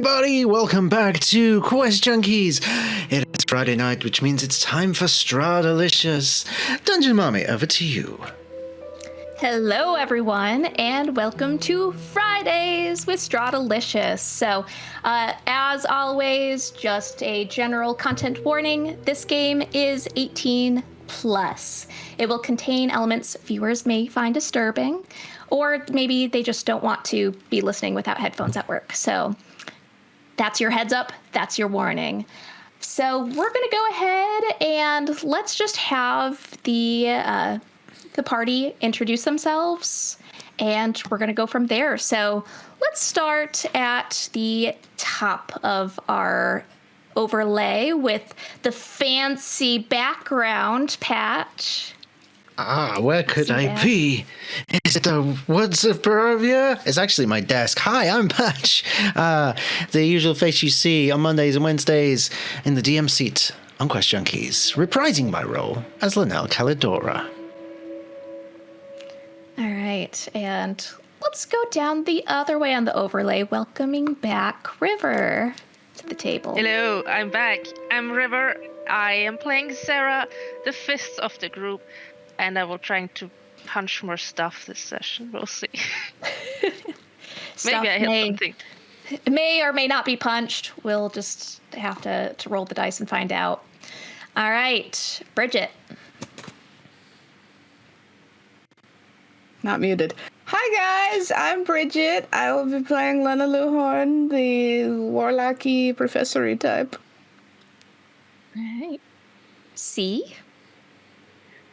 everybody, welcome back to Quest Junkies. It is Friday night, which means it's time for Strahdalicious. Dungeon Mommy, over to you. Hello, everyone, and welcome to Fridays with Strahdalicious. So, as always, just a general content warning. This game is 18 plus. It will contain elements viewers may find disturbing, or maybe they just don't want to be listening without headphones at work. So that's your heads up. That's your warning. So we're going to go ahead and let's just have the party introduce themselves, and we're going to go from there. So let's start at the top of our overlay with the fancy background patch. Where could I be? Is it the woods of Barovia? It's actually my desk. Hi, I'm Patch. The usual face you see on Mondays and Wednesdays in the DM seat on Quest Junkies, reprising my role as Linnell Calidora. All right, and let's go down the other way on the overlay, welcoming back River to the table. Hello, I'm back. I'm River. I am playing Sarah, the fifth of the group, and I will try to punch more stuff this session. We'll see. Maybe I hit something. May or may not be punched. We'll just have to roll the dice and find out. All right, Bridget. Not muted. Hi guys, I'm Bridget. I will be playing Lena Luhorn, the warlocky professory type. All right. C.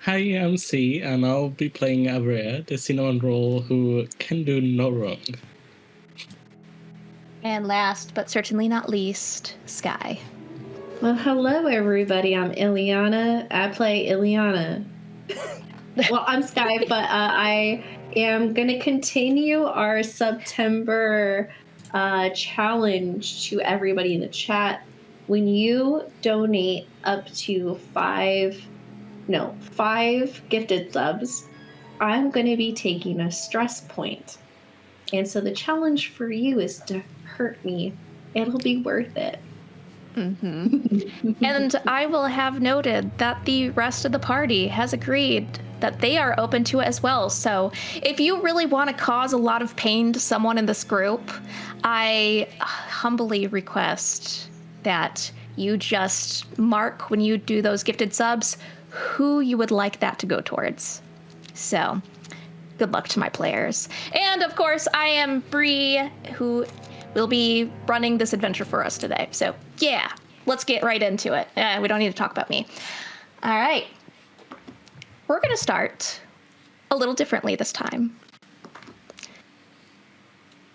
Hi, I'm C, and I'll be playing Avria, the cinnamon roll who can do no wrong. And last, but certainly not least, Sky. Well, hello everybody. I'm Ileana. I play Ileana. Well, I'm Sky, but I am going to continue our September challenge to everybody in the chat. When you donate up to 5 gifted subs, I'm going to be taking a stress point. And so the challenge for you is to hurt me. It'll be worth it. Mm-hmm. And I will have noted that the rest of the party has agreed that they are open to it as well. So if you really want to cause a lot of pain to someone in this group, I humbly request that you just mark when you do those gifted subs who you would like that to go towards. So good luck to my players. And of course, I am Bree, who will be running this adventure for us today. So yeah, let's get right into it. We don't need to talk about me. All right. We're going to start a little differently this time.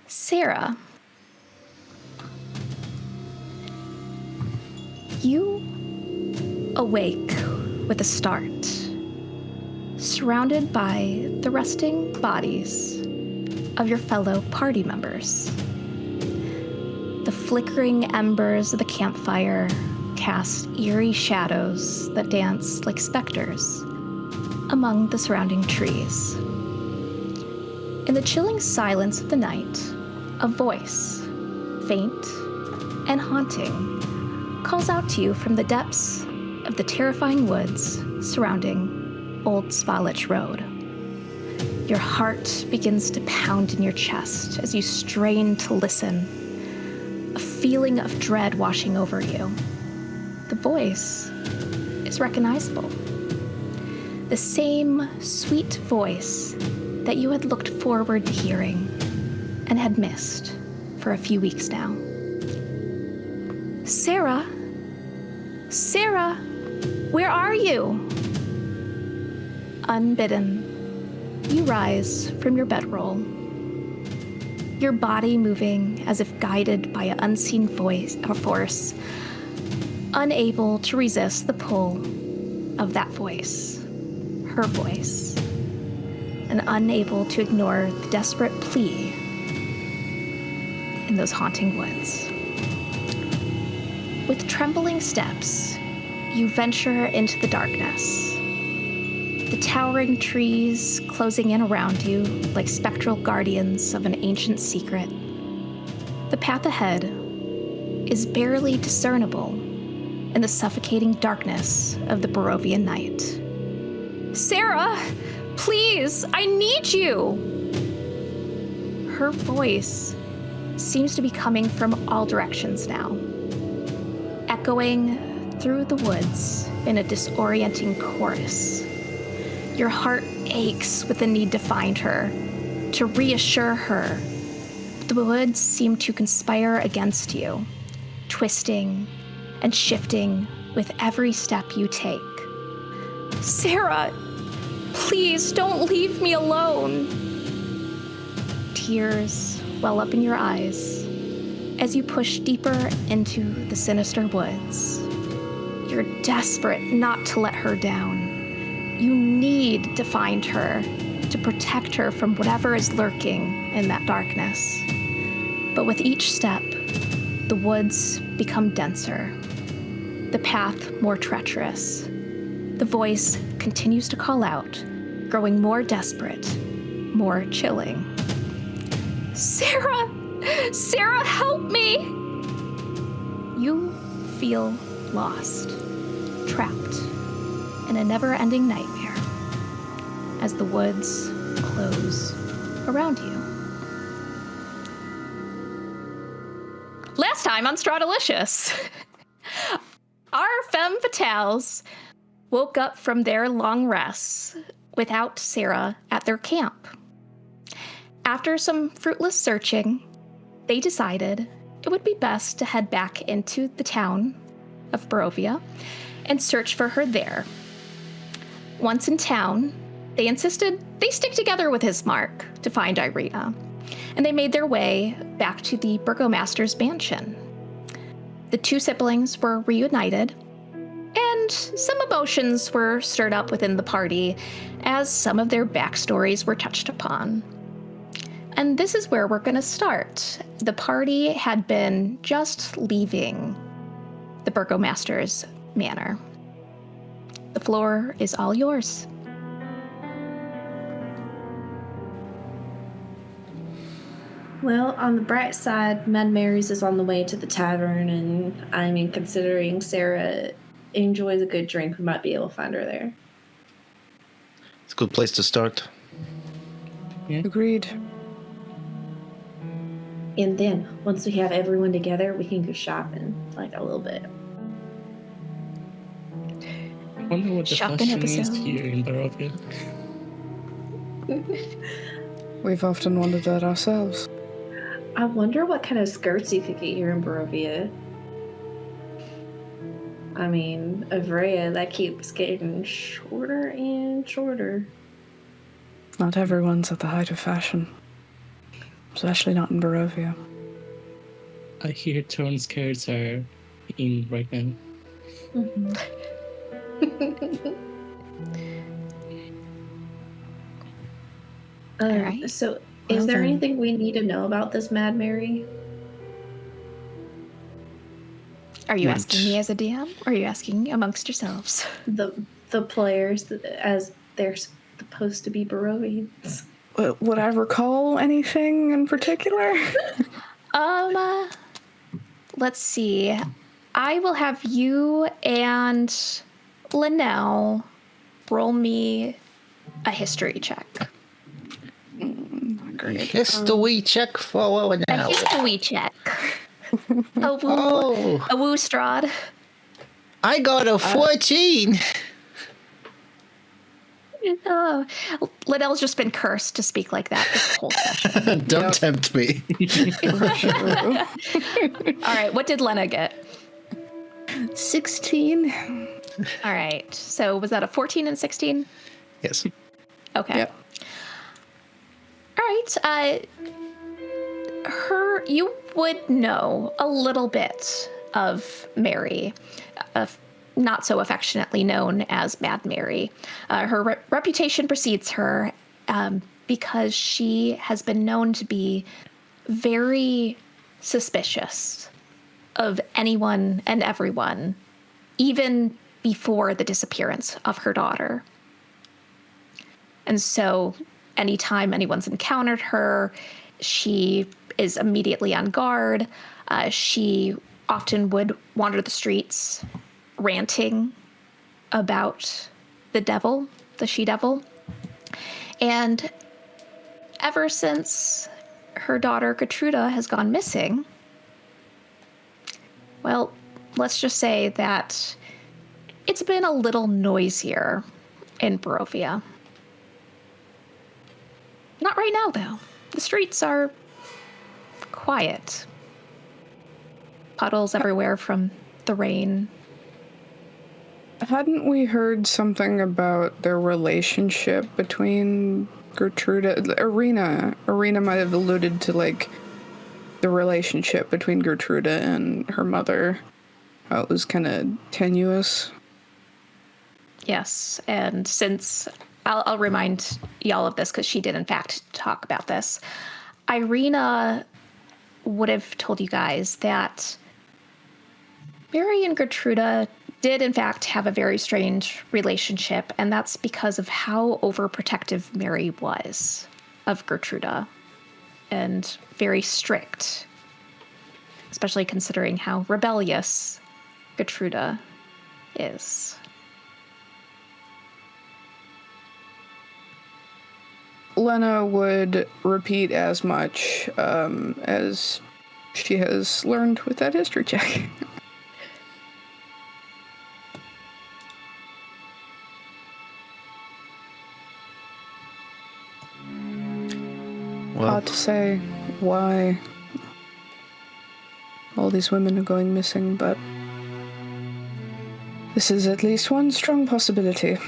Sarah, you awake with a start, surrounded by the resting bodies of your fellow party members. The flickering embers of the campfire cast eerie shadows that dance like specters among the surrounding trees. In the chilling silence of the night, a voice, faint and haunting, calls out to you from the depths of the terrifying woods surrounding Old Svalich Road. Your heart begins to pound in your chest as you strain to listen, a feeling of dread washing over you. The voice is recognizable. The same sweet voice that you had looked forward to hearing and had missed for a few weeks now. Sarah? Sarah, where are you? Unbidden, you rise from your bedroll, your body moving as if guided by an unseen voice or force, unable to resist the pull of that voice, her voice, and unable to ignore the desperate plea in those haunting woods. With trembling steps, you venture into the darkness, the towering trees closing in around you like spectral guardians of an ancient secret. The path ahead is barely discernible in the suffocating darkness of the Barovian night. Sarah, please, I need you! Her voice seems to be coming from all directions now, echoing through the woods in a disorienting chorus. Your heart aches with the need to find her, to reassure her. The woods seem to conspire against you, twisting and shifting with every step you take. Sarah, please don't leave me alone. Tears well up in your eyes as you push deeper into the sinister woods. You're desperate not to let her down. You need to find her, to protect her from whatever is lurking in that darkness. But with each step, the woods become denser, the path more treacherous. The voice continues to call out, growing more desperate, more chilling. Sarah! Sarah, help me! You feel lost, trapped in a never-ending nightmare as the woods close around you. Last time on Strahdalicious, our Femme Fatales woke up from their long rests without Sarah at their camp. After some fruitless searching, they decided it would be best to head back into the town of Barovia and search for her there. Once in town, they insisted they stick together with Ismark to find Irina, and they made their way back to the burgomaster's mansion. The two siblings were reunited, and some emotions were stirred up within the party as some of their backstories were touched upon. And this is where we're going to start. The party had been just leaving the burgomaster's manor. The floor is all yours. Well, on the bright side, Mad Mary's is on the way to the tavern, and I mean, considering Sarah enjoys a good drink, we might be able to find her there. It's a good place to start. Agreed. And then, once we have everyone together, we can go shopping, like a little bit. I wonder what the Shopping fashion is episode. here in Barovia. We've often wondered that ourselves. I wonder what kind of skirts you could get here in Barovia. I mean, Avrea, that keeps getting shorter and shorter. Not everyone's at the height of fashion. Especially not in Barovia. I hear torn skirts are in right now. Mm-hmm. Alright. So, Well is there then. anything we need to know about this Mad Mary? Are you Right. asking me as a DM, or are you asking amongst yourselves? The players, as they're supposed to be Barovians. Would I recall anything in particular? Let's see. I will have you and Linnell roll me a history check. Great. History check for A now. history check. A woo, Oh, a woo, Strahd. I got a 14. Oh, Linnell's just been cursed to speak like that this whole session. Don't tempt me. All right, what did Lena get? 16. All right, so was that a 14 and 16? Yes. Okay. Yep. All right. You would know a little bit of Mary, not so affectionately known as Mad Mary. Her reputation precedes her because she has been known to be very suspicious of anyone and everyone, even before the disappearance of her daughter. And so anytime anyone's encountered her, she is immediately on guard. She often would wander the streets ranting about the devil, the she-devil. And ever since her daughter Gertruda has gone missing, well, let's just say that it's been a little noisier in Barovia. Not right now, though. The streets are quiet. Puddles everywhere from the rain. Hadn't we heard something about their relationship between Gertruda? Arena might have alluded to, like, the relationship between Gertruda and her mother. How it was kind of tenuous. Yes, and since I'll remind y'all of this because she did in fact talk about this. Irina would have told you guys that Mary and Gertruda did in fact have a very strange relationship, and that's because of how overprotective Mary was of Gertruda and very strict, especially considering how rebellious Gertruda is. Lena would repeat as much as she has learned with that history check. Well, Hard to say why all these women are going missing, but this is at least one strong possibility.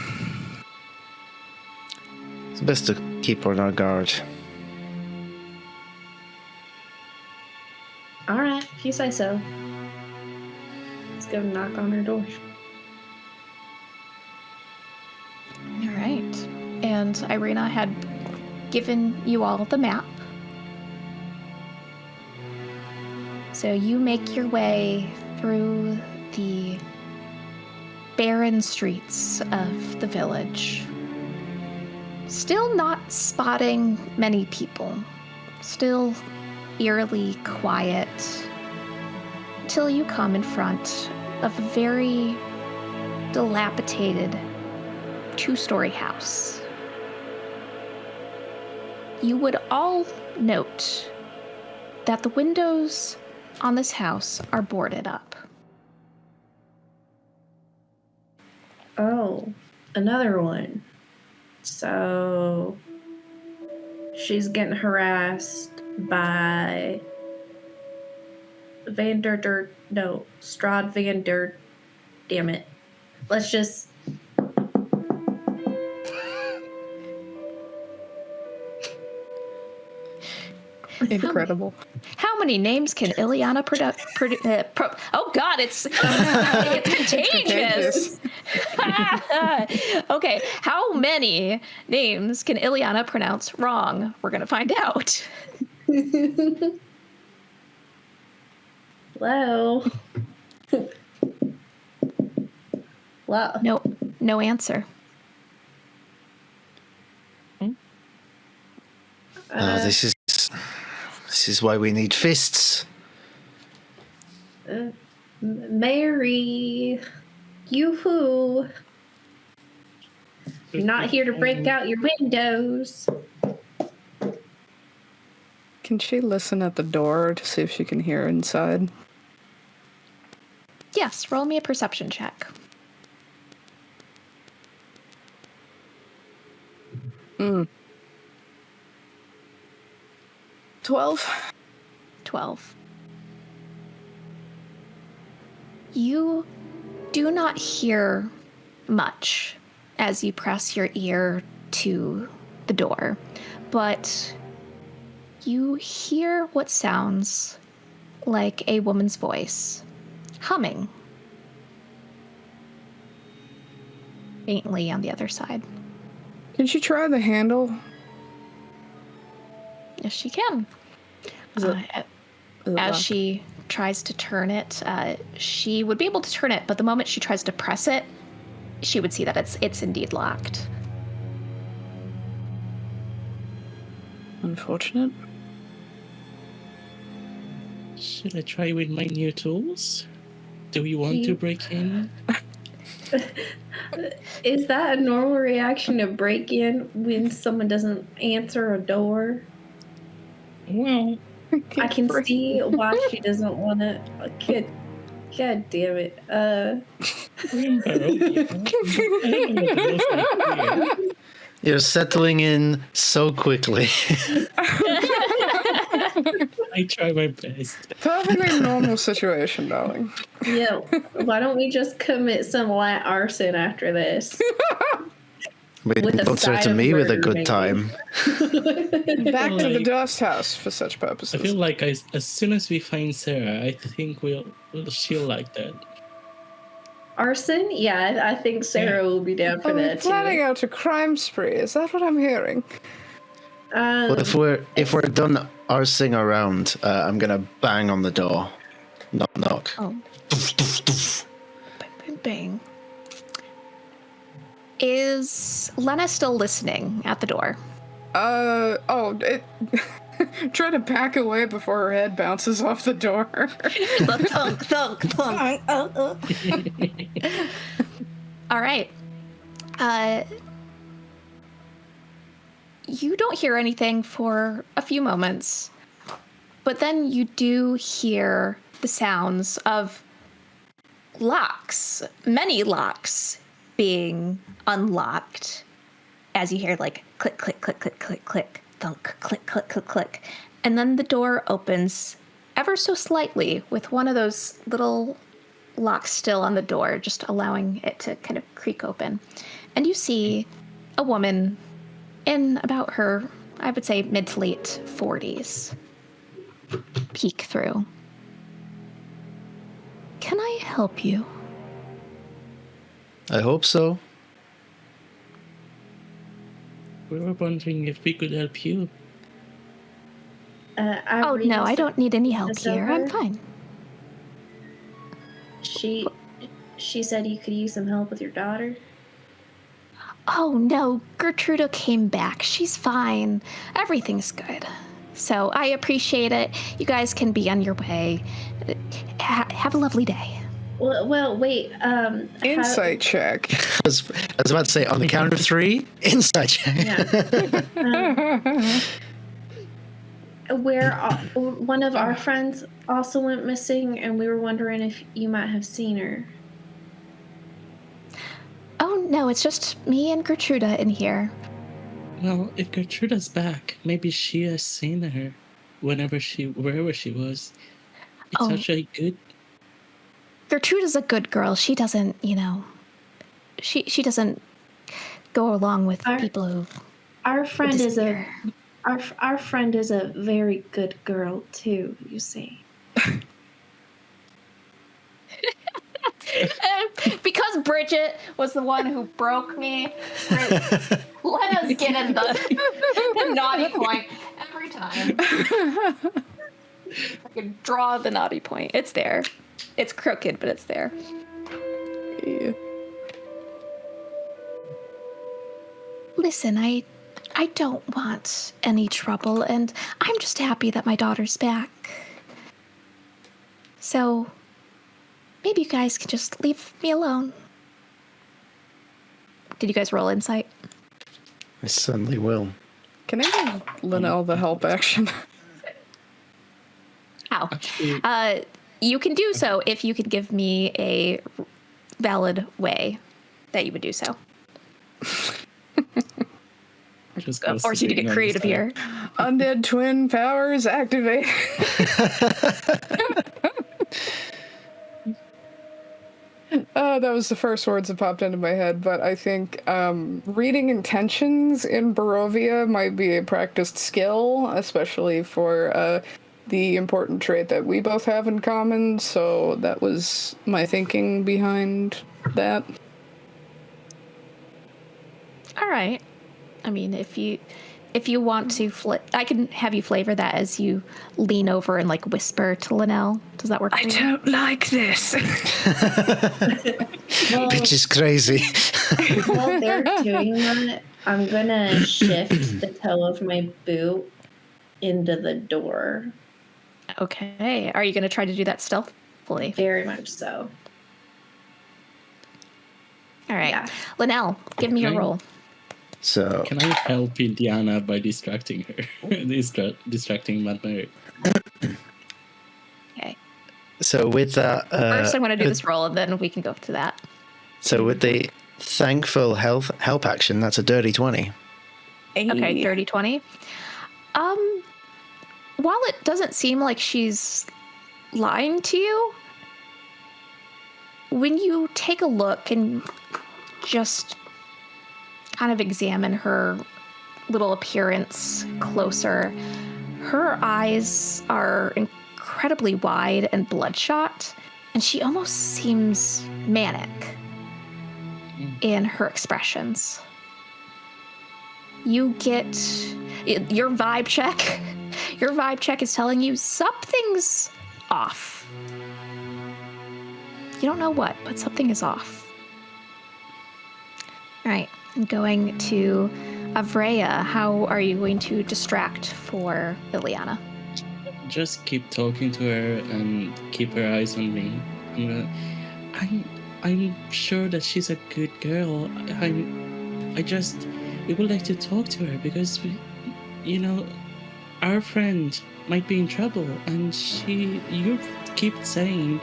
it's best to keep her on our guard. All right, if you say so. Let's go knock on her door. All right. And Irina had given you all the map. So you make your way through the barren streets of the village. Still not spotting many people. Still eerily quiet. Till you come in front of a very dilapidated two-story house. You would all note that the windows on this house are boarded up. Oh, another one. So she's getting harassed by Strahd Van Der. Damn it. Let's just. Incredible. How many names can Ileana oh God, it's contagious. Okay, how many names can Ileana pronounce wrong? We're gonna find out. Hello. Well, No answer. This is why we need fists. Mary, yoo-hoo. You're not here to break out your windows. Can she listen at the door to see if she can hear inside? Yes, roll me a perception check. 12. 12. You do not hear much as you press your ear to the door, but you hear what sounds like a woman's voice humming faintly on the other side. Can she try the handle? Yes, she can. Is it locked? She tries to turn it, she would be able to turn it, but the moment she tries to press it, she would see that it's indeed locked. Unfortunate. Should I try with my new tools? Do you want to break in? Is that a normal reaction to break in when someone doesn't answer a door? Well, I can see why she doesn't want to. God damn it. we're in Barovia. I don't know what it was like here. You're settling in so quickly. I try my best. Perfectly normal situation, darling. Yeah, why don't we just commit some light arson after this? But With a don't side threaten of me with a murder, good maybe. time. Back to the Like- dust house for such I purposes. feel like as soon as we find Sarah, I think she'll like that. Arson? Yeah, I think Sarah will be down for Are we that planning too. out a crime spree? Is that what I'm hearing? Well, if we're done arsing around, I'm gonna bang on the door. Knock knock. Oh. Bang, bang, bang. Is Lena still listening at the door? Try to back away before her head bounces off the door. Thunk, thunk, thunk. All right. You don't hear anything for a few moments, but then you do hear the sounds of locks, many locks being unlocked as you hear like click, click, click, click, click, click, thunk, click, click, click, click. And then the door opens ever so slightly with one of those little locks still on the door, just allowing it to kind of creak open. And you see a woman in about her, I would say, mid to late 40s peek through. Can I help you? I hope so. We were wondering if we could help you. Oh, no, I don't need any help this here. I'm over? fine. She said you could use some help with your daughter. Oh, no, Gertruda came back. She's fine. Everything's good. So I appreciate it. You guys can be on your way. Have a lovely day. Well, wait. Insight check. I was about to say, on the count of 3, insight check. Yeah. Where one of our friends also went missing, and we were wondering if you might have seen her. Oh, no, it's just me and Gertruda in here. Well, if Gertruda's back, maybe she has seen her wherever she was. It's Oh. such a good. Gertruda's a good girl. She doesn't, she doesn't go along with people who Our friend is disappear. our friend is a very good girl too. You see. Because Bridget was the one who broke me, let us get in the naughty point every time. I can draw the naughty point. It's there. It's crooked, but it's there. Yeah. Listen, I don't want any trouble, and I'm just happy that my daughter's back. So maybe you guys can just leave me alone. Did you guys roll insight? I certainly will. Can I give Linnell the help action? Ow. Actually, You can do so if you could give me a valid way that you would do so. just I'll force you to get creative here. Undead twin powers activate. That was the first words that popped into my head, but I think reading intentions in Barovia might be a practiced skill, especially for the important trait that we both have in common, so that was my thinking behind that. All right. I mean, if you want to, I can have you flavor that as you lean over and like whisper to Linnell. Does that work for you? don't like this. Bitch is crazy. While they're doing that, I'm gonna shift the toe of my boot into the door. Okay. Are you going to try to do that stealthily? Very much so. All right. Yeah. Linnell, give me a roll. So Can I help Indiana by distracting her? Distracting Mother. Okay. so with that, First, I'm going to do this roll, and then we can go to that. so with the thankful help action, that's a dirty 20. Okay, dirty 20. While it doesn't seem like she's lying to you, when you take a look and just kind of examine her little appearance closer, her eyes are incredibly wide and bloodshot, and she almost seems manic in her expressions. You get your vibe check. Your vibe check is telling you something's off. You don't know what, but something is off. All right, I'm going to Avreya. How are you going to distract for Ileana? Just keep talking to her and keep her eyes on me. I'm sure that she's a good girl. We would like to talk to her because our friend might be in trouble, and you kept saying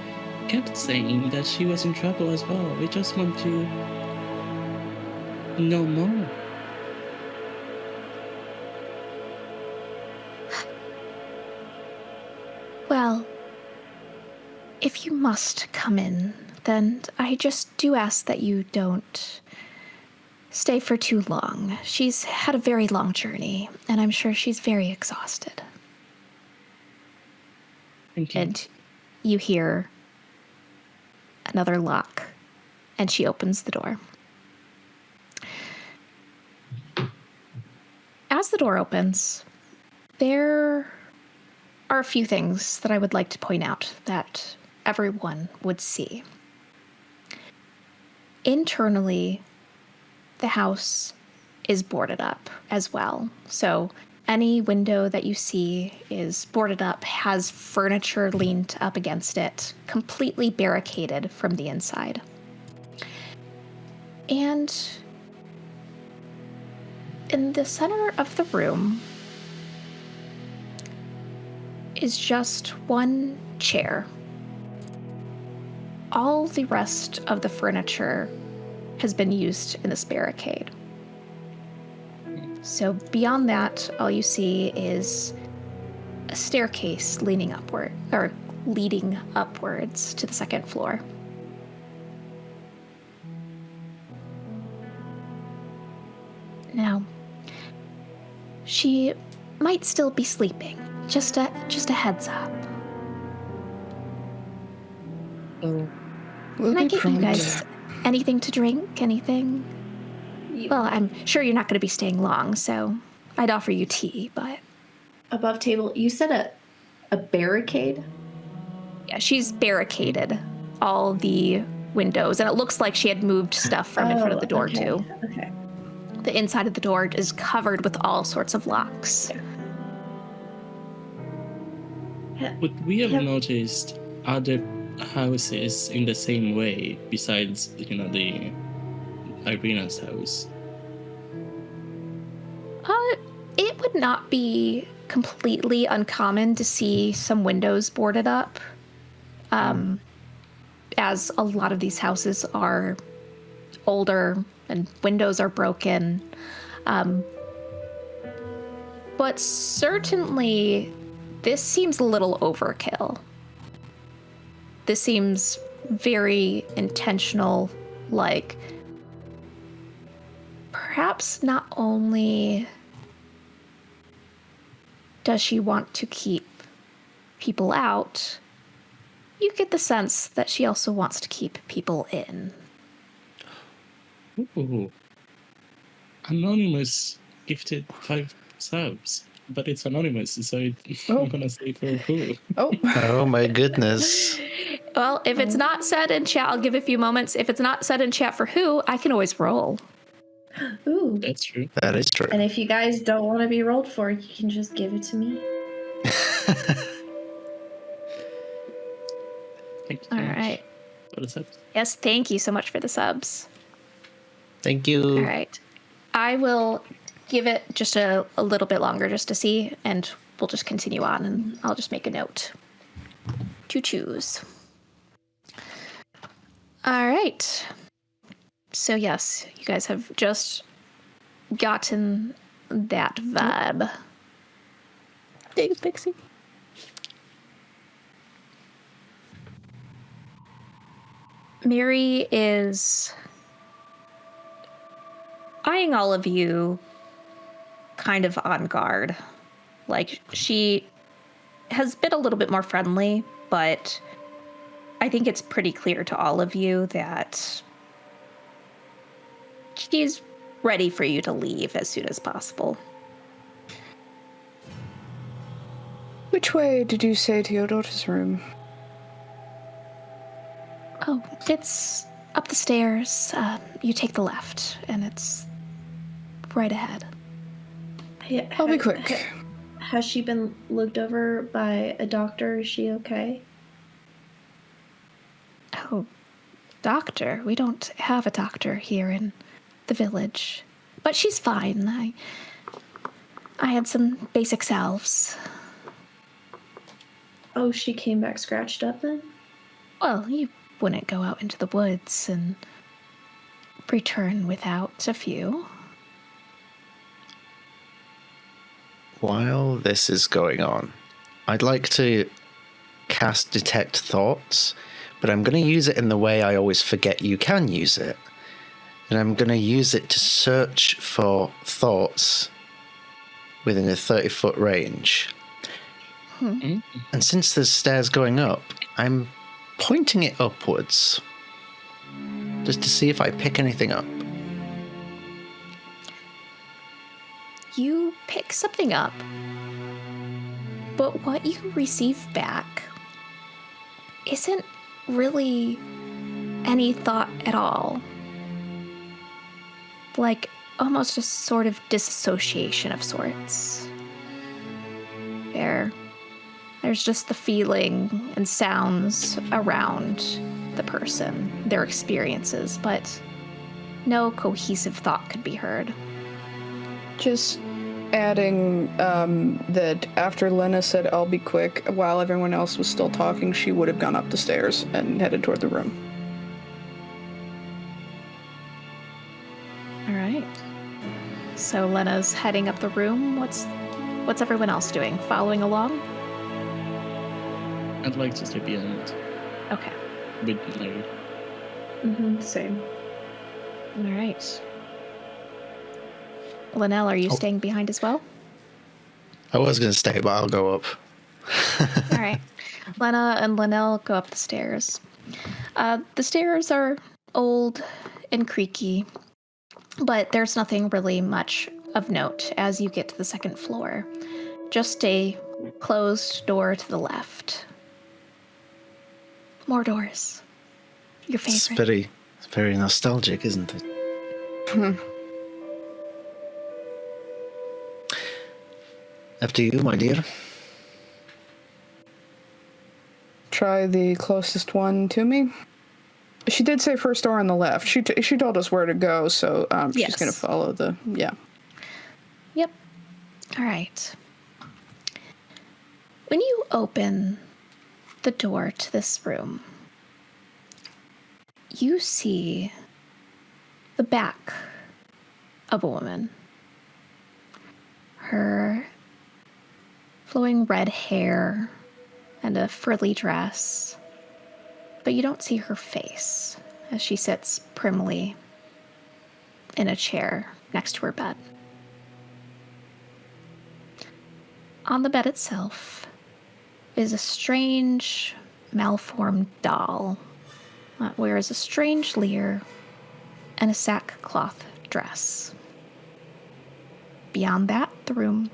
that she was in trouble as well. We just want to know more. Well, if you must come in, then I just do ask that you don't stay for too long. She's had a very long journey, and I'm sure she's very exhausted. Thank you. And you hear another lock, and she opens the door. As the door opens, there are a few things that I would like to point out that everyone would see. Internally, the house is boarded up as well. So any window that you see is boarded up, has furniture leaned up against it, completely barricaded from the inside. And in the center of the room is just one chair. All the rest of the furniture has been used in this barricade. So beyond that, all you see is a staircase leading upwards to the second floor. Now, she might still be sleeping. Just a heads up. Can I give you guys anything to drink? Anything? Well, I'm sure you're not going to be staying long, so I'd offer you tea, but... Above table, you said a barricade? Yeah, she's barricaded all the windows, and it looks like she had moved stuff from in front of the door, too. Okay. The inside of the door is covered with all sorts of locks. Would we have noticed other houses in the same way besides, the Irina's house? It would not be completely uncommon to see some windows boarded up, as a lot of these houses are older and windows are broken. But certainly, this seems a little overkill. This seems very intentional, like perhaps not only does she want to keep people out, you get the sense that she also wants to keep people in. Ooh. Anonymous gifted 5 subs, but it's anonymous, so I'm gonna say for who. Oh my goodness. Well, if it's not said in chat, I'll give a few moments. If it's not said in chat for who, I can always roll. Ooh. That's true. That is true. And if you guys don't want to be rolled for, you can just give it to me. Thank you so All much right. for the subs. Yes, thank you so much for the subs. Thank you. All right. I will give it just a little bit longer just to see, and we'll just continue on, and I'll just make a note to choose. All right. So, yes, you guys have just gotten that vibe. Thanks, Pixie. Mary is eyeing all of you kind of on guard. Like, she has been a little bit more friendly, but I think it's pretty clear to all of you that she's ready for you to leave as soon as possible. Which way did you say to your daughter's room? Oh, it's up the stairs. You take the left, and it's right ahead. I'll be quick. Has she been looked over by a doctor? Is she okay? Oh, doctor? We don't have a doctor here in the village. But she's fine. I had some basic salves. Oh, she came back scratched up then? Well, you wouldn't go out into the woods and return without a few. While this is going on, I'd like to cast Detect Thoughts, but I'm going to use it in the way I always forget you can use it. And I'm going to use it to search for thoughts within a 30-foot range. And since there's stairs going up, I'm pointing it upwards, just to see if I pick anything up. You pick something up, but what you receive back isn't really any thought at all. Like almost a sort of disassociation of sorts. There's just the feeling and sounds around the person, their experiences, but no cohesive thought could be heard. Just adding that after Lena said, "I'll be quick," while everyone else was still talking, she would have gone up the stairs and headed toward the room. All right. So Lena's heading up the room. What's everyone else doing? Following along? I'd like to stay behind Okay. with Larry. Same. All right. Linnell, are you staying behind as well? I was going to stay, but I'll go up. All right. Lena and Linnell go up the stairs. The stairs are old and creaky, but there's nothing really much of note as you get to the second floor. Just a closed door to the left. More doors. Your favorite. It's very nostalgic, isn't it? After you, my dear. Try the closest one to me. She did say first door on the left. She told us where to go, so Yes. she's going to follow the... Yeah. Yep. All right. When you open the door to this room, you see the back of a woman. Her flowing red hair and a frilly dress, but you don't see her face as she sits primly in a chair next to her bed. On the bed itself is a strange, malformed doll that wears a strange leer and a sackcloth dress. Beyond that, the room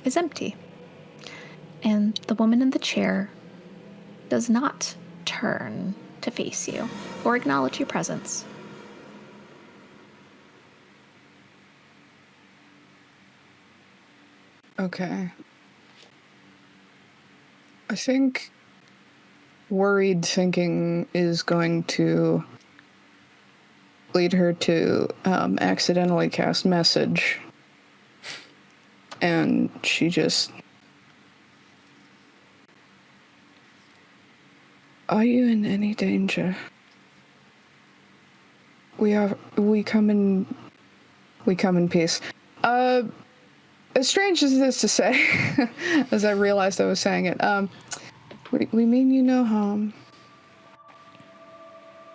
is empty, and the woman in the chair does not turn to face you or acknowledge your presence. Okay. I think worried thinking is going to lead her to accidentally cast message. And she just... Are you in any danger? We come in peace. As strange as it is to say, as I realized I was saying it, we mean you no harm.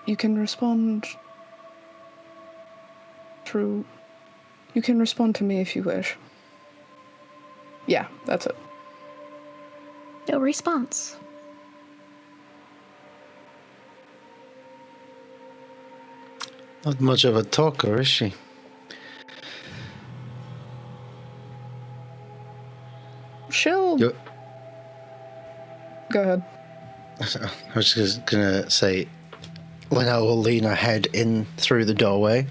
You can respond to me if you wish. Yeah, that's it. No response. Not much of a talker, is she? She'll... Go ahead. I was just gonna say, Linnell will lean her head in through the doorway.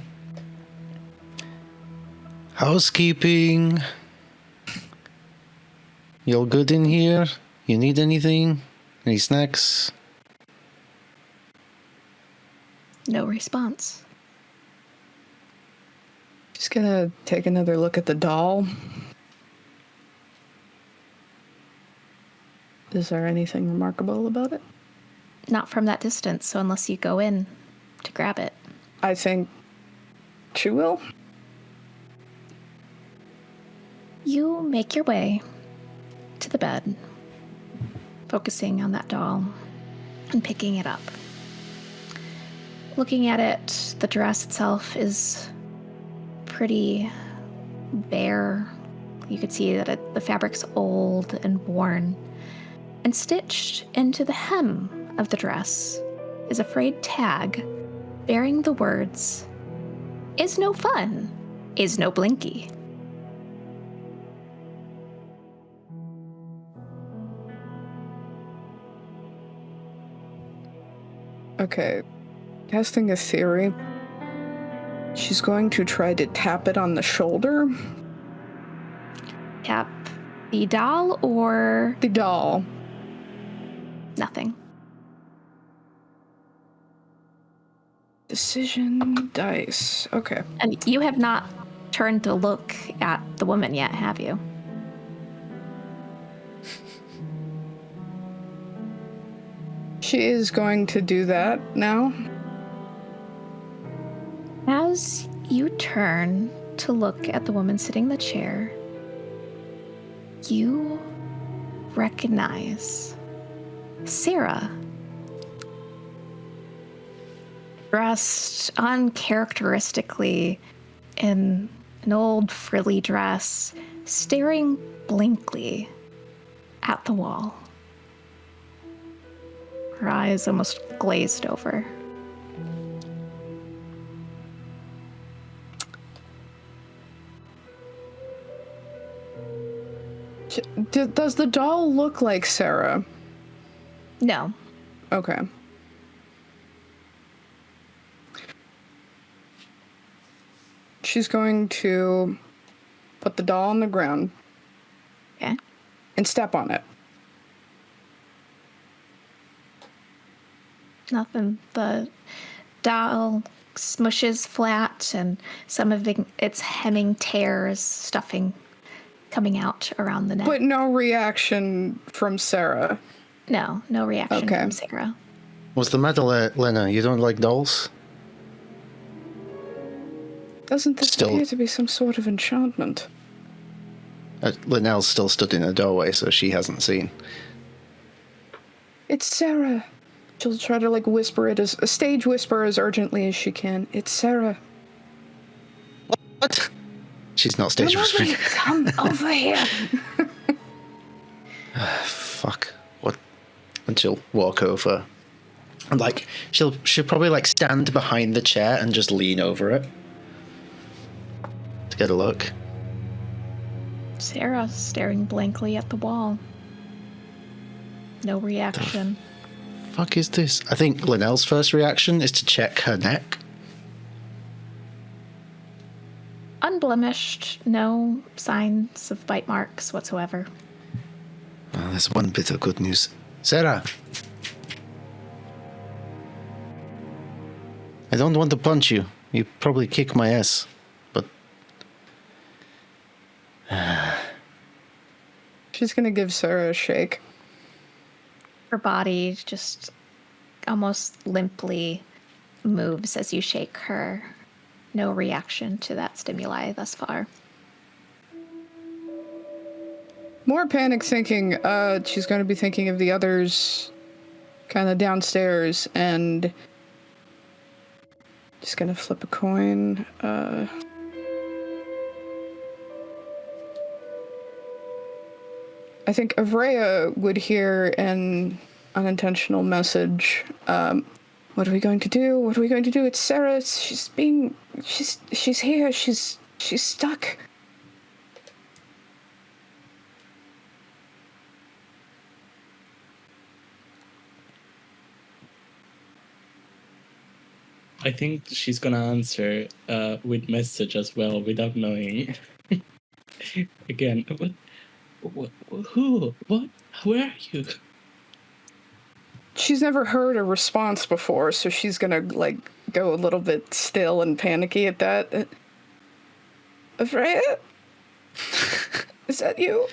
Housekeeping. You all good in here? You need anything? Any snacks? No response. Just gonna take another look at the doll. Is there anything remarkable about it? Not from that distance, so unless you go in to grab it. I think she will. You make your way to the bed, focusing on that doll and picking it up. Looking at it, the dress itself is pretty bare. You could see that the fabric's old and worn. And stitched into the hem of the dress is a frayed tag bearing the words, "Is no fun, is no blinky." Okay, casting a theory. She's going to try to tap it on the shoulder. Tap the doll or The doll. nothing? Decision dice. Okay. And you have not turned to look at the woman yet, have you? She is going to do that now. As you turn to look at the woman sitting in the chair, you recognize Sarah, dressed uncharacteristically in an old frilly dress, staring blankly at the wall. Her eyes almost glazed over. Does the doll look like Sarah? No. Okay. She's going to put the doll on the ground. Okay. And step on it. Nothing. The doll smushes flat, and some of its hemming tears, stuffing coming out around the neck. But no reaction from Sarah. No reaction from Sarah. What's the matter, Lena? You don't like dolls? Doesn't this appear to be some sort of enchantment? Linnell's still stood in the doorway, so she hasn't seen. It's Sarah. She'll try to whisper it, as a stage whisper, as urgently as she can. It's Sarah. What? She's not stage whispering. Come over here. Fuck. What? And she'll walk over. And she'll probably stand behind the chair and just lean over it to get a look. Sarah staring blankly at the wall. No reaction. Fuck is this? I think Linnell's first reaction is to check her neck. Unblemished, no signs of bite marks whatsoever. Well, there's one bit of good news. Sarah, don't want to punch you. You probably kick my ass, but... She's gonna give Sarah a shake. Her body just almost limply moves as you shake her. No reaction to that stimuli thus far. More panic thinking. She's going to be thinking of the others kind of downstairs and just going to flip a coin. I think Avrea would hear an unintentional message. What are we going to do? What are we going to do? It's Sarah. She's here. She's stuck. I think she's gonna answer with message as well without knowing. Again, what? Who? What? Where are you? She's never heard a response before, so she's gonna, go a little bit still and panicky at that. Avrea? Is that you?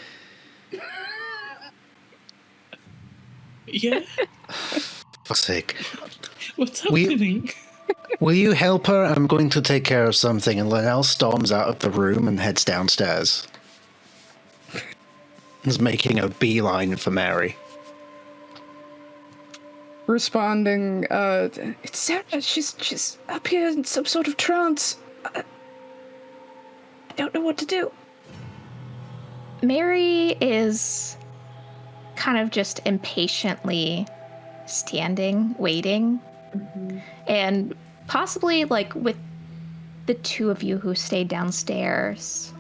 Yeah? For sake. What's happening? Will you help her? I'm going to take care of something. And Linnell storms out of the room and heads downstairs. He's making a beeline for Mary. Responding, it's Sarah. She's up here in some sort of trance. I don't know what to do. Mary is kind of just impatiently standing, waiting. Mm-hmm. And possibly, with the two of you who stayed downstairs,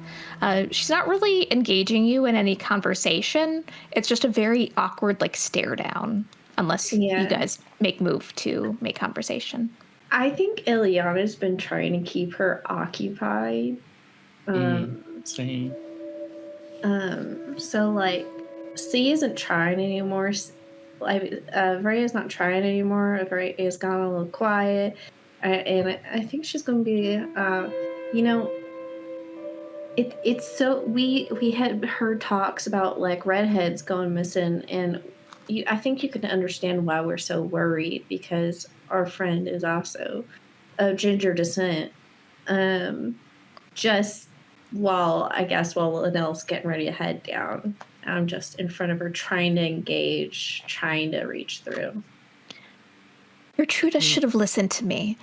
she's not really engaging you in any conversation. It's just a very awkward, stare down, unless you guys make move to make conversation. I think Ileana's been trying to keep her occupied. Same. So, C isn't trying anymore. Vreya's not trying anymore. Vreya's gone a little quiet. And I think she's going to be, it's so, we had heard talks about, redheads going missing, and I think you can understand why we're so worried, because our friend is also of ginger descent. Just while Linnell's getting ready to head down, I'm just in front of her trying to engage, trying to reach through. Gertruda should have listened to me.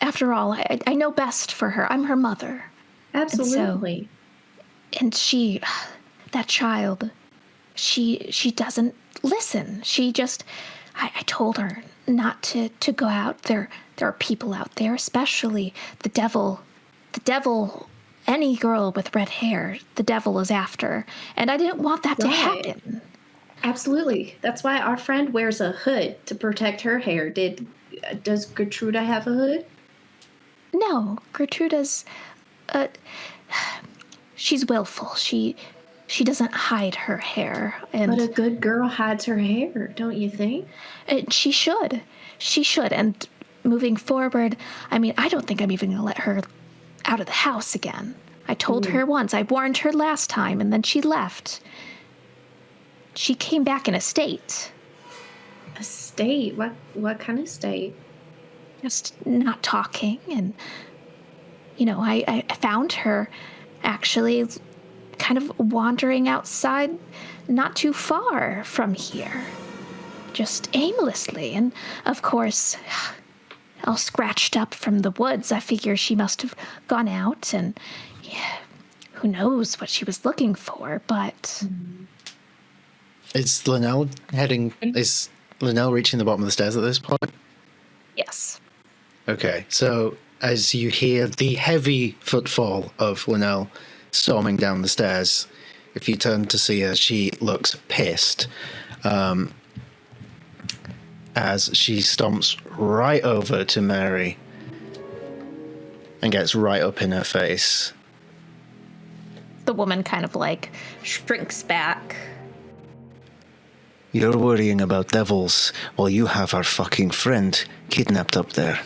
After all, I know best for her. I'm her mother. Absolutely. And she, that child, she doesn't listen. She just, I told her not to go out. There are people out there, especially the devil, any girl with red hair, the devil is after. And I didn't want that to happen. Absolutely. That's why our friend wears a hood to protect her hair. Does Gertruda have a hood? No, Gertruda's, she's willful. She doesn't hide her hair. And but a good girl hides her hair, don't you think? She should. She should. And moving forward, I don't think I'm even going to let her out of the house again. I told her once. I warned her last time, and then she left. She came back in a state. A state? What kind of state? Just not talking. And, I found her actually kind of wandering outside not too far from here. Just aimlessly. And, of course, all scratched up from the woods. I figure she must have gone out, and who knows what she was looking for, but... Is Linnell reaching the bottom of the stairs at this point? Yes. Okay, so as you hear the heavy footfall of Linnell storming down the stairs, if you turn to see her, she looks pissed. As she stomps right over to Mary and gets right up in her face. The woman kind of shrinks back. You're worrying about devils while you have our fucking friend kidnapped up there.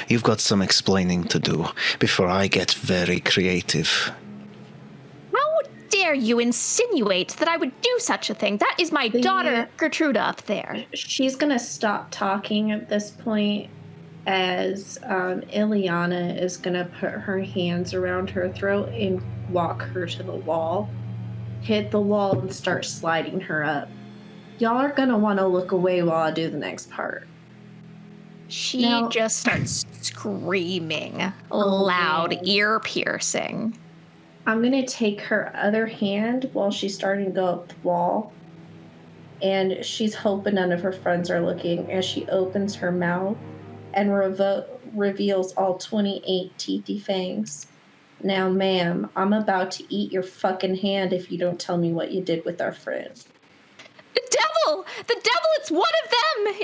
You've got some explaining to do before I get very creative. How dare you insinuate that I would do such a thing? That is my daughter, Gertrude, up there. She's going to stop talking at this point as Ileana is going to put her hands around her throat and walk her to the wall, hit the wall, and start sliding her up. Y'all are going to want to look away while I do the next part. She just starts screaming, loud, ear-piercing. I'm going to take her other hand while she's starting to go up the wall, and she's hoping none of her friends are looking as she opens her mouth and reveals all 28 teethy fangs. Now, ma'am, I'm about to eat your fucking hand if you don't tell me what you did with our friend. The devil! The devil! It's one of them!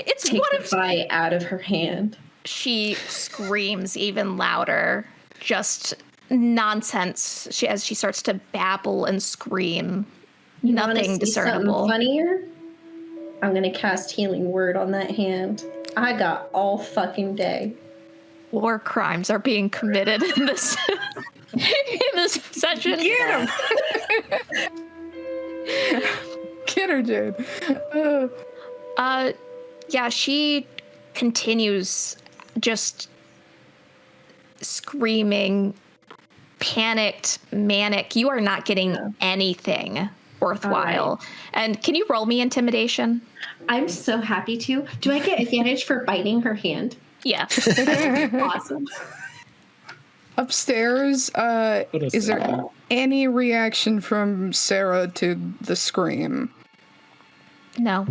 It's Take one the of bite out of her hand. She screams even louder. Just nonsense as she starts to babble and scream. You Nothing discernible. Something funnier? I'm gonna cast Healing Word on that hand. I got all fucking day. War crimes are being committed in this session. Get him! Get her, Jade. Yeah, she continues just screaming, panicked, manic. You are not getting anything worthwhile. Right. And can you roll me intimidation? I'm so happy to. Do I get advantage for biting her hand? Yeah. Awesome. Upstairs, is there any reaction from Sarah to the scream? No.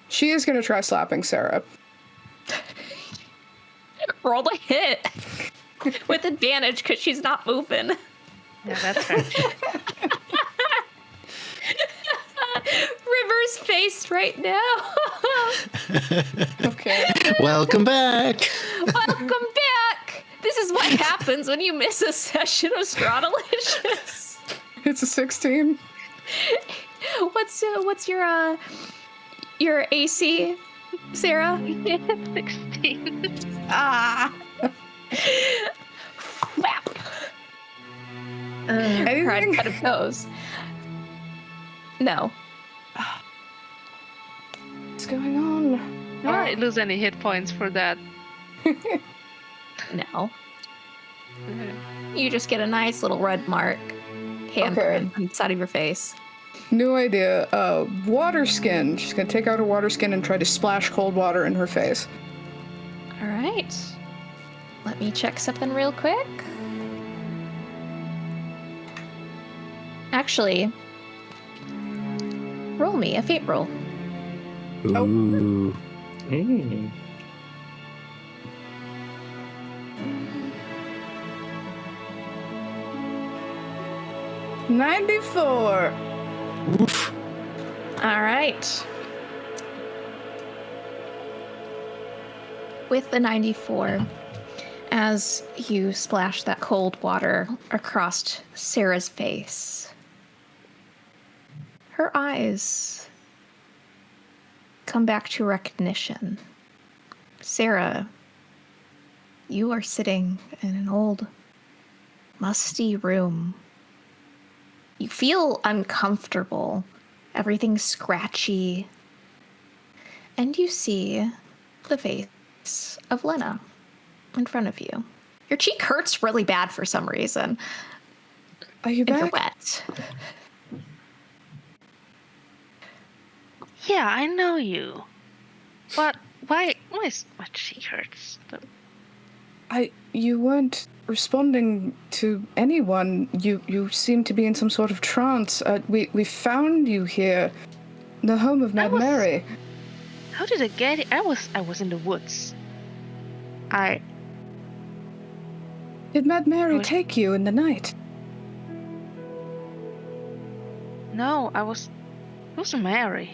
She is going to try slapping Sarah. Roll a hit with advantage because she's not moving. Yeah, that's fair. River's face right now. Okay. Welcome back. Welcome back. This is what happens when you miss a session of Strahdalicious. It's a 16. What's your AC, Sarah? 16. Ah. Whap. Anything? Cut of toes. No. What's going on? I don't lose any hit points for that. No. You just get a nice little red mark, handprint inside of your face. New idea. Water skin. She's gonna take out her water skin and try to splash cold water in her face. All right. Let me check something real quick. Actually, roll me a fate roll. Ooh. Mm. $94. Oof. All right. With the 94, as you splash that cold water across Sarah's face, her eyes come back to recognition. Sarah, you are sitting in an old, musty room. You feel uncomfortable. Everything's scratchy. And you see the face of Lena in front of you. Your cheek hurts really bad for some reason. Are you And you're back? wet. Yeah, I know you. But why my cheek hurts? You weren't responding to anyone. You seem to be in some sort of trance. We found you here, the home of Mad Mary. How did I get it? I was in the woods. Did Mad Mary take you in the night? No, who's Mary?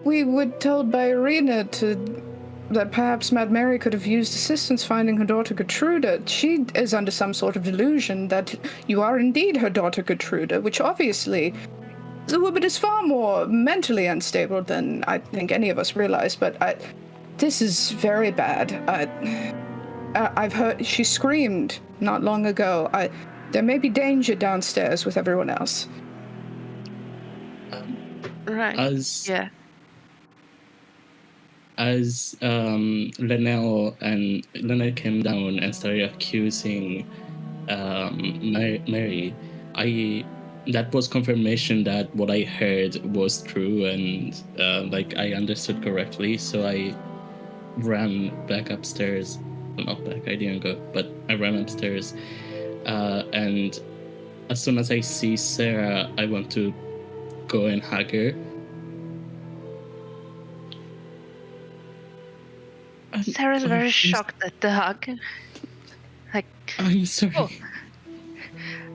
We were told by Irina that perhaps Mad Mary could have used assistance finding her daughter Gertrude. She is under some sort of delusion that you are indeed her daughter Gertrude, which obviously the woman is far more mentally unstable than I think any of us realize, but This is very bad. I've heard she screamed not long ago. There may be danger downstairs with everyone else. Right. As Yeah. Linnell came down and started accusing Mary, that was confirmation that what I heard was true and I understood correctly. So I ran back upstairs. Well, not back, I didn't go, but I ran upstairs. And as soon as I see Sarah, I want to go and hug her. Sarah's very shocked at the hug. Like, I'm sorry. oh.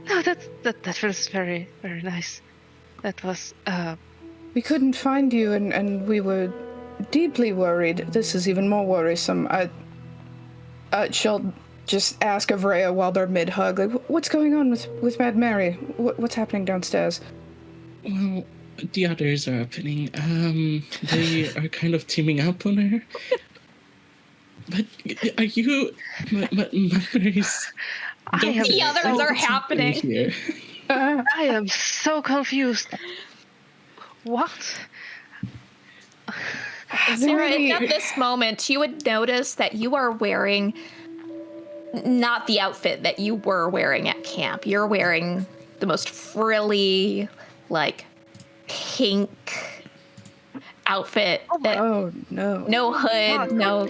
No, that feels very, very nice. That was, We couldn't find you, and we were deeply worried. This is even more worrisome. She'll just ask of Rhea while they're mid-hug, like, what's going on with Mad Mary? What's happening downstairs? Well, the others are happening. They are kind of teaming up on her. But are you... Mary's... The others are happening. Here. I am so confused. What? Sarah, at this moment, you would notice that you are wearing not the outfit that you were wearing at camp. You're wearing the most frilly, like, pink outfit. Oh, no. No hood, no...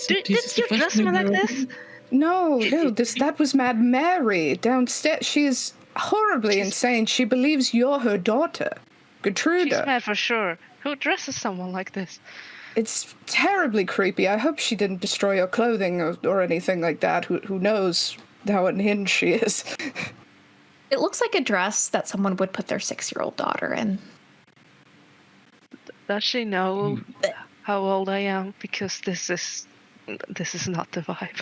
Did you dress me like this? No, that was Mad Mary downstairs. She is horribly insane. She believes you're her daughter, Gertrude. She's mad for sure. Who dresses someone like this? It's terribly creepy. I hope she didn't destroy your clothing or anything like that. Who knows how unhinged she is. It looks like a dress that someone would put their 6-year-old daughter in. Does she know how old I am? Because this is not the vibe.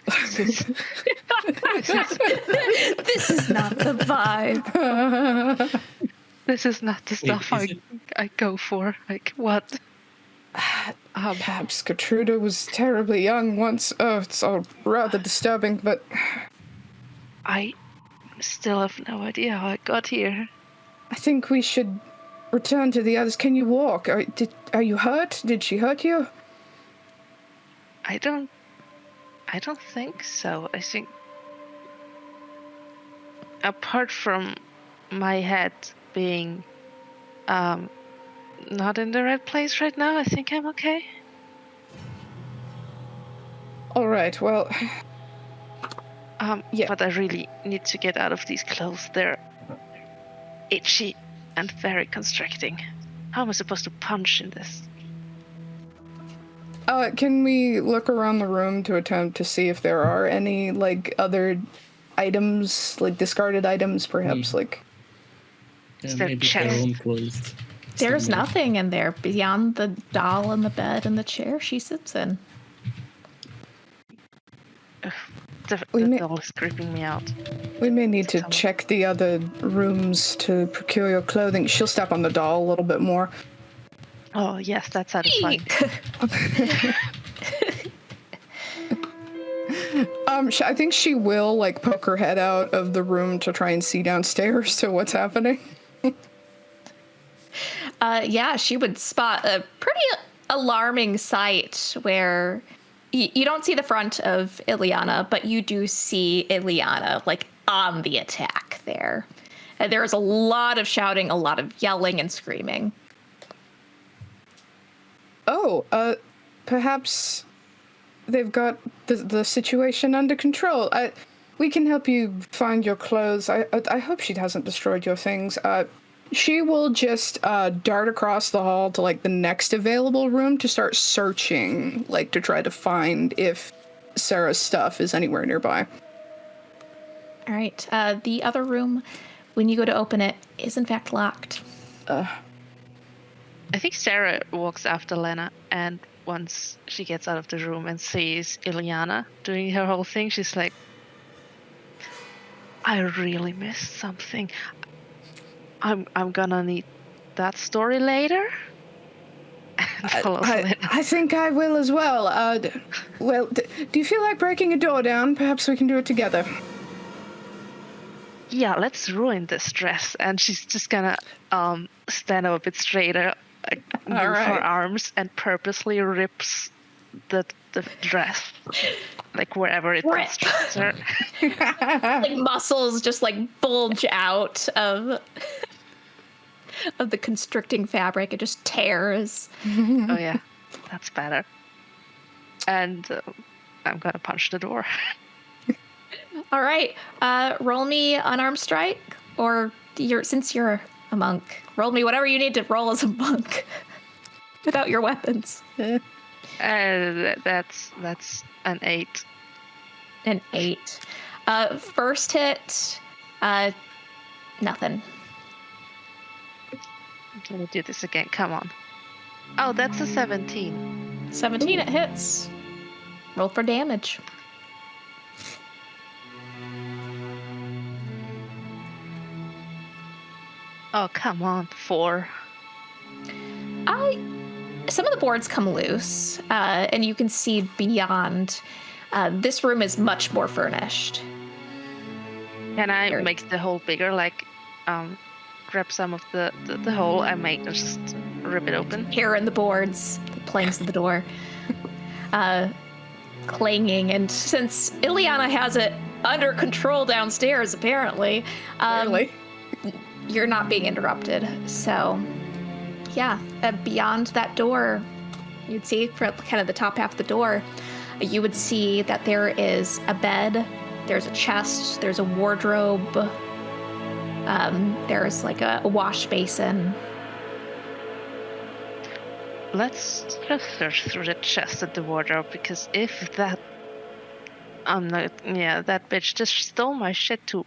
This is not the vibe. This is not the stuff I go for. Like, what? Perhaps Gertrude was terribly young once. Oh, it's all rather disturbing, but... I still have no idea how I got here. I think we should return to the others. Can you walk? Are you hurt? Did she hurt you? I don't think so. I think apart from my head being not in the right place right now, I think I'm okay. All right, well... yeah. But I really need to get out of these clothes. They're itchy and very constricting. How am I supposed to punch in this? Can we look around the room to attempt to see if there are any, other items, discarded items, perhaps, Yeah, maybe their own clothes. There's nothing in there beyond the doll and the bed and the chair she sits in. The doll is creeping me out. We may need to check the other rooms to procure your clothing. She'll step on the doll a little bit more. Oh, yes, that's satisfying. I think she will, poke her head out of the room to try and see downstairs to what's happening. Yeah, she would spot a pretty alarming sight where you don't see the front of Ileana, but you do see Ileana, on the attack there. And there's a lot of shouting, a lot of yelling and screaming. Oh, perhaps they've got the situation under control. We can help you find your clothes. I hope she hasn't destroyed your things. She will just dart across the hall to, the next available room to start searching, to try to find if Sarah's stuff is anywhere nearby. All right. The other room, when you go to open it, is in fact locked. I think Sarah walks after Lena, and once she gets out of the room and sees Ileana doing her whole thing, she's like, I really missed something. I'm gonna need that story later. I think I will as well. Do you feel like breaking a door down? Perhaps we can do it together. Yeah, let's ruin this dress. And she's just gonna stand up a bit straighter, move her arms, and purposely rips the dress, like wherever it constricts her. Like muscles just like bulge out of the constricting fabric. It just tears. Oh yeah, that's better. And I'm gonna punch the door. All right, roll me unarmed strike, or since you're a monk, roll me whatever you need to roll as a monk without your weapons. That's an 8. An 8. First hit, nothing. Let me do this again. Come on. Oh, that's a 17. 17, it hits. Roll for damage. Oh, come on. 4. Some of the boards come loose, and you can see beyond. This room is much more furnished. Can I make the hole bigger? Like, grab some of the hole and just rip it open? Here in the boards, the planks of the door, clanging. And since Ileana has it under control downstairs, apparently, you're not being interrupted. So, yeah, beyond that door, you'd see from kind of the top half of the door, you would see that there is a bed, there's a chest, there's a wardrobe, there's like a wash basin. Let's just search through the chest and the wardrobe, because if that that bitch just stole my shit to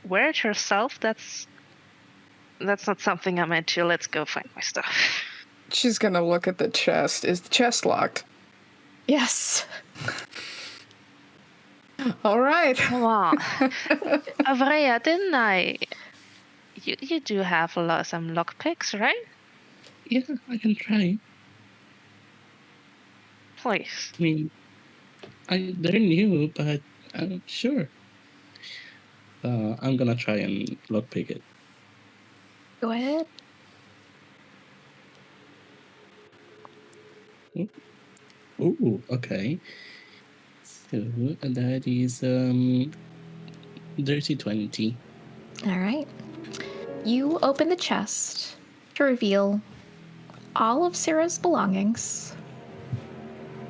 wear it herself, that's not something I'm into. Let's go find my stuff. She's gonna look at the chest. Is the chest locked? Yes. All right. Wow. Avrea, didn't I? You do have some lockpicks, right? Yeah, I can try. Please. I mean, they're new, but sure. I'm gonna try and lockpick it. Go ahead. Ooh, okay. So that is dirty 20. All right. You open the chest to reveal all of Sarah's belongings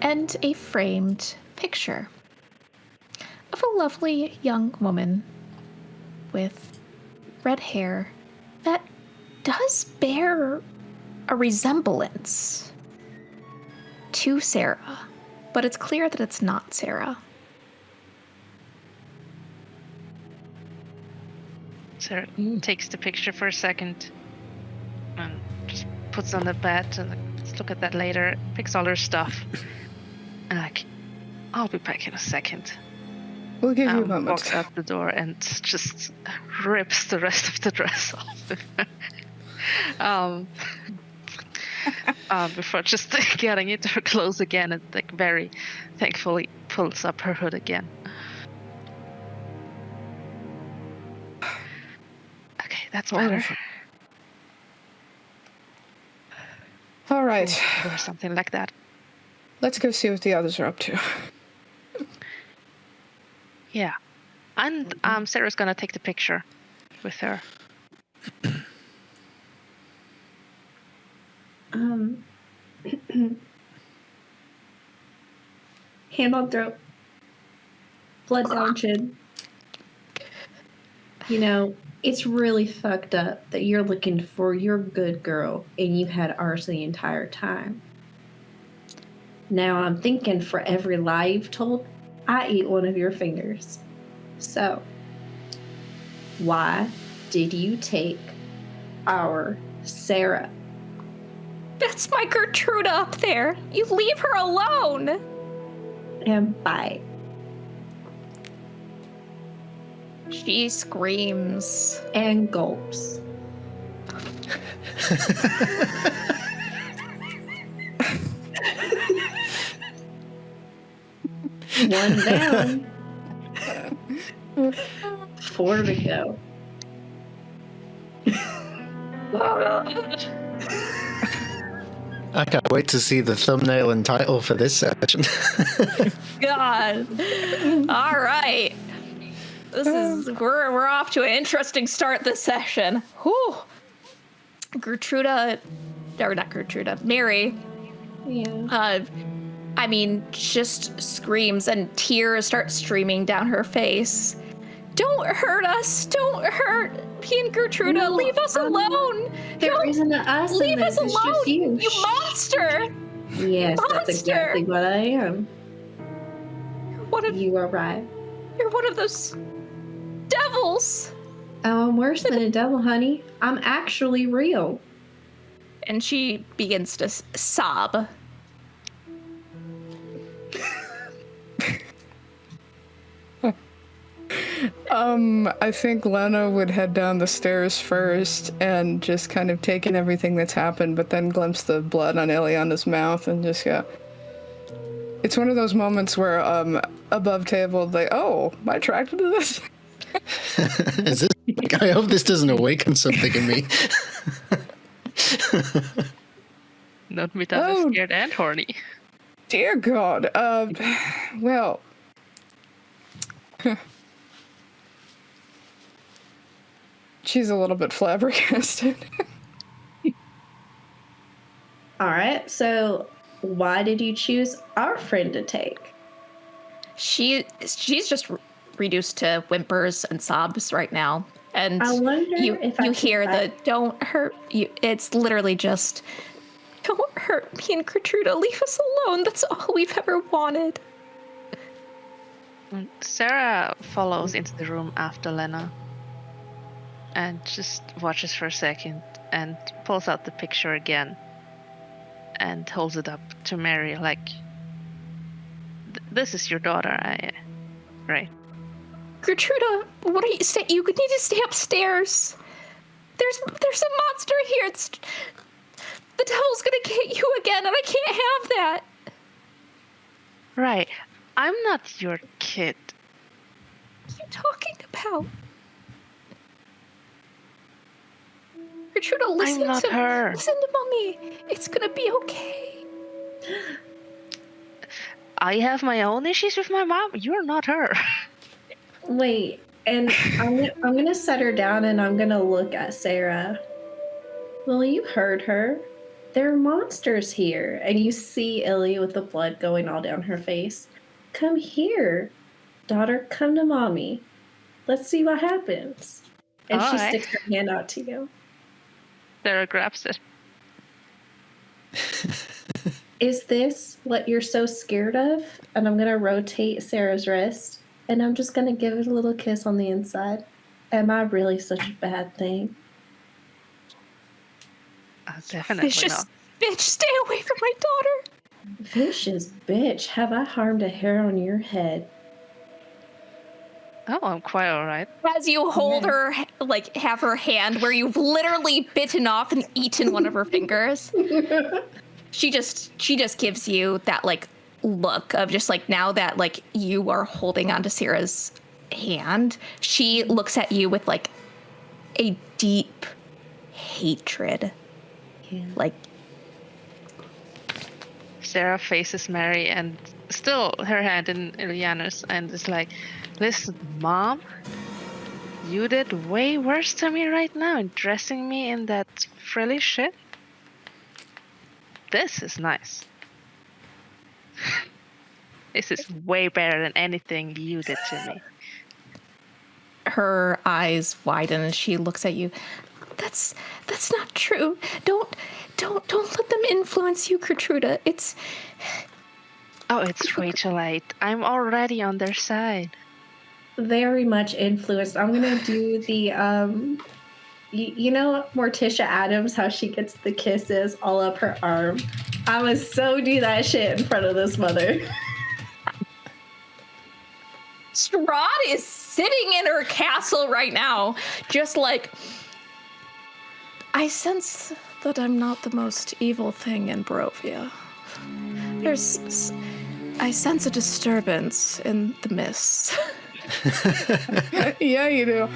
and a framed picture of a lovely young woman with red hair that does bear a resemblance to Sarah, but it's clear that it's not Sarah. Sarah takes the picture for a second and just puts on the bed and let's look at that later. Picks all her stuff. And I'll be back in a second. We'll give you a moment. Walks out the door and just rips the rest of the dress off. Before just getting into her clothes again and very thankfully pulls up her hood again. Okay, that's better. All right. Or something like that. Let's go see what the others are up to. Yeah. And Sarah's gonna take the picture with her. Hand on throat. Blood down chin. You know, it's really fucked up that you're looking for your good girl and you had ours the entire time. Now I'm thinking for every lie you've told, I eat one of your fingers. So, why did you take our Sarah? That's my Gertruda up there. You leave her alone. And bite. She screams. And gulps. One down. 4 to go. I can't wait to see the thumbnail and title for this session. God. All right. We're off to an interesting start this session. Whew. Mary. Yeah. Just screams and tears start streaming down her face. Don't hurt us! Don't hurt me and Gertruda! No, Leave us alone! There isn't an us Leave in us this. It's alone! just you. You monster! Yes, Monster! that's exactly what I am. You are right. You're one of those devils! Oh, I'm worse than a devil, honey. I'm actually real. And she begins to sob. I think Lena would head down the stairs first and just kind of take in everything that's happened, but then glimpse the blood on Ileana's mouth and just go. It's one of those moments where, above table, like, oh, am I attracted to this? Is this? I hope this doesn't awaken something in me. Not me that I'm scared and horny. Dear God. Well. She's a little bit flabbergasted. All right, so why did you choose our friend to take? She's just reduced to whimpers and sobs right now. And I wonder if you hear the "don't hurt you." It's literally just, "Don't hurt me and Gertruda. Leave us alone. That's all we've ever wanted." Sarah follows into the room after Lena and just watches for a second and pulls out the picture again and holds it up to Mary like, this is your daughter, right? Gertruda, what are you saying? You need to stay upstairs. There's a monster here. The devil's gonna get you again, and I can't have that. Right. I'm not your kid. What are you talking about? Gertruda, listen I'm not her. Listen to Mommy. It's gonna be okay. I have my own issues with my mom. You're not her. Wait, and I'm gonna set her down and I'm gonna look at Sarah. Well, you heard her. There are monsters here, and you see Illy with the blood going all down her face. Come here, daughter. Come to Mommy. Let's see what happens. And she sticks her hand out to you. Sarah grabs it. Is this what you're so scared of? And I'm gonna rotate Sarah's wrist, and I'm just gonna give it a little kiss on the inside. Am I really such a bad thing? Definitely Vicious not. bitch, stay away from my daughter. Vicious bitch, have I harmed a hair on your head? Oh, I'm quite alright. As you hold her, like, have her hand where you've literally bitten off and eaten one of her fingers. She just gives you that, like, look of just, like, now that, like, you are holding onto Sarah's hand, she looks at you with, like, a deep hatred. Yeah. Like, Sarah faces Mary and still her hand in Ileana's and is like, listen, Mom, you did way worse to me right now in dressing me in that frilly shit. This is nice. This is way better than anything you did to me. her eyes widen and she looks at you. That's not true. Don't let them influence you, Gertruda. It's way too late. I'm already on their side. Very much influenced. I'm gonna do the you know Morticia Adams, how she gets the kisses all up her arm. I would so do that shit in front of this mother. Strahd is sitting in her castle right now, just like, I sense that I'm not the most evil thing in Barovia. I sense a disturbance in the mist. Yeah, you do.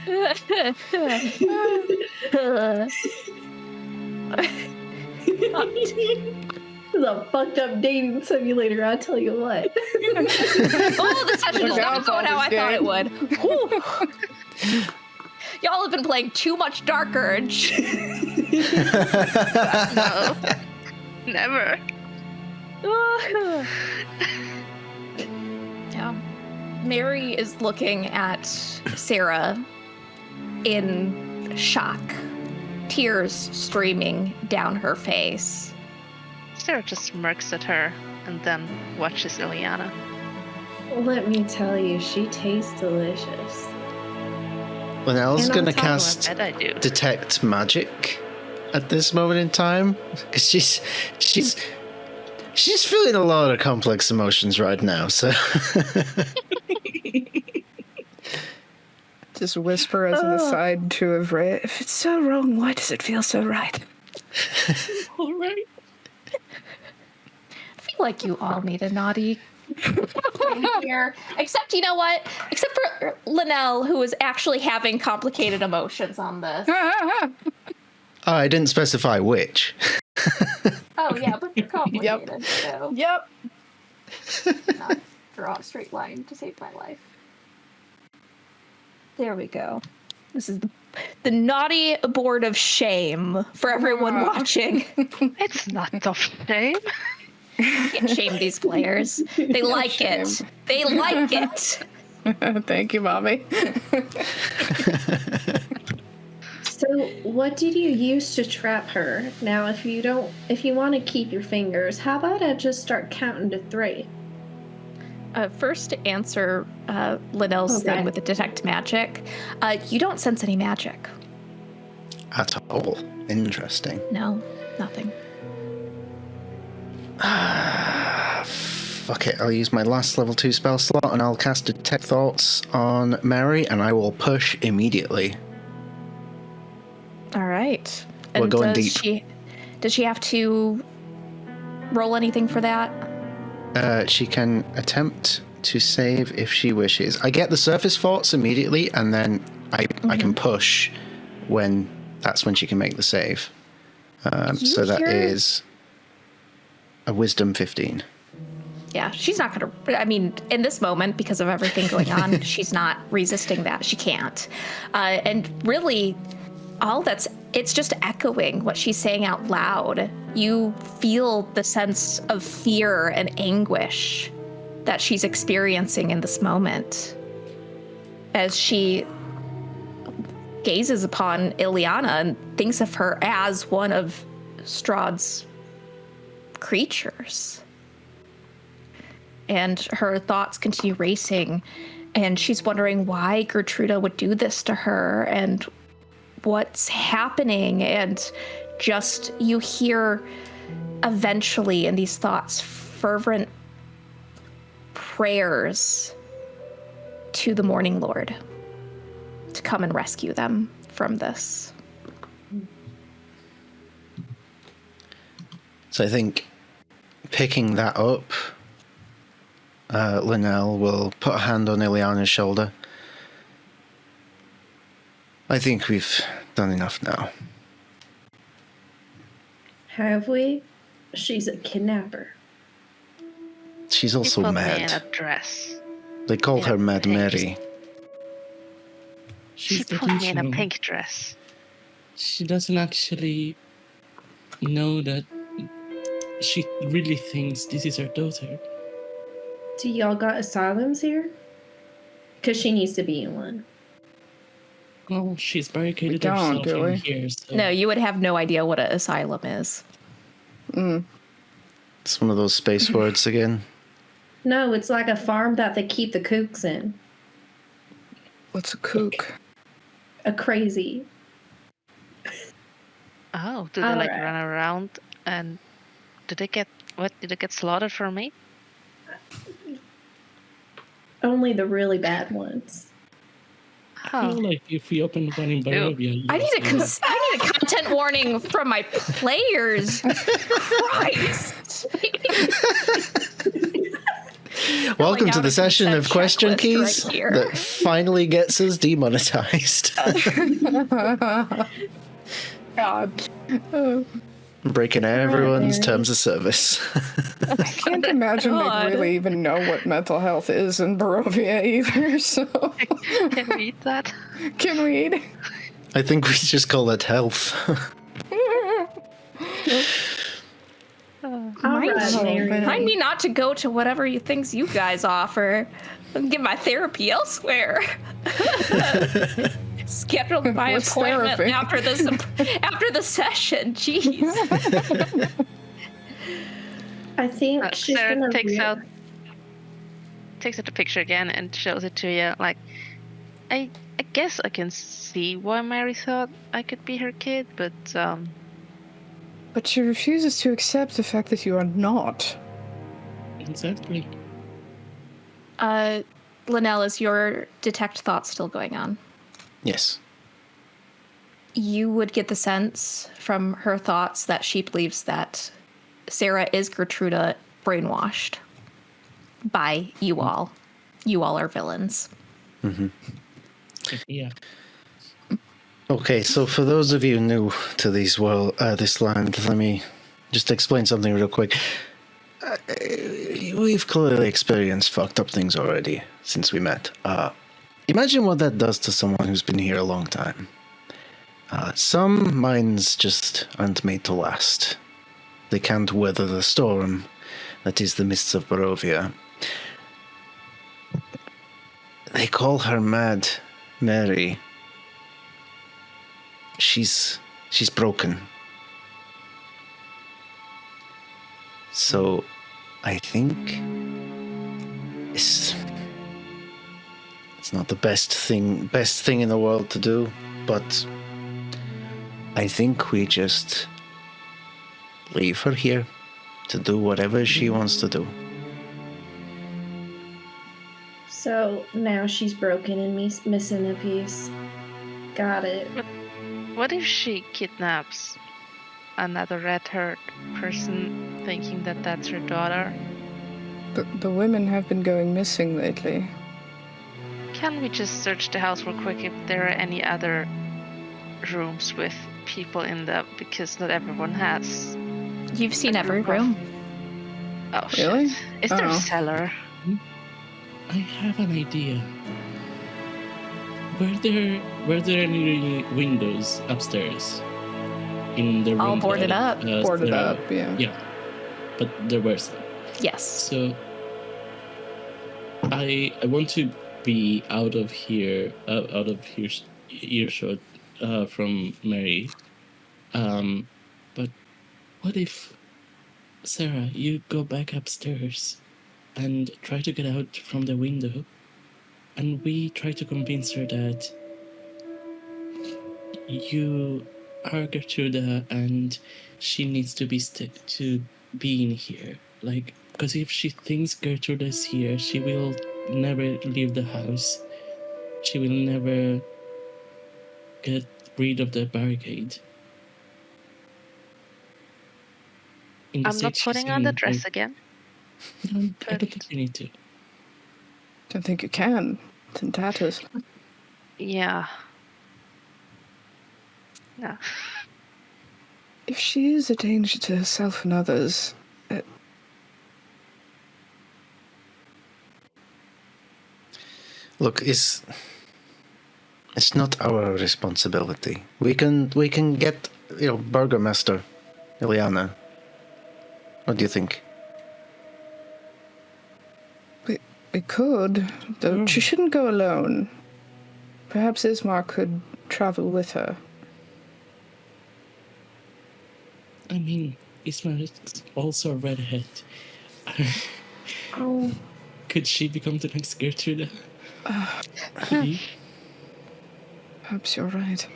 This is a fucked up dating simulator, I'll tell you what. Oh, the session is not going how I thought it would. Whew. Y'all have been playing too much Dark Urge. No. Never. Yeah. Mary is looking at Sarah in shock, tears streaming down her face. Sarah just smirks at her and then watches Ileana. Let me tell you, she tastes delicious. Linnell's And on gonna top of cast I bet I do. Detect Magic at this moment in time because she's feeling a lot of complex emotions right now. So Just whisper as an aside to Ivrea, if it's so wrong, why does it feel so right? All right. I feel like you all need a naughty here. Except, you know what? Except for Linnell, who is actually having complicated emotions on this. oh, I didn't specify which. Oh, yeah, but they're complicated. So Yep. not draw a straight line to save my life. There we go. This is the naughty board of shame for everyone watching. It's not of shame. Can't shame these players. They like it. They like it. Thank you, Mommy. So, what did you use to trap her? Now, if you want to keep your fingers, how about I just start counting to 3? First to answer Linnell's thing with the detect magic, you don't sense any magic. At all. Interesting. No, nothing. Fuck it, I'll use my last level 2 spell slot and I'll cast Detect Thoughts on Mary and I will push immediately. All right. We're And going does deep. Does she have to roll anything for that? She can attempt to save if she wishes. I get the surface thoughts immediately and then I can push when she can make the save. So that is a wisdom 15. Yeah, she's not going to... I mean, in this moment, because of everything going on, she's not resisting that. She can't. And really, it's just echoing what she's saying out loud. You feel the sense of fear and anguish that she's experiencing in this moment as she gazes upon Ileana and thinks of her as one of Strahd's creatures. And her thoughts continue racing, and she's wondering why Gertruda would do this to her and what's happening. And just you hear eventually in these thoughts fervent prayers to the Morning Lord to come and rescue them from this. So I think picking that up, Linnell will put a hand on Ileana's shoulder. I think we've done enough now. Have we? She's a kidnapper. She's also She put me in mad. a dress. They call her in a Mad pink. Mary. She She's put me in a delusional. pink dress. She doesn't actually know that she really thinks this is her daughter. Do y'all got asylums here? Because she needs to be in one. Well, she's barricaded We don't, herself do in we? here, so... No, you would have no idea what an asylum is. It's one of those space words again. No, it's like a farm that they keep the kooks in. What's a kook? A crazy. Oh, do they like Alright. run around and did they get slaughtered for me? Only the really bad ones. I feel like if we open one in Barovia... I need a content warning from my players. Christ. Yes. Welcome to the session of Quest Junkies right here. that finally gets us demonetized. God. Breaking everyone's terms of service. I can't imagine they really even know what mental health is in Barovia either, so... Can we eat that? Can we? I think we just call it health. Remind me not to go to whatever things you guys offer. I'll get my therapy elsewhere. Scheduled my What's appointment therapy? after the session. Jeez. I think she's Sarah gonna takes out the picture again and shows it to you. Like, I guess I can see why Mary thought I could be her kid, but But she refuses to accept the fact that you are not. Exactly. Linnell, is your detect thought still going on? Yes. You would get the sense from her thoughts that she believes that Sarah is Gertruda brainwashed by you all. You all are villains. Mm-hmm. Yeah. Okay, so for those of you new to this land, let me just explain something real quick. We've clearly experienced fucked up things already since we met. Imagine what that does to someone who's been here a long time. Some minds just aren't made to last. They can't weather the storm that is the mists of Barovia. They call her Mad Mary. She's broken. So, I think it's not the best thing in the world to do, but I think we just leave her here to do whatever she wants to do. So now she's broken and missing a piece. Got it. what if she kidnaps another red-haired person, thinking that that's her daughter? The women have been going missing lately. Can we just search the house real quick if there are any other rooms with people in them? Because not everyone has. You've seen every room. Oh, Really? shit. Is there a Oh. cellar? I have an idea. Were there any windows upstairs in the room? All boarded up. Boarded up, yeah. Yeah, but there were some. Yes. So I want to be out of earshot from Mary. But what if, Sarah, you go back upstairs and try to get out from the window, and we try to convince her that you are Gertruda and she needs to be in here. Like, because if she thinks Gertrude is here, she will never leave the house. She will never get rid of the barricade. I'm not putting on the dress again. No, I don't think you need to. Don't think you can. It's in tatters. Yeah. No. If she is a danger to herself and others, Look, it's not our responsibility. We can get, Burgomaster Ileana. What do you think? we could, though she shouldn't go alone. Perhaps Ismar could travel with her. I mean, Ismail is also a redhead. Oh, Could she become the next Gertrude? Could he? Perhaps you're right.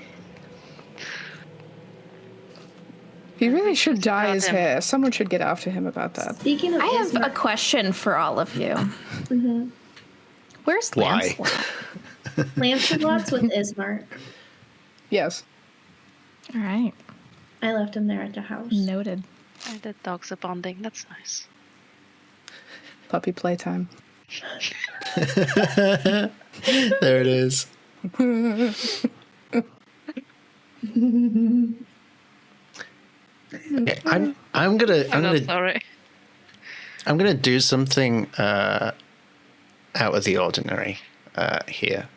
He really should dye his hair. Someone should get after him about that. speaking of I have a Ismar, question for all of you. Where's Why? Lancelot? Lancelot's with Ismar. Yes. All right. I left him there at the house. Noted. And the dogs are bonding. That's nice. Puppy playtime. There it is. Okay, I'm gonna sorry. I'm gonna do something out of the ordinary here,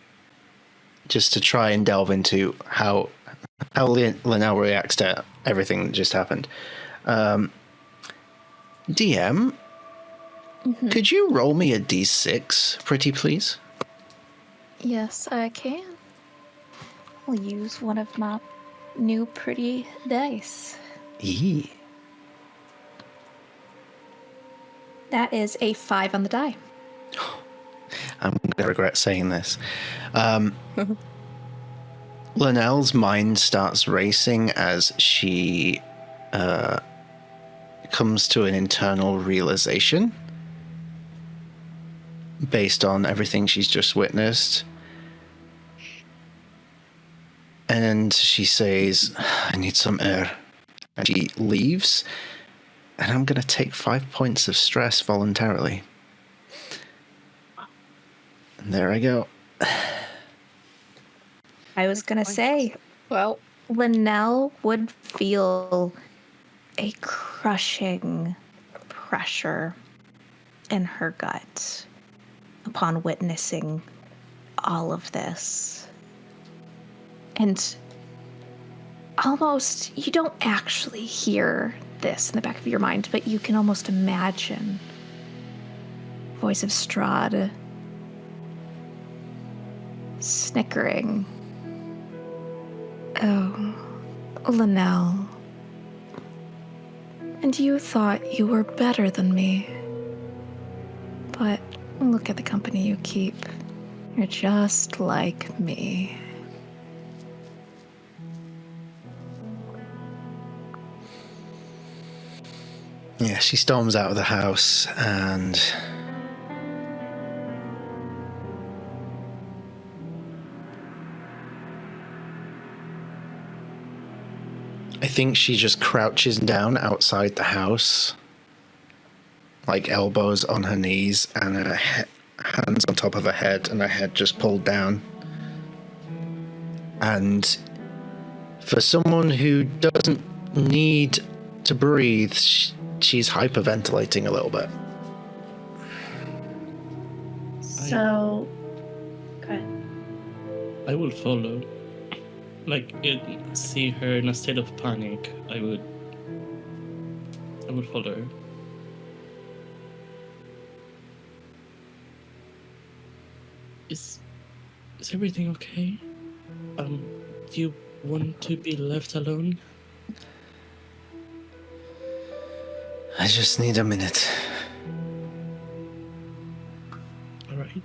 just to try and delve into how Linnell reacts to everything that just happened. DM, could you roll me a d6, pretty please? Yes, I can. I'll use one of my new pretty dice. Yee. That is a 5 on the die. I'm going to regret saying this. Linnell's mind starts racing as she comes to an internal realization based on everything she's just witnessed. And she says, I need some air. And she leaves. And I'm going to take 5 points of stress voluntarily. And there I go. I was going to say, Well, Linnell would feel a crushing pressure in her gut upon witnessing all of this. And almost, you don't actually hear this in the back of your mind, but you can almost imagine the voice of Strahd snickering. Oh, Linnell. And you thought you were better than me. But look at the company you keep. You're just like me. Yeah, she storms out of the house and I think she just crouches down outside the house, like elbows on her knees and her hands on top of her head and her head just pulled down. And for someone who doesn't need to breathe, she's hyperventilating a little bit. So, go ahead. I will follow. Like, see her in a state of panic. I would follow her. Is everything okay? Do you want to be left alone? I just need a minute. Alright.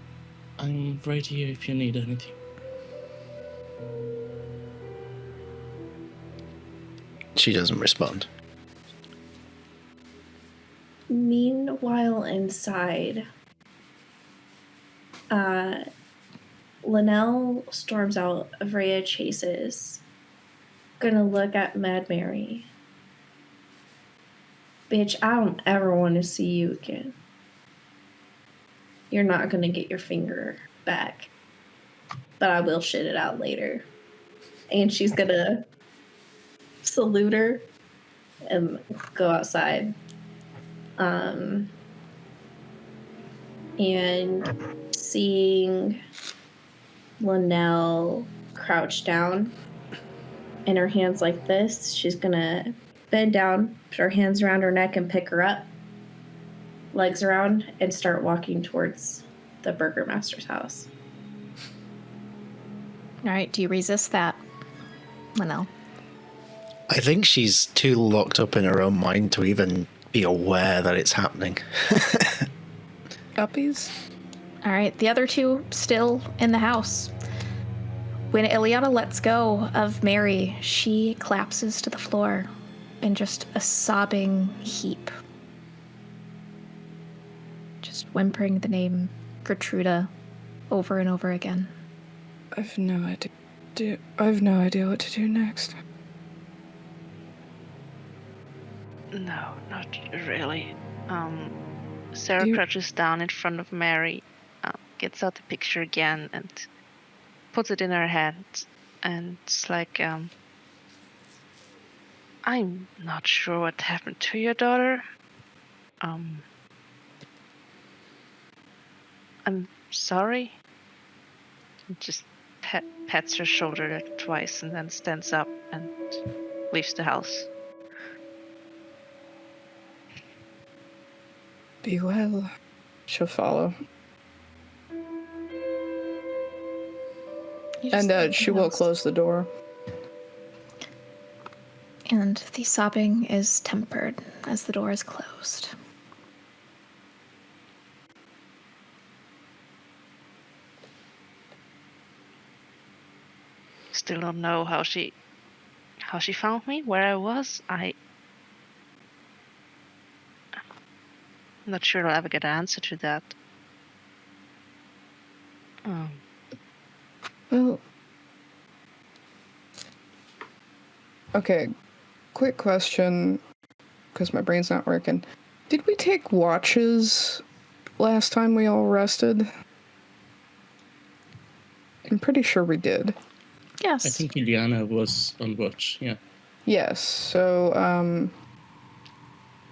I'm right here if you need anything. She doesn't respond. Meanwhile, inside, Linnell storms out of Rhea Chase's. Gonna look at Mad Mary. Bitch, I don't ever want to see you again. You're not gonna get your finger back. But I will shit it out later. And she's gonna salute her and go outside. And seeing Linnell crouch down in her hands like this, she's gonna bend down, put her hands around her neck and pick her up, legs around, and start walking towards the Burgermaster's house. All right, do you resist that, Linnell? I think she's too locked up in her own mind to even be aware that it's happening. Guppies? All right, the other two still in the house. When Ileana lets go of Mary, she collapses to the floor in just a sobbing heap. Just whimpering the name Gertruda over and over again. I've no idea what to do next. No, not really. Sarah crouches down in front of Mary, gets out the picture again and puts it in her hand, and it's like, I'm not sure what happened to your daughter. I'm sorry. And just pats her shoulder like twice and then stands up and leaves the house. Be well. She'll follow. And she will close the door. And the sobbing is tempered as the door is closed. Still don't know how she found me, where I was. I'm not sure I'll ever get an answer to that. Well, okay, quick question, because my brain's not working. Did we take watches last time we all rested? I'm pretty sure we did. Yes. I think Iliana was on watch, yeah. Yes, so,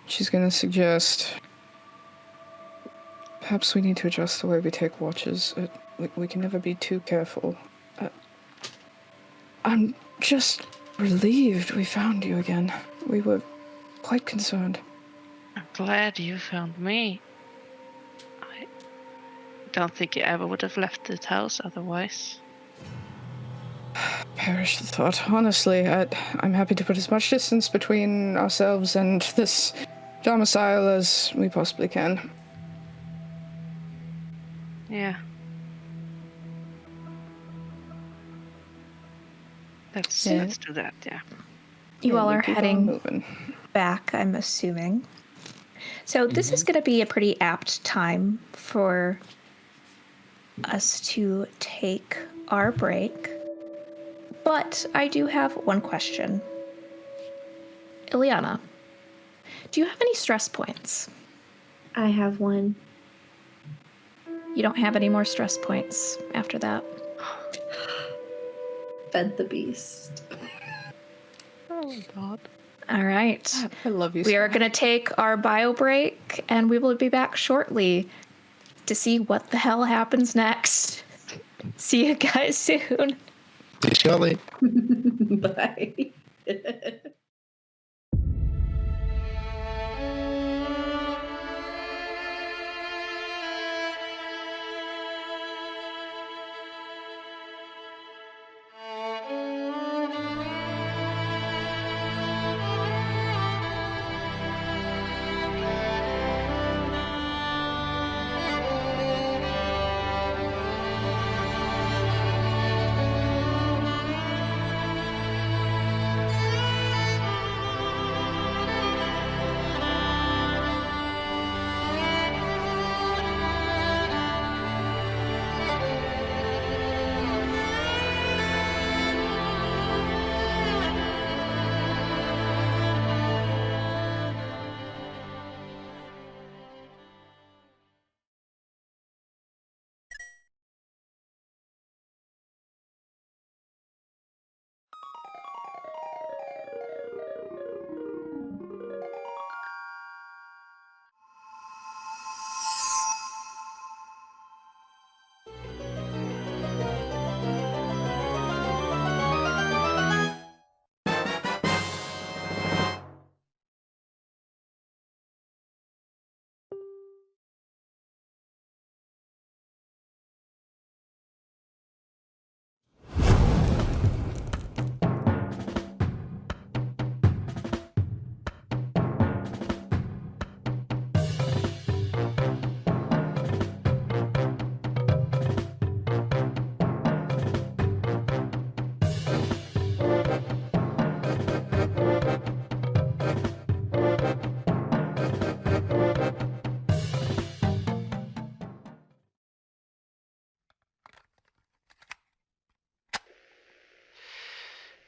she's gonna suggest perhaps we need to adjust the way we take watches. We can never be too careful. I'm just relieved we found you again. We were quite concerned. I'm glad you found me. I don't think you ever would have left this house otherwise. Perish the thought. Honestly, I'm happy to put as much distance between ourselves and this domicile as we possibly can. Yeah. Let's do that, yeah. You all are heading back, I'm assuming. So this is going to be a pretty apt time for us to take our break. But I do have one question. Ileana, do you have any stress points? I have one. You don't have any more stress points after that? Fed the beast. Oh my god. All right. I love you. We are going to take our bio break, and we will be back shortly to see what the hell happens next. See you guys soon. Shortly. Bye.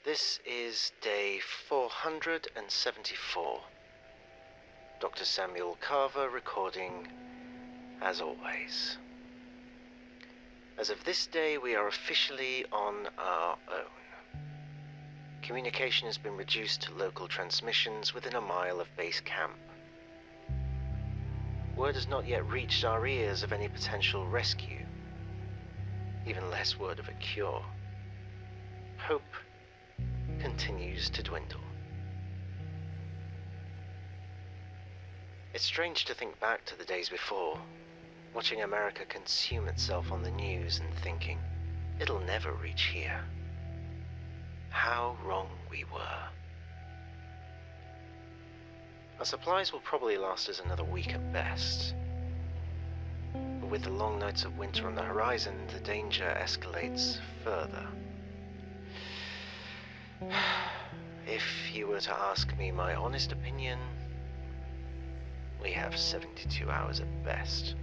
This is day 474. Dr. Samuel Carver recording, as always. As of this day, we are officially on our own. Communication has been reduced to local transmissions within a mile of base camp. Word has not yet reached our ears of any potential rescue, even less word of a cure. Hope continues to dwindle. It's strange to think back to the days before, watching America consume itself on the news and thinking, it'll never reach here. How wrong we were. Our supplies will probably last us another week at best. But with the long nights of winter on the horizon, the danger escalates further. If you were to ask me my honest opinion, we have 72 hours at best.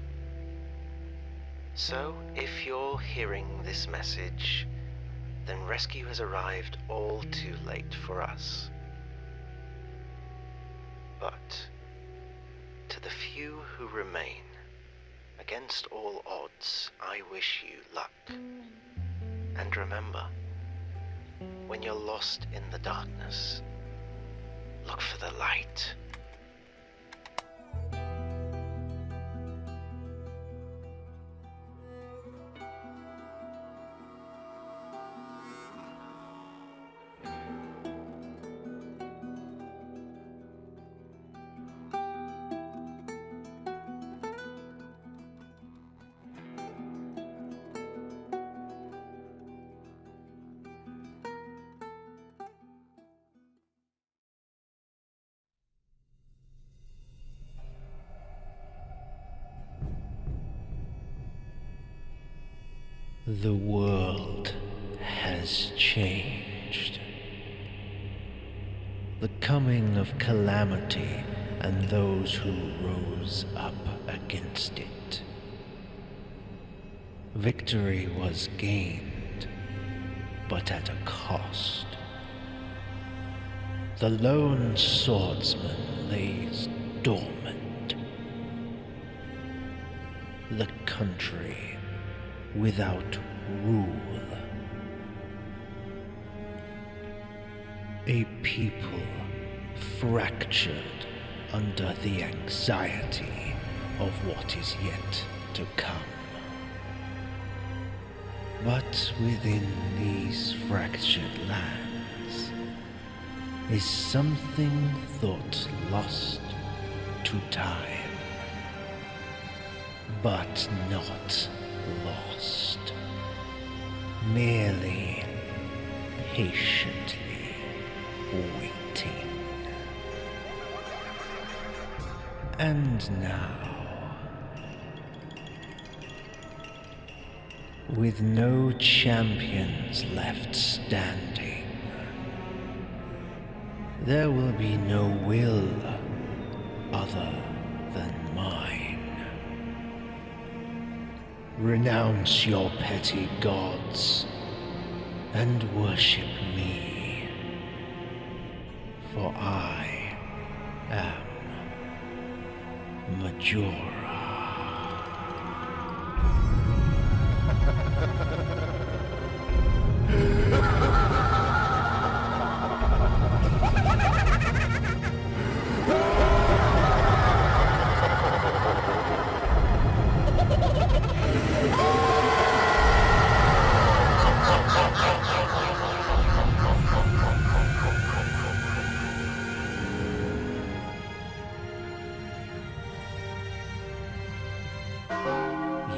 So, if you're hearing this message, then rescue has arrived all too late for us. But, to the few who remain, against all odds, I wish you luck. And remember, when you're lost in the darkness, look for the light. The world has changed. The coming of calamity and those who rose up against it. Victory was gained, but at a cost. The lone swordsman lays dormant. The country without rule. A people fractured under the anxiety of what is yet to come. But within these fractured lands is something thought lost to time, but not lost, merely patiently waiting. And now, with no champions left standing, there will be no will other than mine. Renounce your petty gods and worship me, for I am Majora.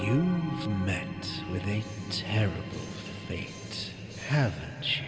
You've met with a terrible fate, haven't you?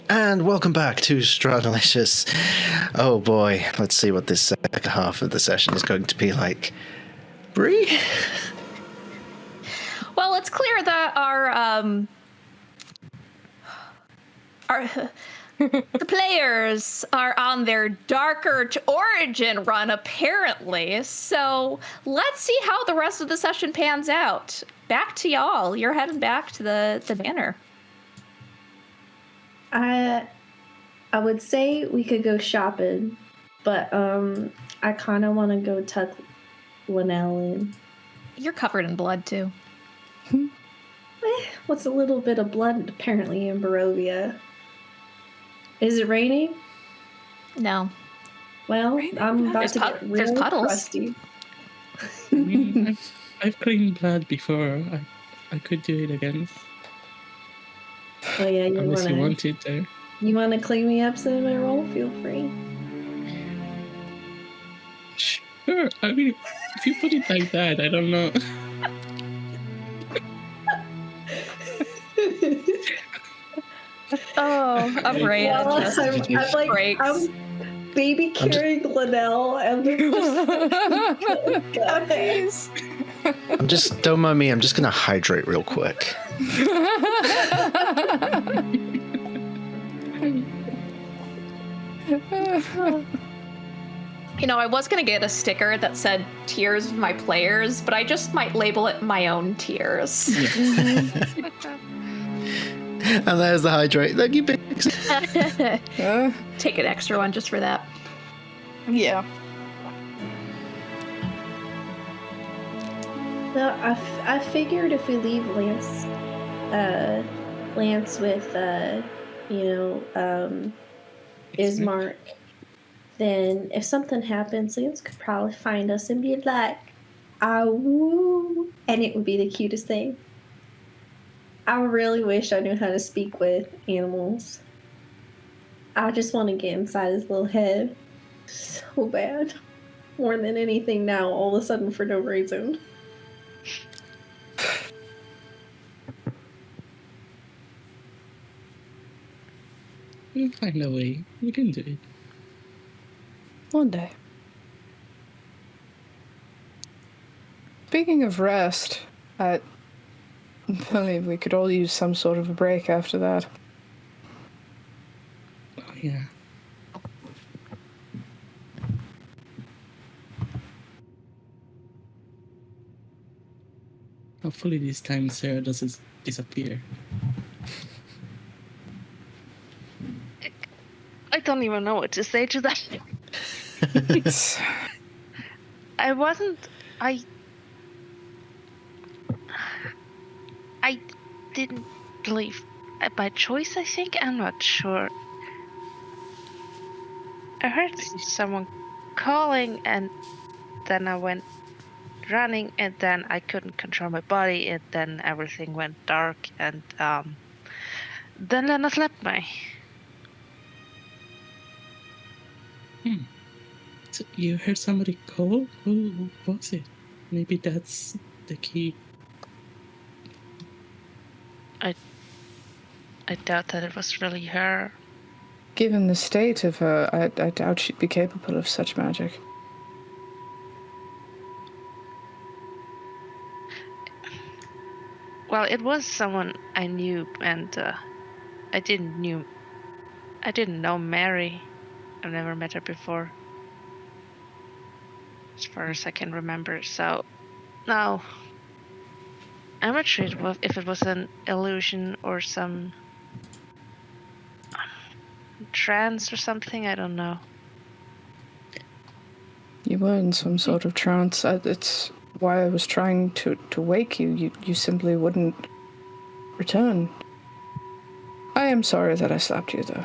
And welcome back to Strahdalicious. Oh boy, let's see what this second half of the session is going to be like. Bree? Well, it's clear that the players are on their darker origin run, apparently. So let's see how the rest of the session pans out. Back to y'all. You're heading back to the manor. I would say we could go shopping, but I kind of want to go tuck Linnell in. You're covered in blood, too. What's a little bit of blood apparently in Barovia? Is it raining? No. Well, I'm about to get there's real puddles. crusty. I mean, I've cleaned blood before. I could do it again. Oh yeah, Unless you want it there. You want to clean me up, Cinnamon Roll? Feel free. Sure. I mean, if you put it like that, I don't know. Oh, Abrea Well, just I'm like, breaks. I'm baby carrying Linnell, and then just I'm just, don't mind me, I'm just gonna hydrate real quick. You know, I was going to get a sticker that said tears of my players, but I just might label it my own tears. And there's the hydrate. Thank you, Biggs. Take an extra one just for that. Yeah. No, I figured if we leave Lance with, Ismark, then if something happens, Lance could probably find us and be like, "Ah, woo," and it would be the cutest thing. I really wish I knew how to speak with animals. I just want to get inside his little head so bad. More than anything now, all of a sudden for no reason. We'll find a way. We can do it. One day. Speaking of rest, I believe we could all use some sort of a break after that. Oh, yeah. Hopefully this time Sarah doesn't disappear. I don't even know what to say to that. I didn't leave by choice, I think. I'm not sure. I heard someone calling, and then I went running, and then I couldn't control my body, and then everything went dark, and then Lena slapped me. So you heard somebody call? Who was it? Maybe that's the key. I doubt that it was really her. Given the state of her, I doubt she'd be capable of such magic. Well, it was someone I knew, and I didn't know Mary. I've never met her before, as far as I can remember. So, no, I'm not sure if it was an illusion or some trance or something. I don't know. You were in some sort of trance. It's why I was trying to wake you. You simply wouldn't return. I am sorry that I slapped you, though.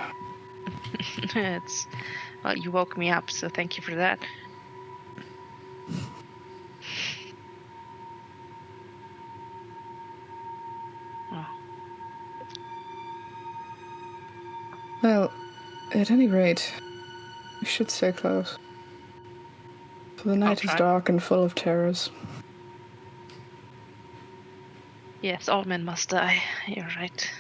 Well, you woke me up, so thank you for that. Oh. Well, at any rate, we should stay close. For the night is try. dark and full of terrors. Yes, all men must die. You're right.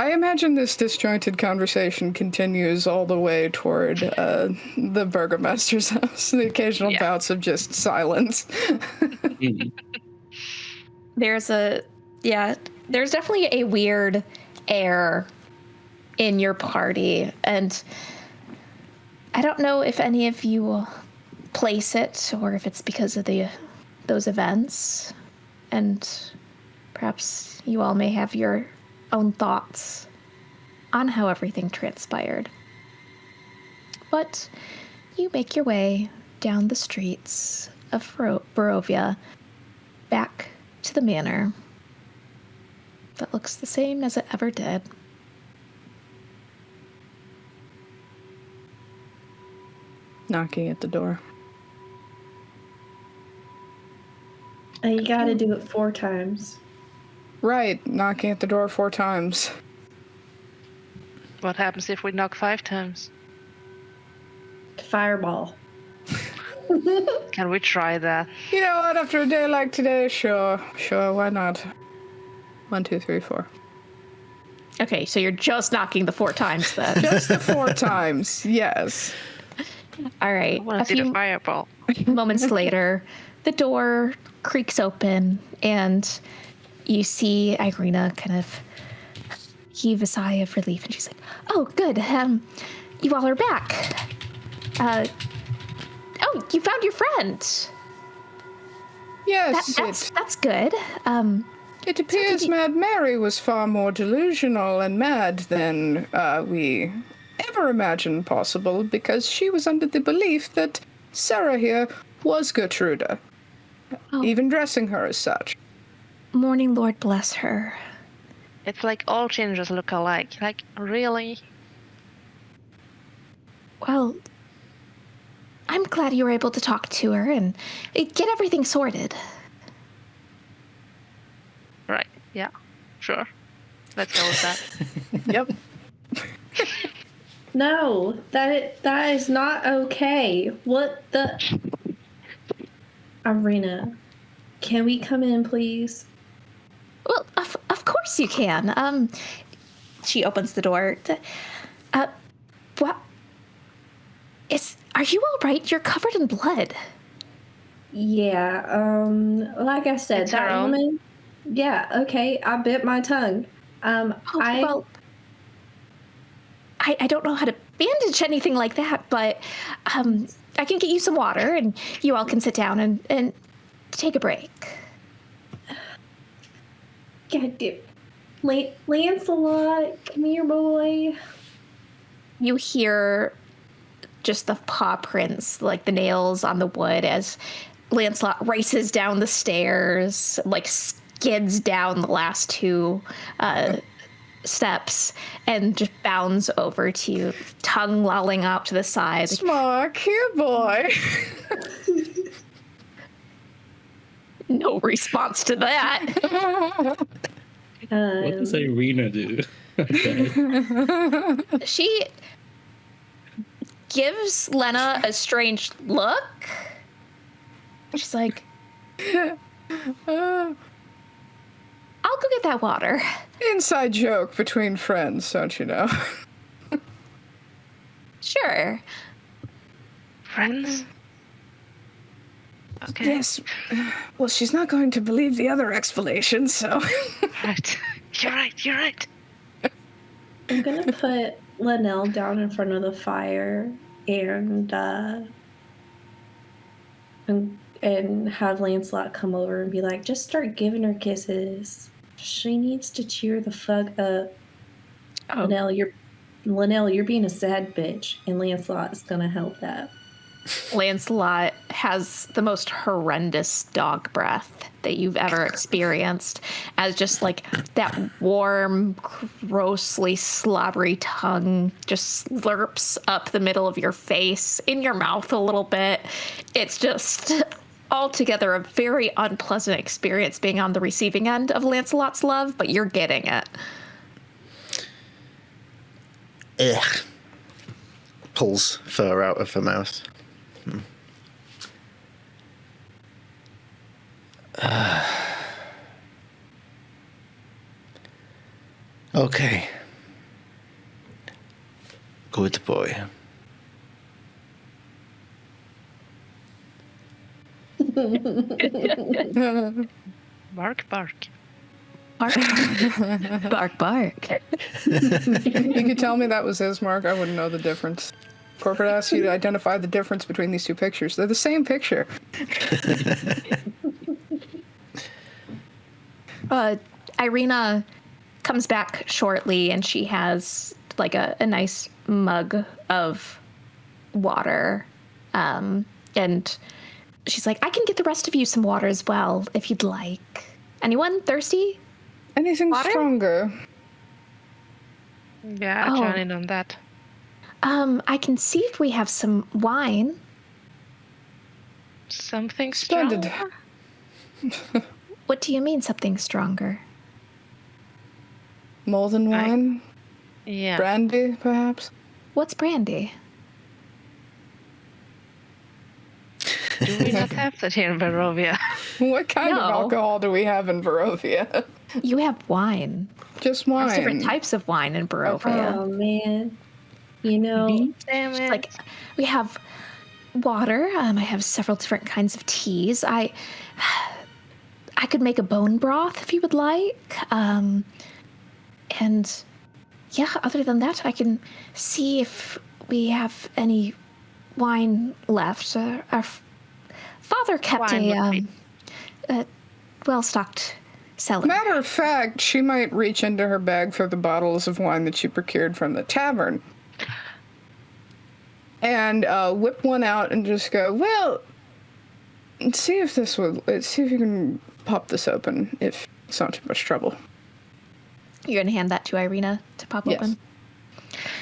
I imagine this disjointed conversation continues all the way toward the burgomaster's house. The occasional bouts of just silence. There's definitely a weird air in your party, and I don't know if any of you will place it or if it's because of those events, and perhaps you all may have your own thoughts on how everything transpired. But you make your way down the streets of Barovia back to the manor that looks the same as it ever did. Knocking at the door. And you gotta do it 4 times. Right, knocking at the door 4 times. What happens if we knock 5 times? Fireball. Can we try that? You know what, after a day like today, sure, why not? 1, 2, 3, 4. Okay, so you're just knocking the 4 times then. Just the 4 times, yes. All right. I want to see the fireball. Moments later, the door creaks open, and you see Irina kind of heave a sigh of relief, and she's like, "Oh, good. You all are back. Oh, you found your friend. Yes, That's good. it appears Mad Mary was far more delusional and mad than we ever imagined possible, because she was under the belief that Sarah here was Gertruda, even dressing her as such. Morning Lord bless her. It's like all gingers look alike. Like, really? Well, I'm glad you were able to talk to her and get everything sorted. Right, yeah, sure. Let's go with that. Yep. No, that is not okay. What the... Irina, can we come in, please? Well, of course you can. She opens the door. What? Are you all right? You're covered in blood. Yeah, like I said, It's that her own. woman... Yeah, okay, I bit my tongue. Well, I don't know how to bandage anything like that, but I can get you some water, and you all can sit down and take a break. God damn. Lancelot, come here, boy. You hear just the paw prints, like the nails on the wood, as Lancelot races down the stairs, like skids down the last 2 steps, and just bounds over to you, tongue lolling out to the side. Smark, here, boy. No response to that. What does Irina do? Okay. She gives Lena a strange look. She's like, I'll go get that water. Inside joke between friends, don't you know? Sure. Friends? Okay. Yes. Well, she's not going to believe the other explanation, so... Right. You're right. I'm gonna put Linnell down in front of the fire and have Lancelot come over and be like, just start giving her kisses. She needs to cheer the fuck up. Oh. Linnell, you're being a sad bitch, and Lancelot's gonna help that. Lancelot has the most horrendous dog breath that you've ever experienced, as just like that warm, grossly slobbery tongue just slurps up the middle of your face, in your mouth a little bit. It's just altogether a very unpleasant experience being on the receiving end of Lancelot's love, but you're getting it. Ugh. Pulls fur out of her mouth. Okay. Good boy. Bark, bark. Bark, bark, bark. You could tell me that was his mark. I wouldn't know the difference. Corporate asks you to identify the difference between these two pictures. They're the same picture. Irina comes back shortly, and she has like a nice mug of water. And she's like, I can get the rest of you some water as well, if you'd like. Anyone thirsty? Anything Water? stronger? Yeah, I'll join in on that. I can see if we have some wine. Something Splendid. stronger? What do you mean, something stronger? More than wine? Yeah. Brandy, perhaps? What's brandy? Do we not have that here in Barovia? What kind of No. alcohol do we have in Barovia? You have wine. Just There's wine. different types of wine in Barovia. Oh man, you know, Damn it. Like, we have water. I have several different kinds of teas. I could make a bone broth if you would like. And yeah, other than that, I can see if we have any wine left. Our father kept Wine would a well-stocked cellar. Matter of fact, she might reach into her bag for the bottles of wine that she procured from the tavern and whip one out and just go, well, see if you can pop this open if it's not too much trouble. You're gonna hand that to Irina to pop Yes. open?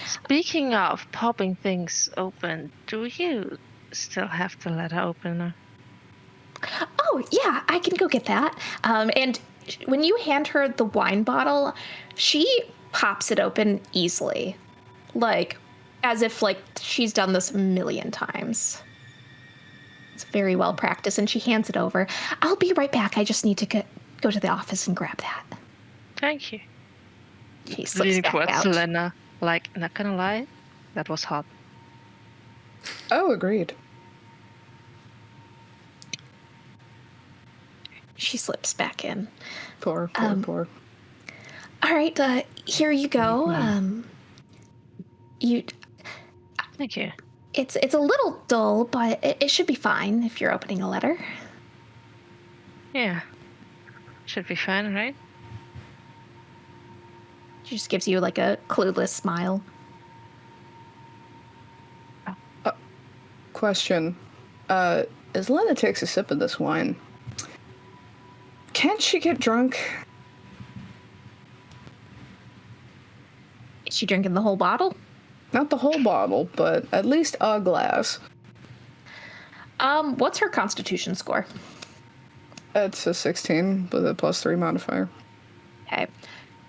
Speaking of popping things open, do you still have the letter opener? Oh, yeah, I can go get that. And when you hand her the wine bottle, she pops it open easily. Like, as if, like, she's done this a million times. It's very well practiced, and she hands it over. I'll be right back. I just need to go to the office and grab that. Thank you. She slips Leaning back towards out. Selena, like, not gonna lie, that was hot. Oh, agreed. She slips back in. Poor. All right, here you go. Thank you. It's a little dull, but it should be fine if you're opening a letter. Yeah. Should be fine, right? She just gives you like a clueless smile. Question. As Lena takes a sip of this wine, can she get drunk? Is she drinking the whole bottle? Not the whole bottle, but at least a glass. What's her constitution score? It's a 16 with a +3 modifier. Okay.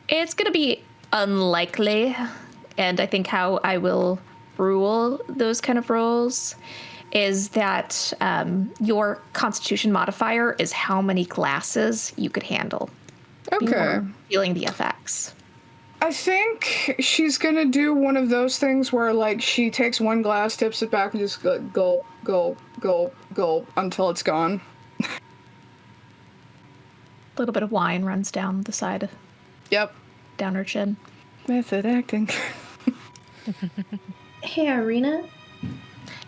It's gonna be unlikely, and I think how I will rule those kind of rolls is that your constitution modifier is how many glasses you could handle Okay. before feeling the effects. I think she's gonna do one of those things where, like, she takes one glass, tips it back, and just go until it's gone. A little bit of wine runs down the side, Yep. down her chin. Method acting. hey Irina,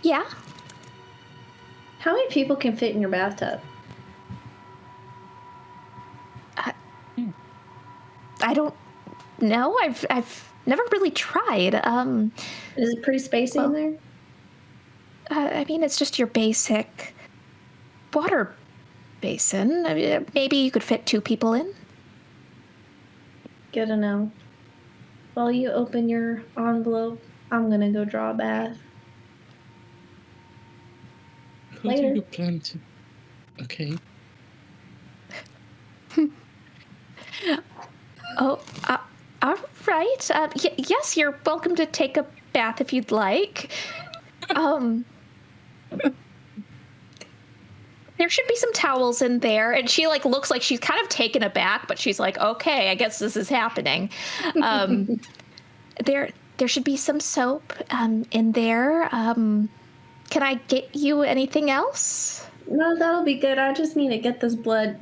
Yeah. how many people can fit in your bathtub? I don't know. I've never really tried. Is it pretty spacey in there? I mean, it's just your basic water basin. I mean, maybe you could fit 2 people in. Good to know. While you open your envelope, I'm gonna go draw a bath. Who Later. do you plan to? Okay. Oh, all right. Yes, you're welcome to take a bath if you'd like. There should be some towels in there, and she like looks like she's kind of taken aback, but she's like, okay, I guess this is happening. There there should be some soap in there. Can I get you anything else? No, that'll be good. I just need to get this blood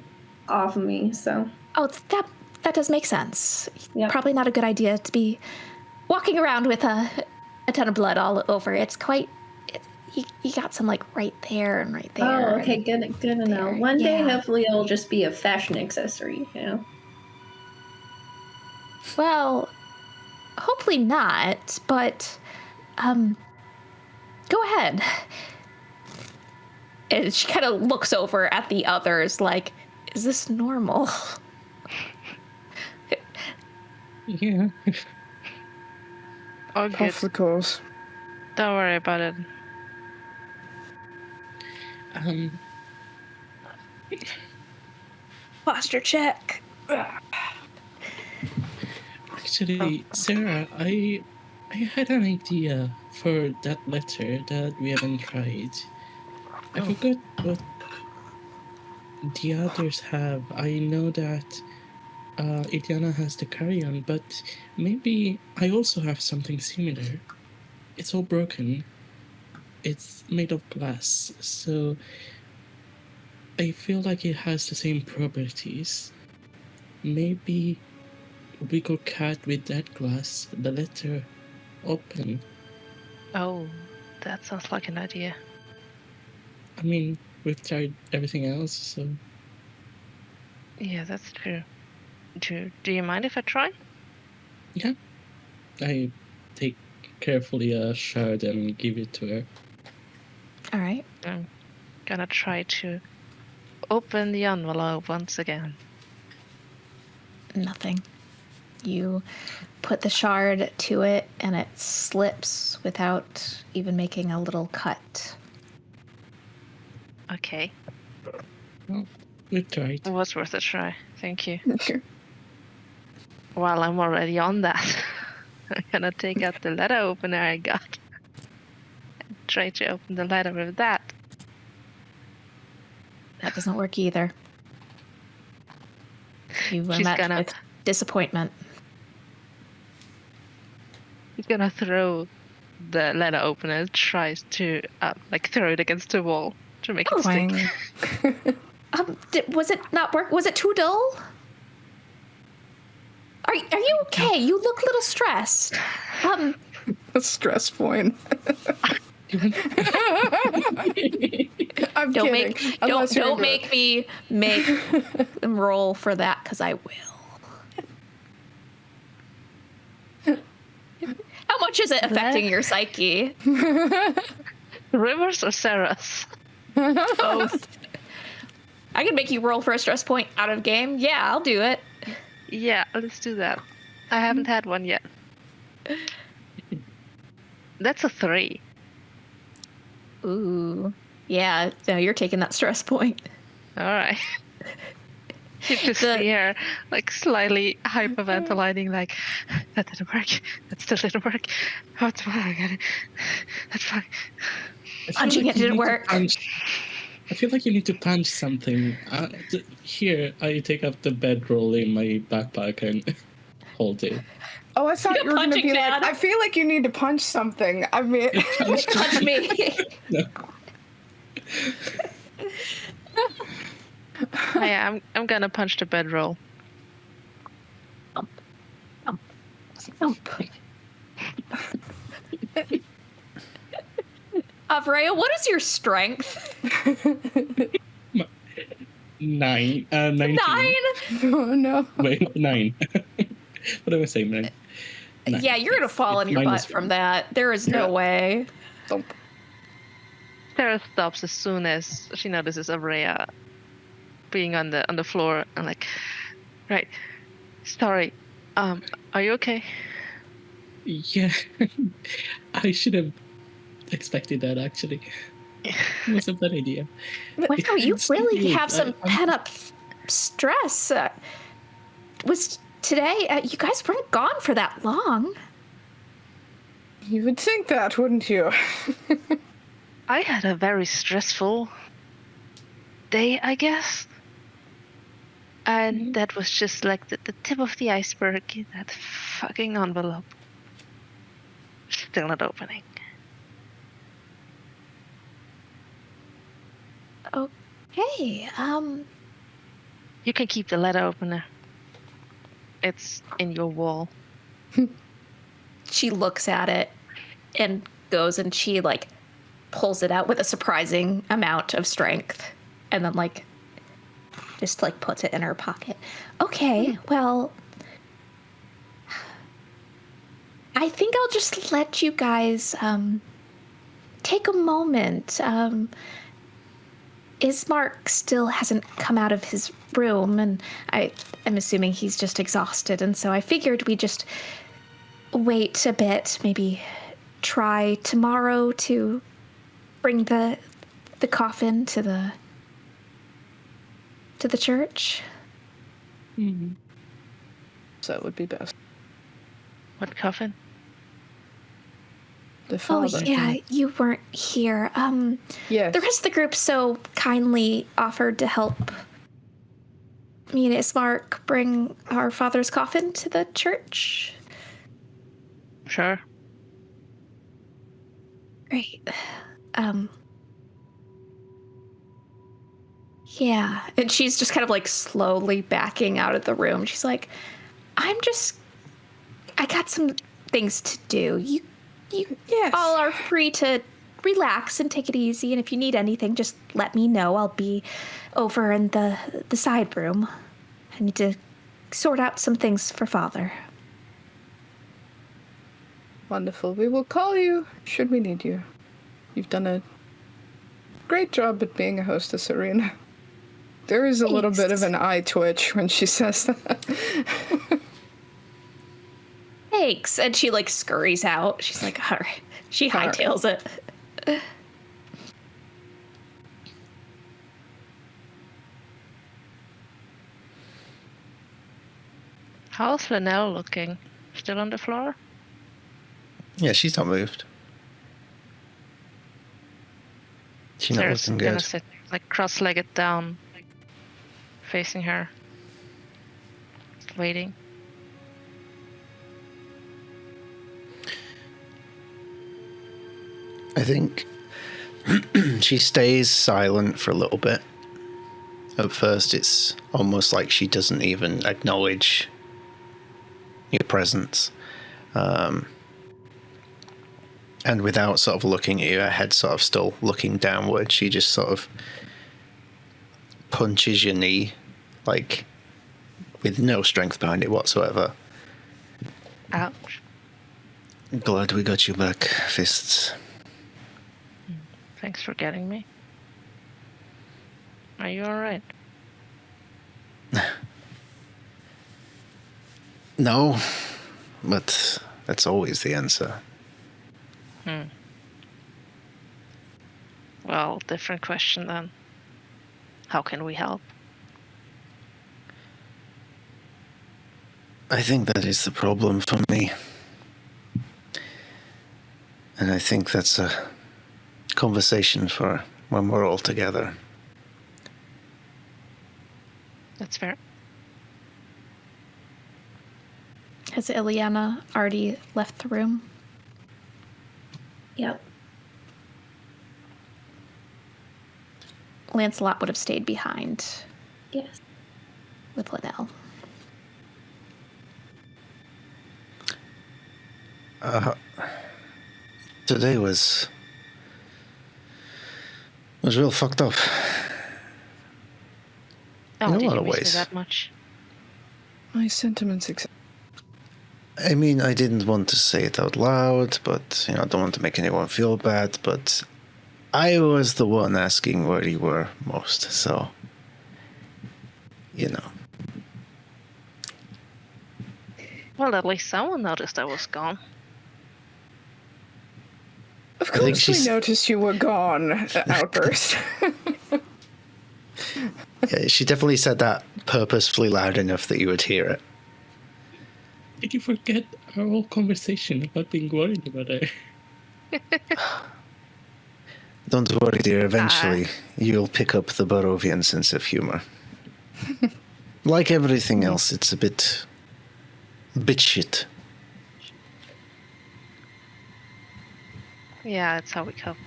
off of me, so. Oh, that does make sense. Yep. Probably not a good idea to be walking around with a ton of blood all over. It's quite... You got some, like, right there and right there. Oh, okay, good to know. One day, hopefully, it'll just be a fashion accessory, you know? Well, hopefully not, but, go ahead. And she kind of looks over at the others like, is this normal? Yeah. Oh, good. Popsicles. Don't worry about it. Posture check. Actually, Sarah, I had an idea for that letter that we haven't tried. I forgot what the others have. I know that Iliana has the carry-on, but maybe I also have something similar. It's all broken. It's made of glass, so I feel like it has the same properties. Maybe we could cut with that glass the letter open. Oh, that sounds like an idea. I mean, we've tried everything else, so... Yeah, that's true. Do you mind if I try? Yeah. I take carefully a shard and give it to her. All right. I'm gonna try to open the envelope once again. Nothing. You put the shard to it, and it slips without even making a little cut. Okay. Well, we've tried. It was worth a try. Thank you. While I'm already on that, I'm gonna take out the letter opener I got. And try to open the letter with that. That doesn't work either. You were She's met gonna- with disappointment. He's gonna throw the letter opener and tries to throw it against the wall to make it stick. Was it not work? Was it too dull? Are you okay? You look a little stressed. A stress point. I'm Don't kidding. don't make me make them roll for that, because I will. How much is it affecting your psyche? Rivers or Sarah's? Both. I can make you roll for a stress point out of game. Yeah, I'll do it. Yeah, let's do that. I haven't had one yet. That's a 3. Ooh. Yeah, no, you're taking that stress point. Alright. You just see her, like, slightly hyperventilating, like, that didn't work. That still didn't work. What's wrong? I got it. That's fine. Punching it didn't work. I feel like you need to punch something. Here, I take up the bedroll in my backpack and hold it. Oh, I thought you were going to be dad. like, I feel like you need to punch something. I mean... Punch me. No. Yeah, I'm gonna punch the bedroll. Freya, what is your strength? 9. 19. 9? Oh, no. Wait, 9. What am I saying, 9? Yeah, you're going to fall on your butt from that. There is no way. Sarah stops as soon as she notices Avrea being on the floor and like, right, sorry, are you okay? Yeah, I should have expected that, actually. It was a bad idea. Wow, you really have some pent-up stress. Was today, you guys weren't gone for that long. You would think that, wouldn't you? I had a very stressful day, I guess. And that was just like the tip of the iceberg, that fucking envelope. Still not opening. Okay. You can keep the letter opener. It's in your wall. She looks at it and goes and she like pulls it out with a surprising amount of strength and then like just like puts it in her pocket. Okay, well, I think I'll just let you guys take a moment. Ismark still hasn't come out of his room, and I'm assuming he's just exhausted, and so I figured we'd just wait a bit, maybe try tomorrow to bring the coffin to the church. Mm-hmm. So that would be best. What coffin? The father. Oh yeah, you weren't here. Yes. The rest of the group so kindly offered to help me and Ismark bring our father's coffin to the church. Sure. Great. Yeah. And she's just kind of like slowly backing out of the room. She's like, I got some things to do. You Yes. all are free to relax and take it easy. And if you need anything, just let me know. I'll be over in the side room. I need to sort out some things for Father. Wonderful. We will call you should we need you. You've done a great job at being a hostess, Arena. There is a little bit of an eye twitch when she says that. Thanks. And she like scurries out. She's like, all right. She hightails it. How's Linnell looking? Still on the floor? Yeah, she's not moved. She's not Sarah's looking gonna good. sit like cross-legged down, like, facing her. Just waiting. I think she stays silent for a little bit. At first, it's almost like she doesn't even acknowledge your presence. And without sort of looking at you, her head sort of still looking downward, she just sort of punches your knee, like, with no strength behind it whatsoever. Ouch. Glad we got you back, Fists. Thanks for getting me. Are you alright? No, but that's always the answer. Well, different question then. How can we help? I think that is the problem for me. And I think that's a conversation for when we're all together. That's fair. Has Ileana already left the room? Yep. Lancelot would have stayed behind Yes. with Linnell. Today was real fucked up. Oh, In a did lot you of miss me ways. that much? My sentiments I mean, I didn't want to say it out loud, but, I don't want to make anyone feel bad, but I was the one asking where you were most, so, Well, at least someone noticed I was gone. Of think course we she's- noticed you were gone, outburst. Yeah, she definitely said that purposefully loud enough that you would hear it. Did you forget our whole conversation about being worried about her? Don't worry, dear, eventually you'll pick up the Barovian sense of humor. Like everything else, it's a bit shit. Yeah, that's how we cope.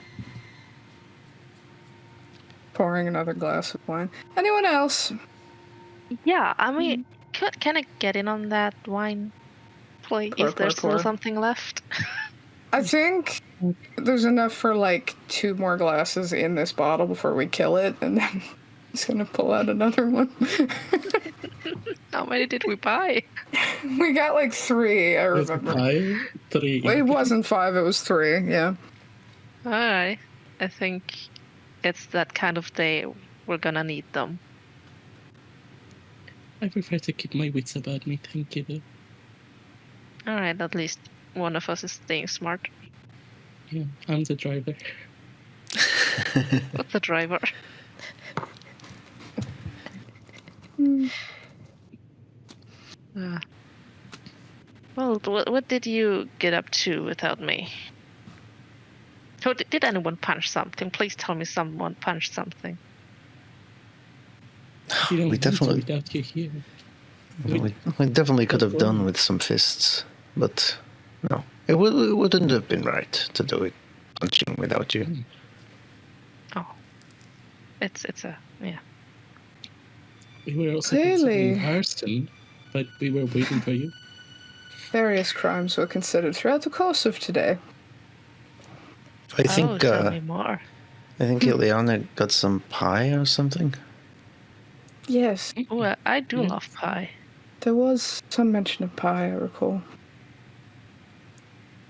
Pouring another glass of wine. Anyone else? Yeah, I mean, can I get in on that wine play? Pour, Is there pour, still pour. something left? I think there's enough for like 2 more glasses in this bottle before we kill it, and then he's gonna pull out another one. How many did we buy? We got like 3, I Was it remember. 5? 3. It wasn't 5, it was 3, yeah. Alright. I think it's that kind of day we're gonna need them. I prefer to keep my wits about me, thank you, though. Alright, at least one of us is staying smart. Yeah, I'm the driver. What's the driver? Well, what did you get up to without me? Oh, did anyone punch something? Please tell me someone punched something. You don't We want to definitely- without you here. We definitely could have done with some fists, but no. It wouldn't have been right to do it punching without you. Oh. It's a, yeah. We were also Clearly. considering arson, but we were waiting for you. Various crimes were considered throughout the course of today. I think tell me more. I think Ileana got some pie or something. Yes, Oh, I do love pie. there was some mention of pie, I recall.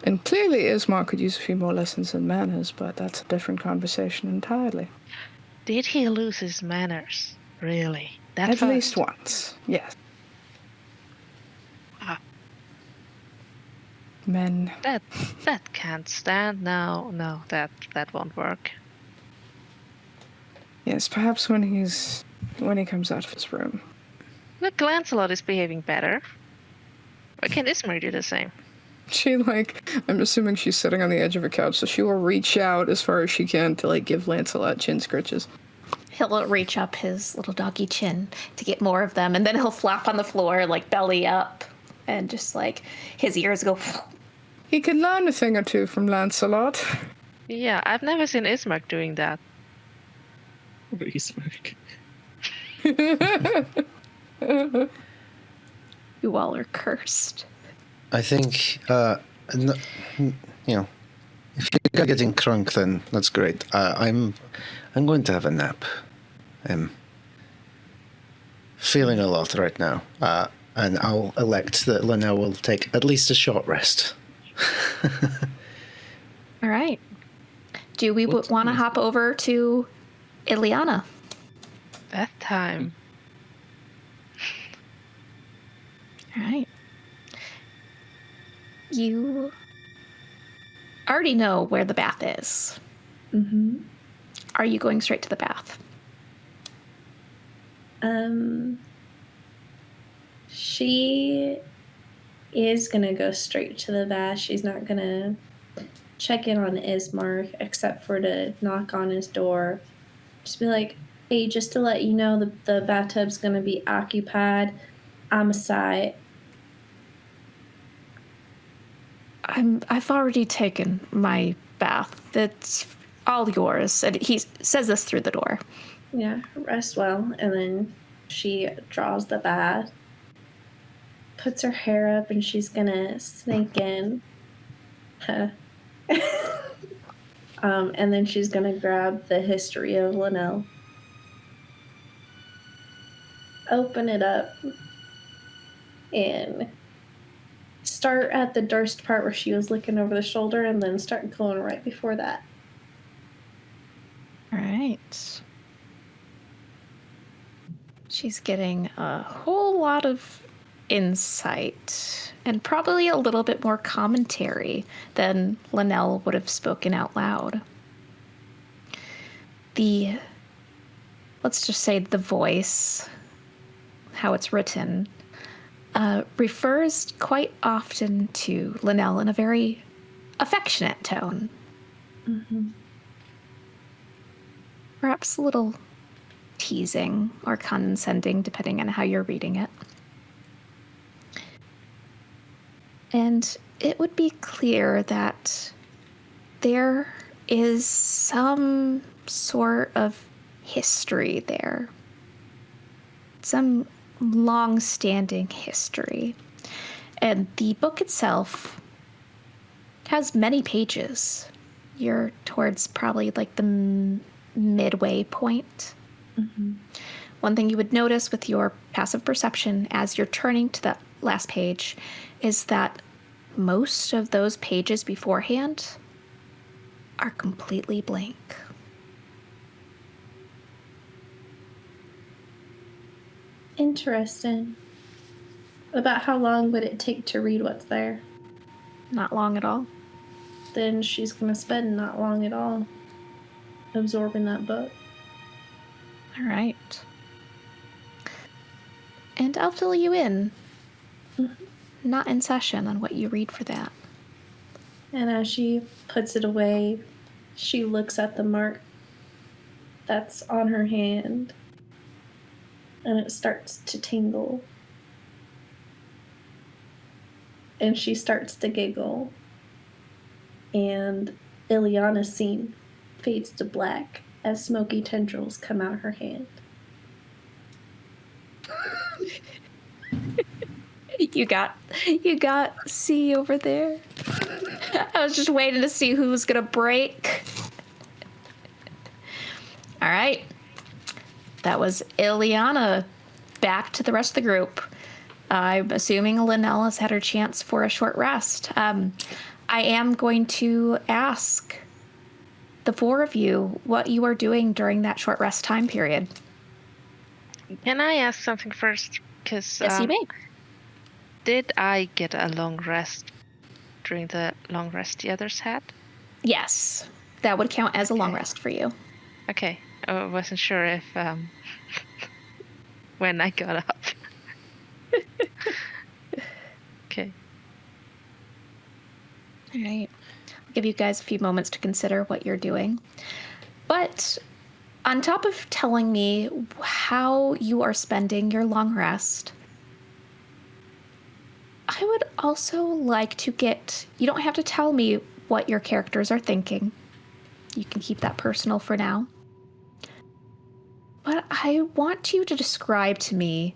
And clearly Ismar could use a few more lessons in manners, but that's a different conversation entirely. Did he lose his manners? Really? That At fast? least once, yes. Ah. Men. That can't stand. No, that won't work. Yes, perhaps when he comes out of his room. Look, Lancelot is behaving better. Why can't Ismar do the same? She, I'm assuming she's sitting on the edge of a couch, so she will reach out as far as she can to, give Lancelot chin scritches. He'll reach up his little doggy chin to get more of them, and then he'll flop on the floor, belly up, and just, his ears go... He could learn a thing or two from Lancelot. Yeah, I've never seen Ismark doing that. Or Ismark. You all are cursed. I think, if you're getting crunk, then that's great. I'm going to have a nap. I'm feeling a lot right now, and I'll elect that Linnell will take at least a short rest. All right. Do we want to hop over to Ileana? That time. All right. You already know where the bath is. Mm-hmm. Are you going straight to the bath? She is gonna go straight to the bath. She's not gonna check in on Ismark except for to knock on his door. Just be like, hey, just to let you know, the bathtub's gonna be occupied. I'm a sight. I've already taken my bath. It's all yours. And he says this through the door. Yeah, rest well. And then she draws the bath, puts her hair up, and she's gonna sneak in. And then she's gonna grab the history of Linnell, open it up, and start at the Durst part where she was looking over the shoulder, and then start going right before that. All right. She's getting a whole lot of insight and probably a little bit more commentary than Linnell would have spoken out loud. Let's just say the voice, how it's written, refers quite often to Linnell in a very affectionate tone. Mm-hmm. Perhaps a little teasing or condescending, depending on how you're reading it. And it would be clear that there is some sort of history there. Some long-standing history. And the book itself has many pages. You're towards probably like the midway point. Mm-hmm. One thing you would notice with your passive perception as you're turning to that last page is that most of those pages beforehand are completely blank. Interesting. About how long would it take to read what's there? Not long at all. Then she's going to spend not long at all absorbing that book. All right. And I'll fill you in. Mm-hmm. Not in session on what you read for that. And as she puts it away, she looks at the mark that's on her hand. And it starts to tingle. And she starts to giggle. And Ileana's scene fades to black as smoky tendrils come out of her hand. You got C over there. I was just waiting to see who was gonna break. All right. That was Ileana. Back to the rest of the group. I'm assuming Linnell has had her chance for a short rest. I am going to ask the four of you what you are doing during that short rest time period. Can I ask something first? Because Yes, you may. did I get a long rest during the long rest the others had? Yes, that would count as a long rest for you. Okay, I wasn't sure if when I got up. Okay. All right. I'll give you guys a few moments to consider what you're doing. But on top of telling me how you are spending your long rest, I would also like to get... You don't have to tell me what your characters are thinking. You can keep that personal for now. But I want you to describe to me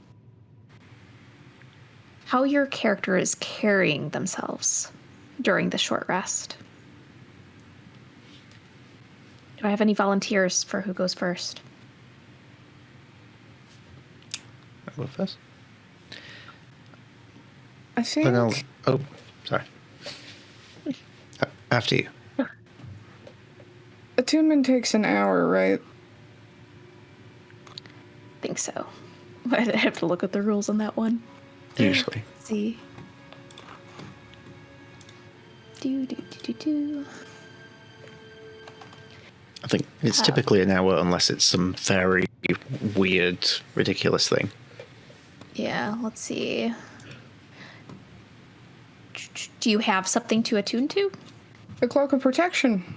how your character is carrying themselves during the short rest. Do I have any volunteers for who goes first? I'll go first. I think... Linnell, oh, sorry. After you. Attunement takes an hour, right? I think so. I'd have to look at the rules on that one. Usually. Let's see. Do. I think it's typically an hour unless it's some very weird, ridiculous thing. Yeah, let's see. Do you have something to attune to? The Cloak of Protection.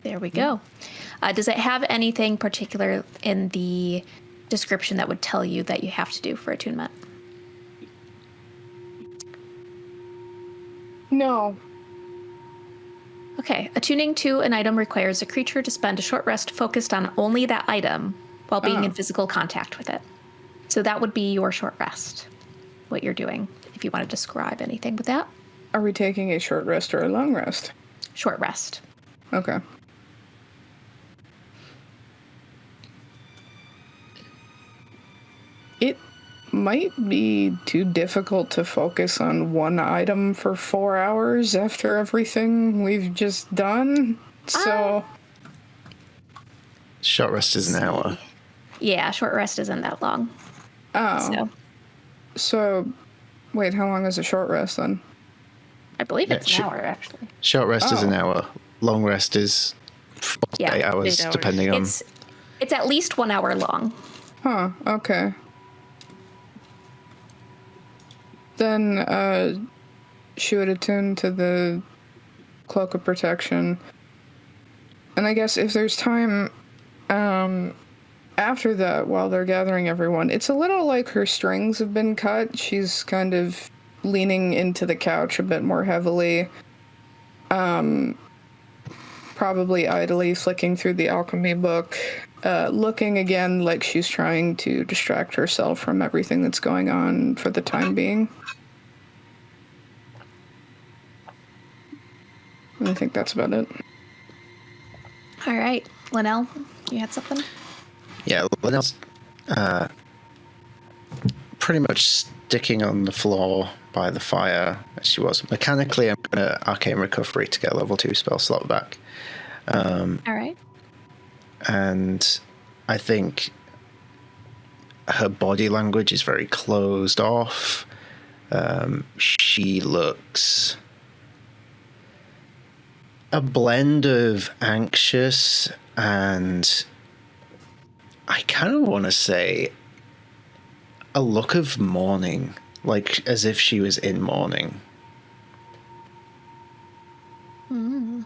There we go. Does it have anything particular in the description that would tell you that you have to do for attunement? No. Okay, attuning to an item requires a creature to spend a short rest focused on only that item while being in physical contact with it. So that would be your short rest, what you're doing, if you want to describe anything with that. Are we taking a short rest or a long rest? Short rest. Okay. It might be too difficult to focus on one item for 4 hours after everything we've just done. So... Short rest is an hour. Yeah, short rest isn't that long. Oh. So, wait, how long is a short rest then? I believe it's an hour, actually. Short rest is an hour. Long rest is 8 hours, 8 hours. depending on... It's at least 1 hour long. Huh, okay. Then, she would attune to the Cloak of Protection. And I guess if there's time, after that, while they're gathering everyone, it's a little like her strings have been cut. She's kind of leaning into the couch a bit more heavily. probably idly flicking through the alchemy book, looking again like she's trying to distract herself from everything that's going on for the time being. And I think that's about it. All right. Linnell, you had something? Yeah, Linnell's pretty much sticking on the floor by the fire as she was. Mechanically, I'm going to Arcane Recovery to get a level 2 spell slot back. All right. And I think her body language is very closed off. She looks a blend of anxious and I kind of want to say a look of mourning, like as if she was in mourning. All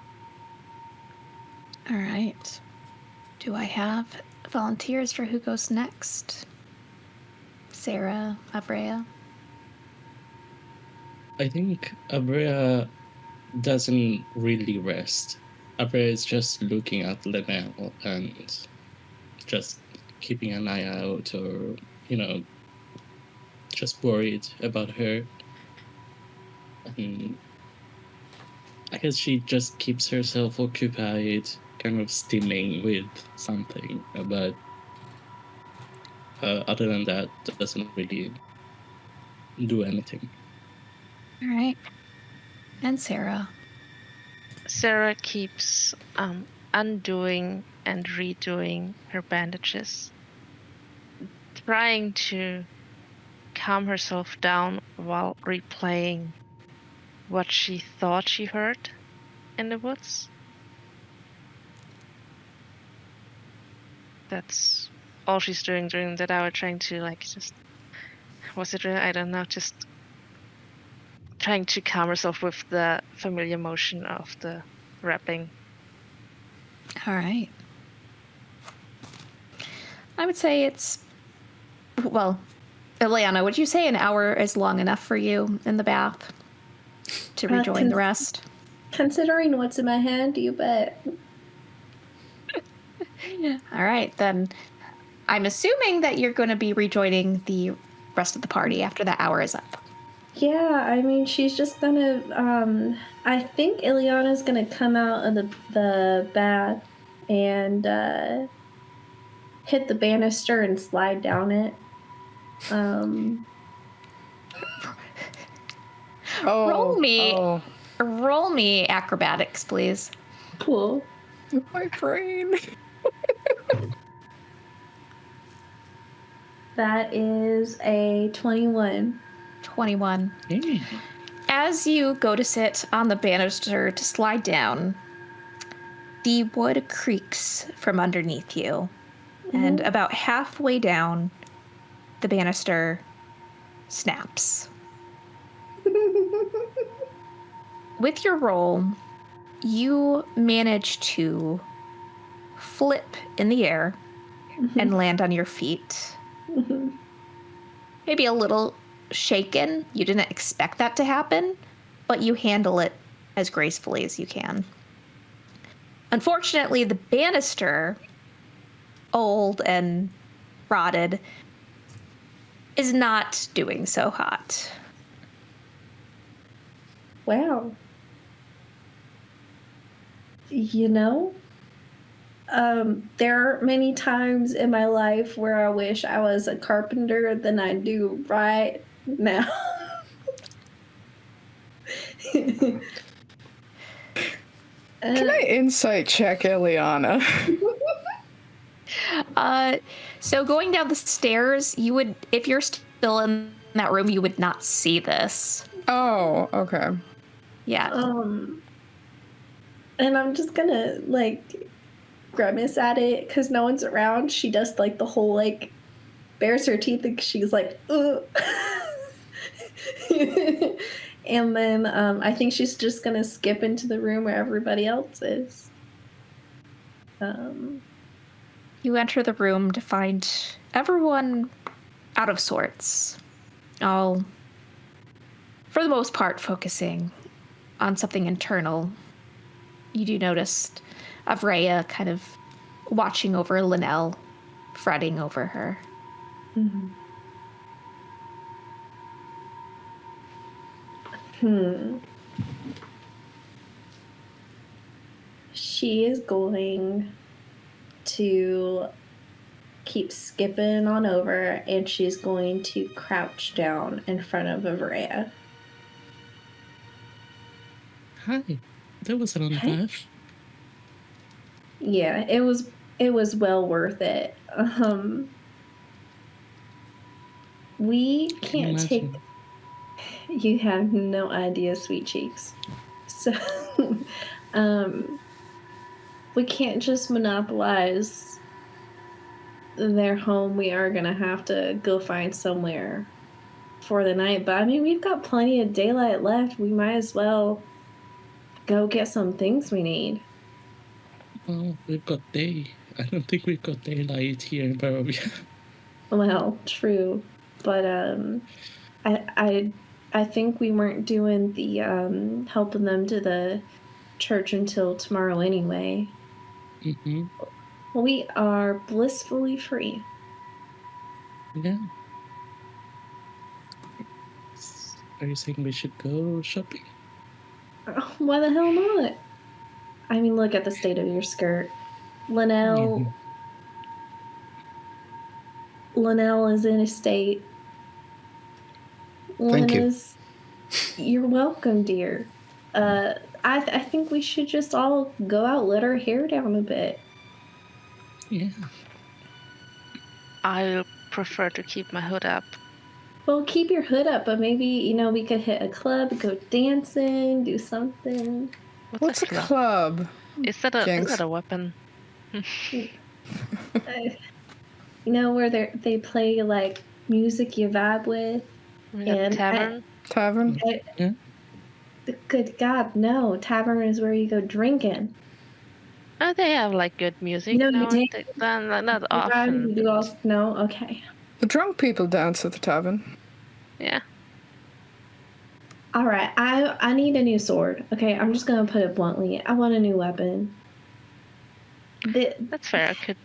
right. Do I have volunteers for who goes next? Sarah, Abrea? I think Abrea doesn't really rest. Abrea is just looking at Linnell and just keeping an eye out, or, just worried about her. And I guess she just keeps herself occupied, kind of stimming with something, but other than that, doesn't really do anything. All right. And Sarah? Sarah keeps undoing and redoing her bandages, trying to calm herself down while replaying what she thought she heard in the woods. That's all she's doing during that hour, trying to I don't know, just trying to calm herself with the familiar motion of the wrapping. All right. I would say it's, well, Ileana, would you say an hour is long enough for you in the bath to rejoin the rest? Considering what's in my hand, you bet. All right, then I'm assuming that you're going to be rejoining the rest of the party after that hour is up. Yeah, I mean, she's just gonna, I think Ileana's gonna come out of the bath and hit the banister and slide down it. Roll me acrobatics, please. Cool. My brain. That is a 21. 21. As you go to sit on the banister to slide down, the wood creaks from underneath you. And about halfway down, the banister snaps. With your roll, you manage to flip in the air and land on your feet. Maybe a little shaken. You didn't expect that to happen, but you handle it as gracefully as you can. Unfortunately, the banister, old and rotted, is not doing so hot. Wow. There are many times in my life where I wish I was a carpenter than I do right now. Can I insight check Ileana? So going down the stairs, you would, if you're still in that room, you would not see this. Oh, okay. Yeah. And I'm just gonna, grimace at it because no one's around. She does, the whole, bares her teeth and she's like, ugh. And then I think she's just gonna skip into the room where everybody else is. You enter the room to find everyone out of sorts. All, for the most part, focusing on something internal. You do notice of Rhea kind of watching over Linnell, fretting over her. She is going to keep skipping on over, and she's going to crouch down in front of Avrea. Hi, that was an path. Yeah, it was well worth it. We can't take. You have no idea, sweet cheeks. So, we can't just monopolize their home. We are gonna have to go find somewhere for the night. But I mean, we've got plenty of daylight left. We might as well go get some things we need. Well, we've got day. I don't think we've got daylight here in Barovia. Well, true, but I think we weren't doing the helping them to the church until tomorrow anyway. We are blissfully free. Yeah. Are you saying we should go shopping? Why the hell not? I mean, look at the state of your skirt. Linnell is in a state. Thank you. You're welcome, dear. I think we should just all go out, let our hair down a bit. Yeah. I prefer to keep my hood up. Well, keep your hood up, but maybe, we could hit a club, go dancing, do something. What's a club? Is that a weapon? Where they play like music you vibe with. And tavern? Tavern? Yeah. Good God, no. Tavern is where you go drinking. Oh, they have like good music. No, no, you not often. You all, no? Okay. The drunk people dance at the tavern. Yeah. All right, I need a new sword. Okay, I'm just gonna put it bluntly. I want a new weapon. That's fair. I could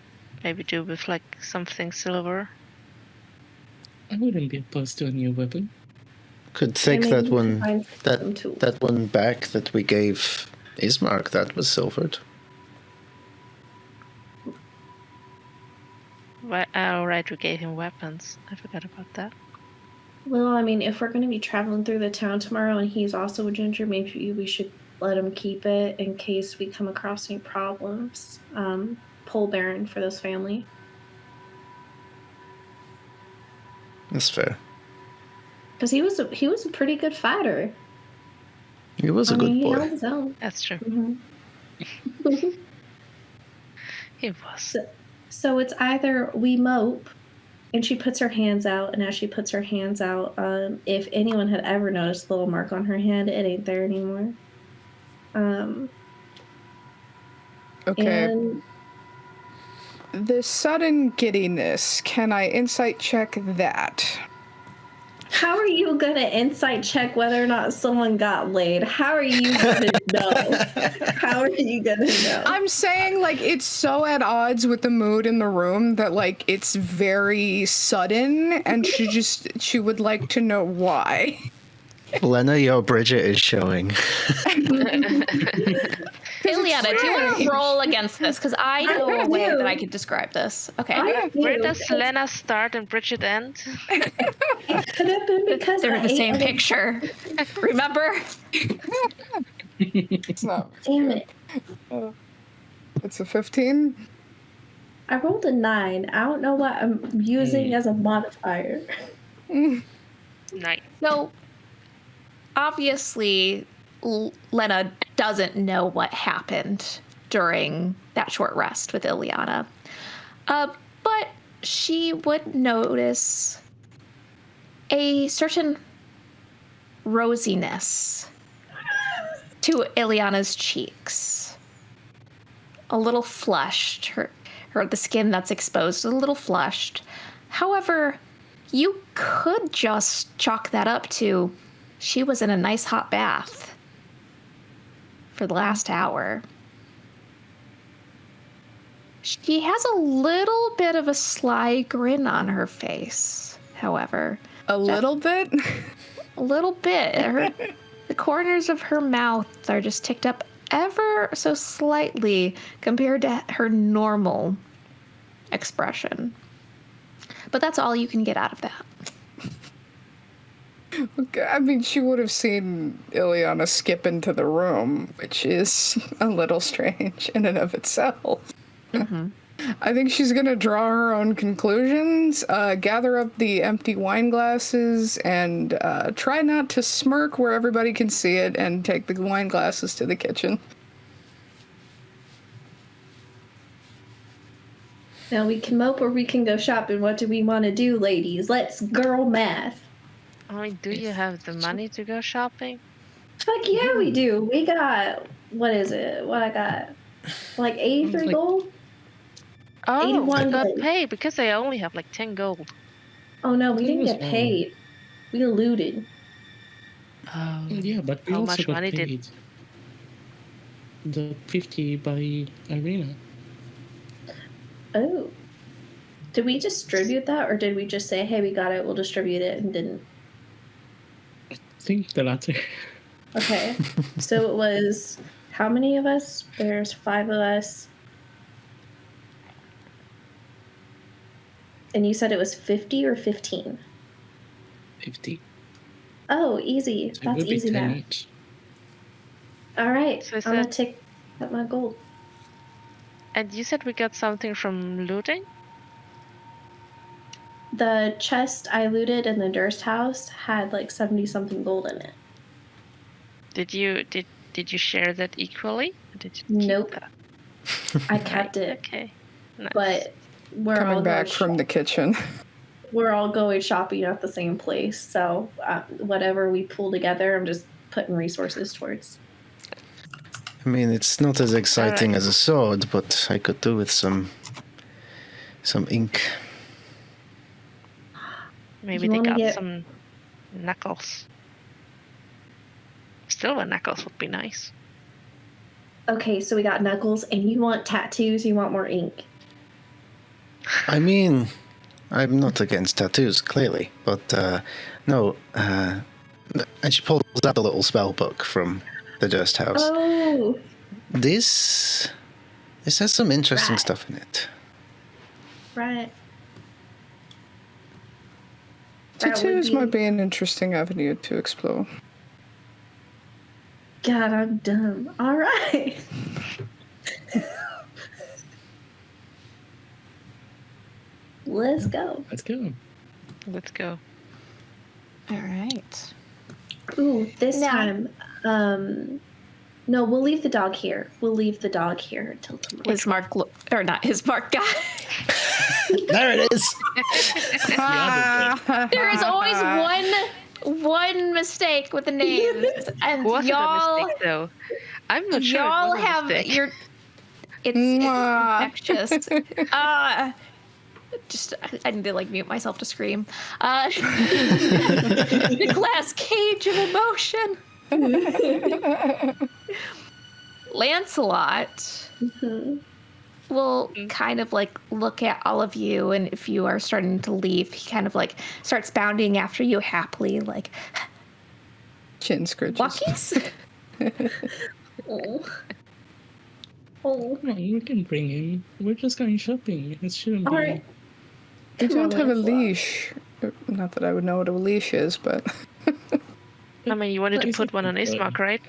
maybe do with like something silver. I wouldn't be opposed to a new weapon. Could take that one back that we gave Ismark. That was silvered. Right, we gave him weapons. I forgot about that. Well, I mean, if we're going to be traveling through the town tomorrow and he's also a ginger, maybe we should let him keep it in case we come across any problems. Pole Baron for this family. That's fair. Because he was a pretty good fighter. He was a good boy. He held his own. That's true. Mm-hmm. He was. So it's either we mope, and she puts her hands out, and as she puts her hands out, if anyone had ever noticed the little mark on her hand, it ain't there anymore. Okay. And the sudden giddiness, can I insight check that? how are you going to insight check whether or not someone got laid? How are you going to know? How are you going to know? I'm saying, like, it's so at odds with the mood in the room that, like, it's very sudden, and she would like to know why. Lena, your Bridget is showing. Ileana, do you want to roll against this? Because I know a way that I could describe this. Okay. Where does Lena start and Bridget end? It could have been because They're in the same picture. Remember? It's not. Damn it. It's a 15? I rolled a 9. I don't know what I'm using as a modifier. Nice. So, obviously, Lena doesn't know what happened during that short rest with Ileana. But she would notice a certain rosiness to Ileana's cheeks. A little flushed. The skin that's exposed is a little flushed. However, you could just chalk that up to she was in a nice hot bath for the last hour. She has a little bit of a sly grin on her face, however. A little bit? A little bit. The corners of her mouth are just ticked up ever so slightly compared to her normal expression. But that's all you can get out of that. Okay, I mean, she would have seen Ileana skip into the room, which is a little strange in and of itself. Mm-hmm. I think she's going to draw her own conclusions, gather up the empty wine glasses, and try not to smirk where everybody can see it, and take the wine glasses to the kitchen. Now we can mope or we can go shopping. What do we want to do, ladies? Let's girl math. I mean, do you have the money to go shopping? Fuck yeah, we do. We got, what is it? What I got? Like 83 gold? Oh, 81 I got gold. paid because I only have like 10 gold. Oh no, we didn't get paid. We looted. Oh, Yeah, but we How also much got money did- paid. The 50 by Irina. Oh. Did we distribute that, or did we just say, hey, we got it, we'll distribute it, and didn't? I think the latter. Okay. So it was, how many of us? There's 5 of us. And you said it was 50 or 15? 50. Oh, easy. So it That's would be easy 10 math. each. All right. So is I'm going to that- take up my gold. And you said we got something from looting? The chest I looted in the Durst house had like 70-something gold in it. Did you share that equally? Or did you keep Nope. that? I kept it, Okay. Nice. but we're all Coming back going from the kitchen. we're all going shopping at the same place. So whatever we pull together, I'm just putting resources towards. I mean, it's not as exciting as a sword, but I could do with some ink. Maybe You they wanna got get- some knuckles. Silver knuckles would be nice. Okay, so we got knuckles, and you want tattoos, you want more ink. I mean, I'm not against tattoos, clearly, but no. And she pulls out the little spell book from the Durst house. Oh, This has some interesting Right. stuff in it. right. That would Tattoos be- might be an interesting avenue to explore. God, I'm dumb. All right. Let's go. Let's go. Let's go. All right. Ooh, this Now- time, no, we'll leave the dog here. We'll leave the dog here until tomorrow. His mark, or not his mark guy. There it is. There is always one mistake with the names, and Was it a y'all mistake though? I'm not sure. y'all it was a have mistake. your. It's infectious. Just I need to like mute myself to scream. The glass cage of emotion. Lancelot will kind of like look at all of you, and if you are starting to leave, he kind of like starts bounding after you happily, like Chin scratches. walkies. Oh. Oh. Come on, we can bring him. We're just going shopping. It shouldn't All be. right. We Come on, don't have a Lancelot. leash. Not that I would know what a leash is, but... I mean, you wanted to put one on Ismark, right?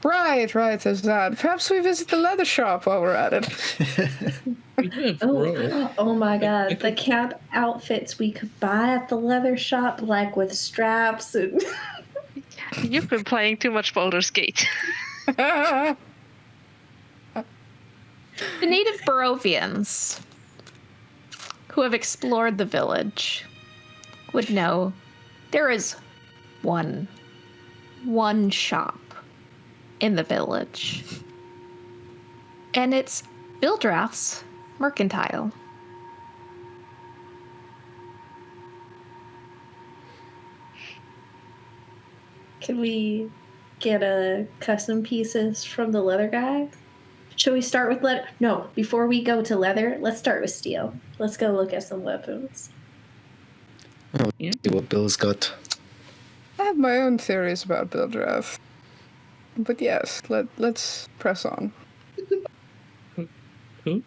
Right, there's that. Perhaps we visit the leather shop while we're at it. We have rope. Oh my god, the camp outfits we could buy at the leather shop, like with straps and You've been playing too much Baldur's Gate. The native Barovians who have explored the village would know there is one shop in the village. And it's Bildrath's Mercantile. can we get custom pieces from the leather guy? Should we start with leather? No, before we go to leather, let's start with steel. Let's go look at some weapons. Yeah. See what Bill's got. I have my own theories about Bildrath. But yes, let's press on. Who?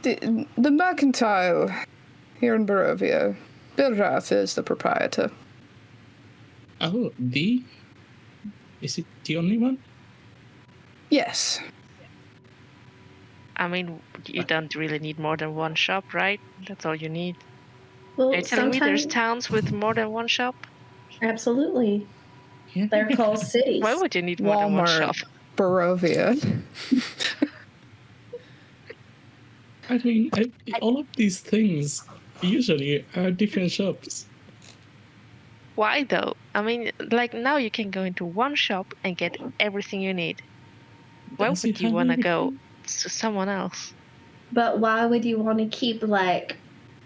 The mercantile here in Barovia. Bildrath is the proprietor. Oh, is it the only one? Yes. I mean, you don't really need more than one shop, right? That's all you need. Well, Are you telling me there's sometimes towns with more than one shop? absolutely. Yeah. They're called cities. Why would you need more than one shop? Walmart, Barovia. I mean, all of these things usually are different shops. Why though? I mean, like now you can go into one shop and get everything you need. Why Does would it you have want to go everything? to someone else? But why would you want to keep like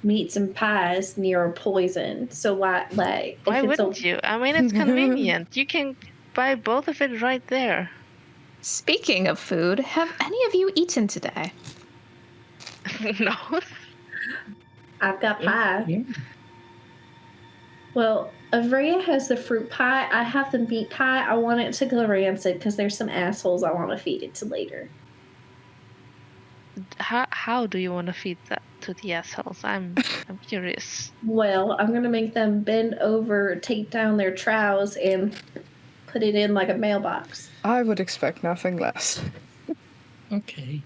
meats and pies near poison? So why like Why if it's wouldn't you? I mean, it's convenient. You can buy both of it right there. Speaking of food, have any of you eaten today? No. I've got pie. Yeah. Well, Avria has the fruit pie. I have the meat pie. I want it to go rancid because there's some assholes I want to feed it to later. How do you want to feed that to the assholes? I'm curious. Well, I'm gonna make them bend over, take down their trowels, and put it in like a mailbox. I would expect nothing less. Okay.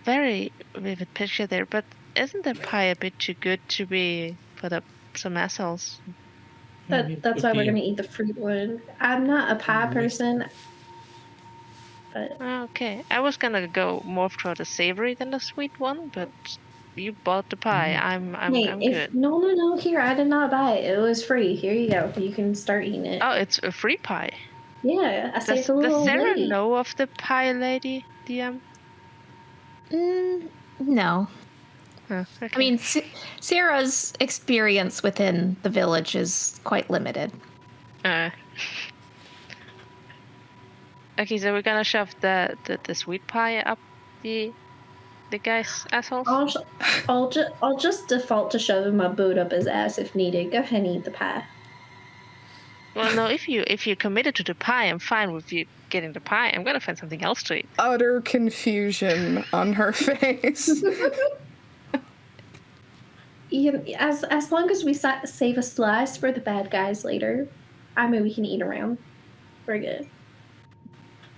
Very vivid picture there, but isn't the pie a bit too good to be put up some assholes? That's why we're gonna eat the fruit one. I'm not a pie person, but Okay, I was gonna go more for the savory than the sweet one, but you bought the pie. I'm hey, good. No, here, I did not buy it. It was free. Here you go. You can start eating it. Oh, it's a free pie. Yeah, I saved Does, the little does old Sarah lady. know of the pie lady, DM? No. Oh, okay. I mean, Sarah's experience within the village is quite limited. Okay, so we're gonna shove the sweet pie up the guy's assholes. I'll just default to shoving my boot up his ass if needed. Go ahead and eat the pie. Well, no, if you're committed to the pie, I'm fine with you getting the pie. I'm gonna find something else to eat. Utter confusion on her face. As long as we save a slice for the bad guys later, I mean we can eat around. We're good.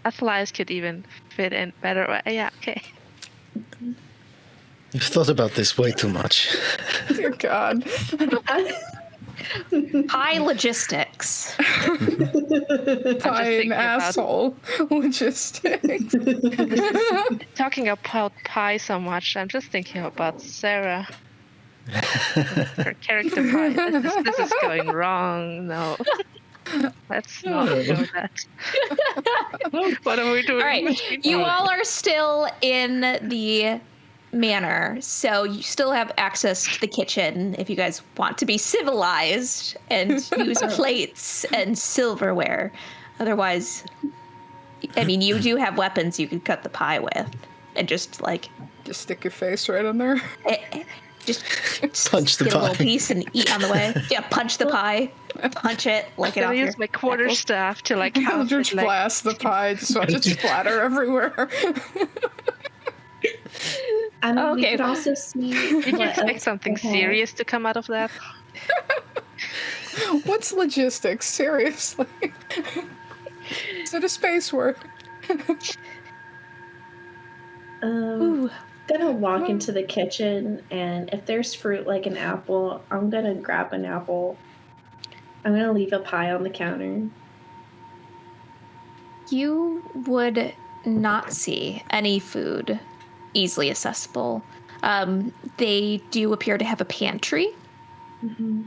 A slice could even fit in better. Yeah, okay. You've thought about this way too much. Dear God. High logistics. Pie and asshole logistics. Talking about pie so much, I'm just thinking about Sarah. Her character pie. This is going wrong. No. Let's not do that. What are we doing? All right, you all are still in the manor, so you still have access to the kitchen if you guys want to be civilized and use plates and silverware. Otherwise, I mean, you do have weapons you can cut the pie with, and just stick your face right in there. Just Punch the get pie. a little piece and eat on the way. Yeah, punch the pie, punch it, lick it I'm off gonna your use my quarterstaff to Eldritch blast the pie, just watch it splatter everywhere. I mean, we Okay. could also see. Did you expect something serious to come out of that? What's logistics? Seriously. Is it a space word? Ooh. Gonna walk into the kitchen, and if there's fruit like an apple, I'm gonna grab an apple. I'm gonna leave a pie on the counter. You would not see any food easily accessible. They do appear to have a pantry. Mm-hmm.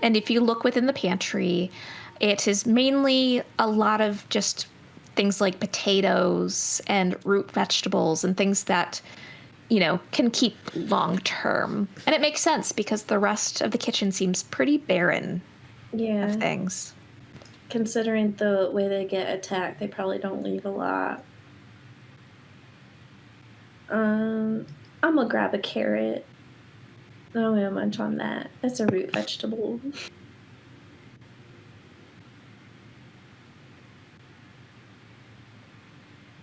And if you look within the pantry, it is mainly a lot of just things like potatoes and root vegetables and things that, can keep long term. And it makes sense because the rest of the kitchen seems pretty barren Yeah. of things. Considering the way they get attacked, they probably don't leave a lot. I'm gonna grab a carrot. I'm gonna munch on that. That's a root vegetable.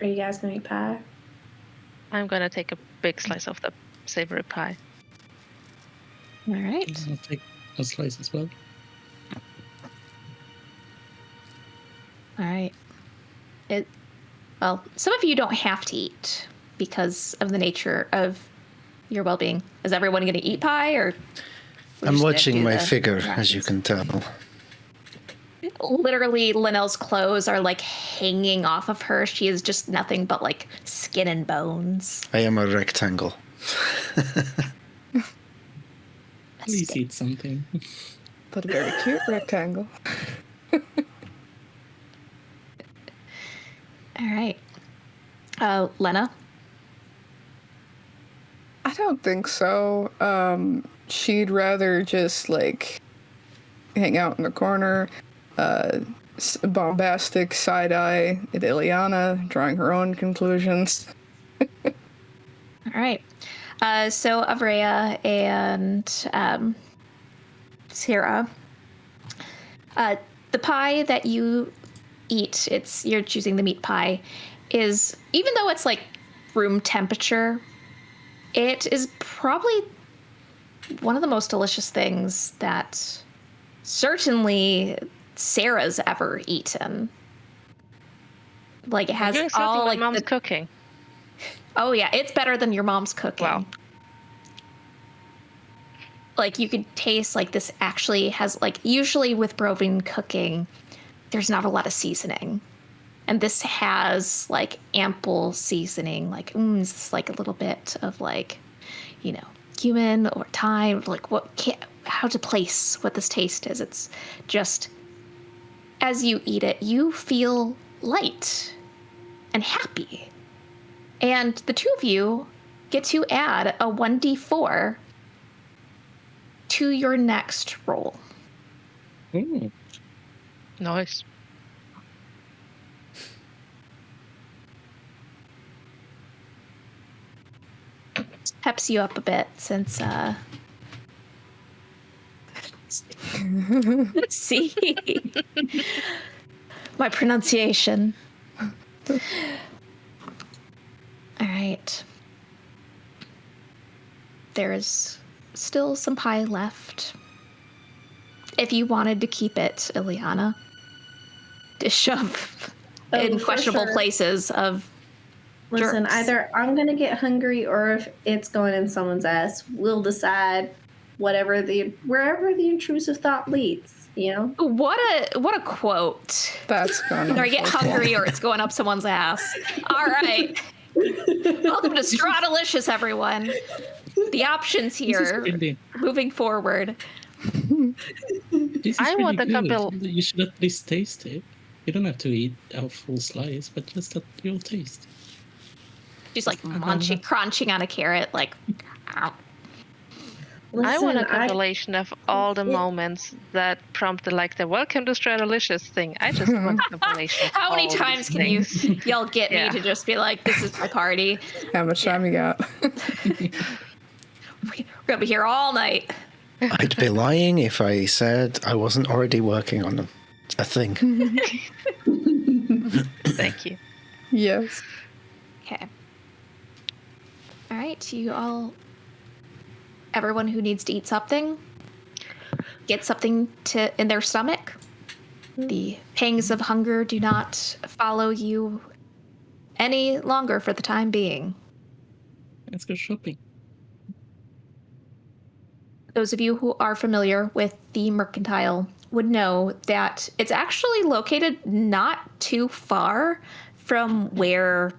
Are you guys gonna eat pie? I'm gonna take a big slice of the savory pie. All right. I'll take a slice as well. All right. Well, some of you don't have to eat because of the nature of your well-being. Is everyone going to eat pie, or? I'm watching my figure, as you can tell. Literally, Linnell's clothes are like hanging off of her. She is just nothing but like skin and bones. I am a rectangle. Please eat something. But a very cute rectangle. All right. Lena? I don't think so. She'd rather just, like, hang out in the corner, bombastic side-eye at Ileana, drawing her own conclusions. All right. So Avrea and Sarah, the pie that you eat, you're choosing the meat pie, is, even though it's like room temperature, it is probably one of the most delicious things that certainly Sarah's ever eaten. Like, it has all like mom's cooking. Oh yeah, it's better than your mom's cooking. Wow. Like, you could taste like this actually has, like, usually with Barovian cooking, there's not a lot of seasoning. And this has like ample seasoning, like it's like a little bit of like, you know, cumin or thyme, like how to place what this taste is. It's just, as you eat it, you feel light and happy. And the two of you get to add a 1d4 to your next roll. Ooh. Nice. Peps you up a bit since see my pronunciation. All right. There's still some pie left. If you wanted to keep it, Ileana, to shove in questionable places of Listen, jerks. either I'm going to get hungry or if it's going in someone's ass, we'll decide wherever the intrusive thought leads, you know? What a quote. That's gonna Either I get hungry or it's going up someone's ass. All right. Welcome to Strahdalicious, everyone. The options here moving forward. This is I want really the good. couple. You should at least taste it. You don't have to eat a full slice, but just that you'll taste. She's like crunching on a carrot, like. Ow. Listen, I want a compilation of all the moments that prompted like the "Welcome to Strahdalicious" thing. I just want a compilation. Of How many all times these can you things. y'all get Yeah. me to just be like, "This is my party. How much time you got? We're gonna be here all night." I'd be lying if I said I wasn't already working on a thing. Thank you. Yes. Okay. All right, you all. Everyone who needs to eat something, get something in their stomach. The pangs of hunger do not follow you any longer for the time being. Let's go shopping. Those of you who are familiar with the Mercantile would know that it's actually located not too far from where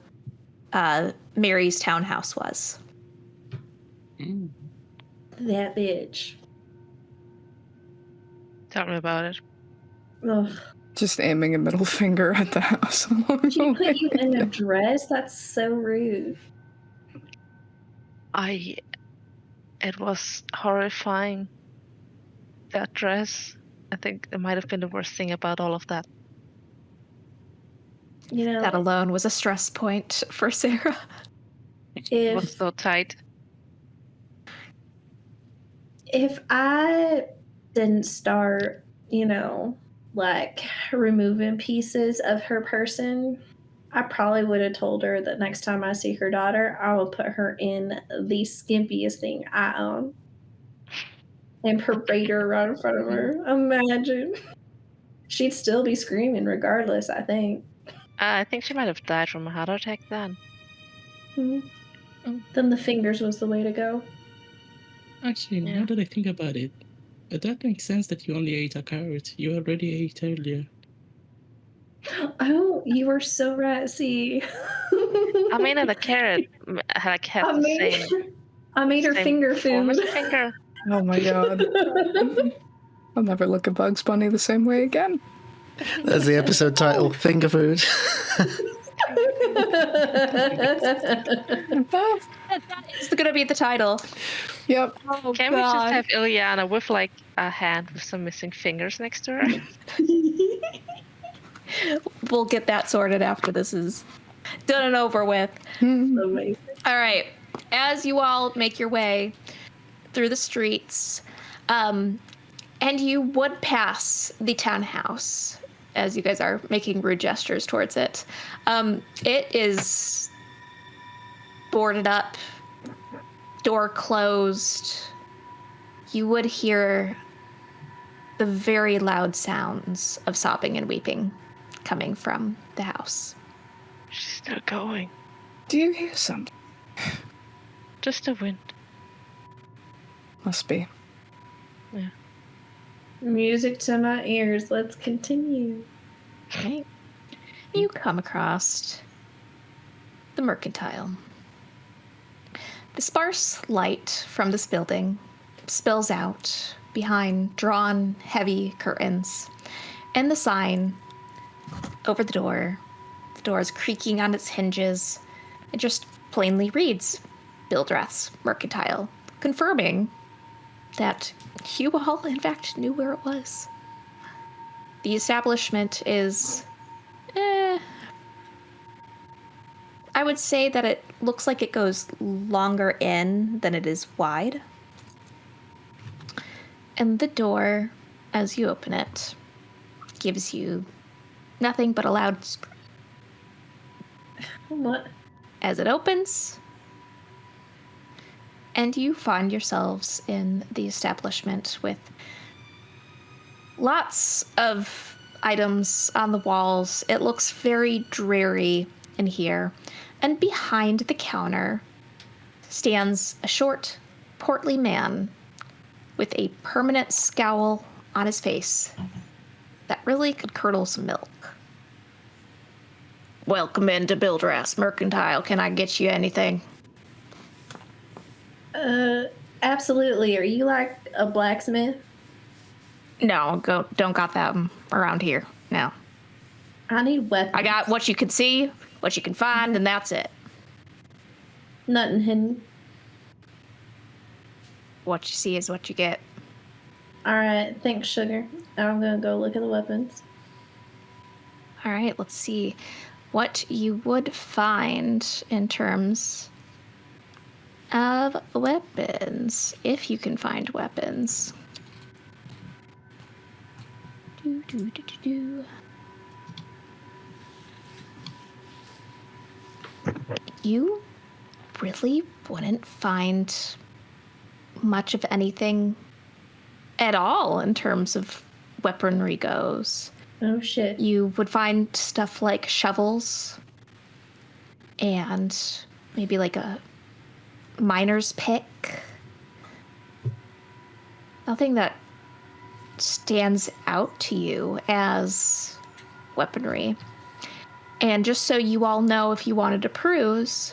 Mary's townhouse was. Mm. That bitch. Tell me about it. Ugh. Just aiming a middle finger at the house. She put you in a dress? That's so rude. It was horrifying. That dress. I think it might have been the worst thing about all of that. You know, That alone was a stress point for Sarah. It was if so tight. I didn't start, like removing pieces of her person, I probably would have told her that next time I see her daughter, I will put her in the skimpiest thing I own and parade her around in front of her. Imagine. She'd still be screaming regardless, I think. I think she might have died from a heart attack then. Then the fingers was the way to go. Actually, Yeah. now that I think about it, that makes sense that you only ate a carrot. You already ate earlier. Oh, you were so right. See, I mean, the carrot had I the made, same I made her finger form food. as a finger. Oh my god. I'll never look at Bugs Bunny the same way again. That's the episode title, Finger Food. It's going to be the title. Yep. Oh, Can we just have Ileana with like a hand with some missing fingers next to her? We'll get that sorted after this is done and over with. Amazing. All right. As you all make your way through the streets, and you would pass the townhouse as you guys are making rude gestures towards it. It is boarded up, door closed. You would hear the very loud sounds of sobbing and weeping coming from the house. She's still going. Do you hear something? Just the wind. Must be. Yeah. Music to my ears. Let's continue. Right. You come across the mercantile. The sparse light from this building spills out behind drawn, heavy curtains, and the sign over the door. The door is creaking on its hinges. It just plainly reads, Bildreth's Mercantile, confirming that you all, in fact, knew where it was. The establishment is, I would say that it looks like it goes longer in than it is wide. And the door, as you open it, gives you nothing but a loud scream. What? As it opens, and you find yourselves in the establishment with lots of items on the walls. It looks very dreary in here. And behind the counter stands a short, portly man with a permanent scowl on his face that really could curdle some milk. Welcome into Bildreth's Mercantile. Can I get you anything? Absolutely. Are you like a blacksmith? No, don't got that around here. No. I need weapons. I got what you can see, what you can find, and that's it. Nothing hidden. What you see is what you get. All right. Thanks, sugar. I'm gonna go look at the weapons. All right, let's see what you would find in terms of weapons, if you can find weapons. You really wouldn't find much of anything at all in terms of weaponry goes. Oh shit. You would find stuff like shovels and maybe like a miner's pick. Nothing that stands out to you as weaponry. And just so you all know, if you wanted to peruse,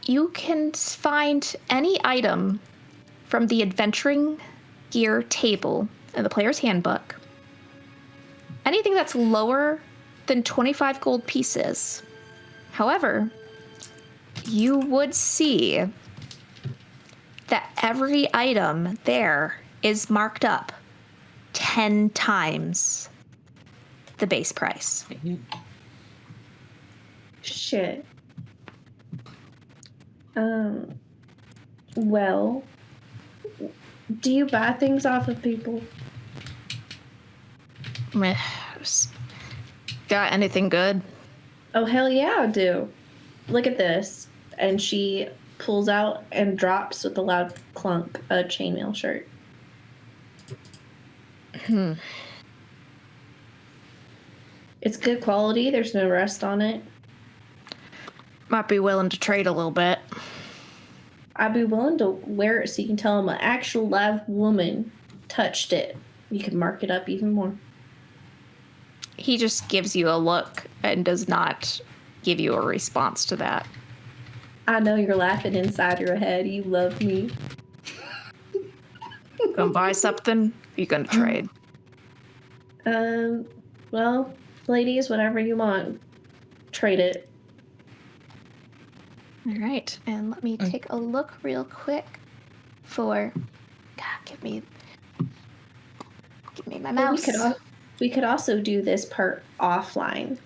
you can find any item from the adventuring gear table in the player's handbook. Anything that's lower than 25 gold pieces. However, you would see that every item there is marked up 10 times. the base price. Shit. Well, do you buy things off of people? Got anything good? Oh, hell yeah, I do. Look at this. And she pulls out and drops with a loud clunk a chainmail shirt. It's good quality. There's no rust on it. Might be willing to trade a little bit. I'd be willing to wear it so you can tell them an actual live woman touched it. You can mark it up even more. He just gives you a look and does not give you a response to that. I know you're laughing inside your head. You love me. Gonna buy something? You gonna trade? Well, ladies, whatever you want. Trade it. All right, and let me take a look real quick for. God, give me my mouse. We could also do this part offline.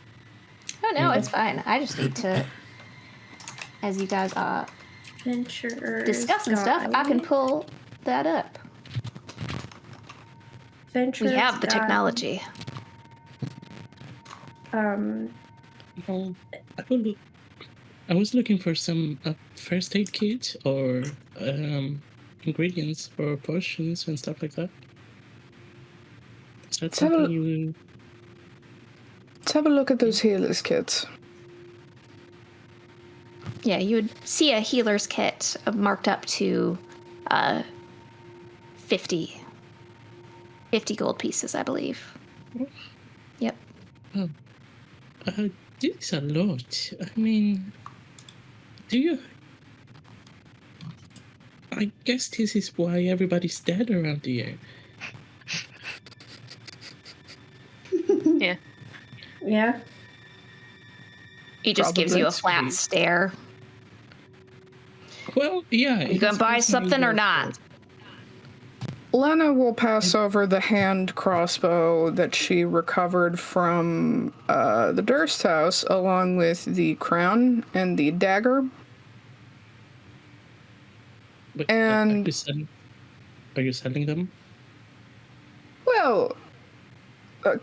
Oh no, it's fine. I just need to, as you guys are discussing stuff, I can pull that up. We have the technology. I was looking for some first aid kit or ingredients for potions and stuff like that. Is that something you... Let's have a look at those healers kits. Yeah, you would see a healer's kit marked up to 50 gold pieces, I believe. Yep. Oh. This is a lot. I mean, do you... I guess this is why everybody's dead around here. Yeah. Yeah. He just gives you a flat stare. Well, yeah. You gonna buy something or not? Lena will pass over the hand crossbow that she recovered from the Durst house, along with the crown and the dagger. But, And are you selling them? well,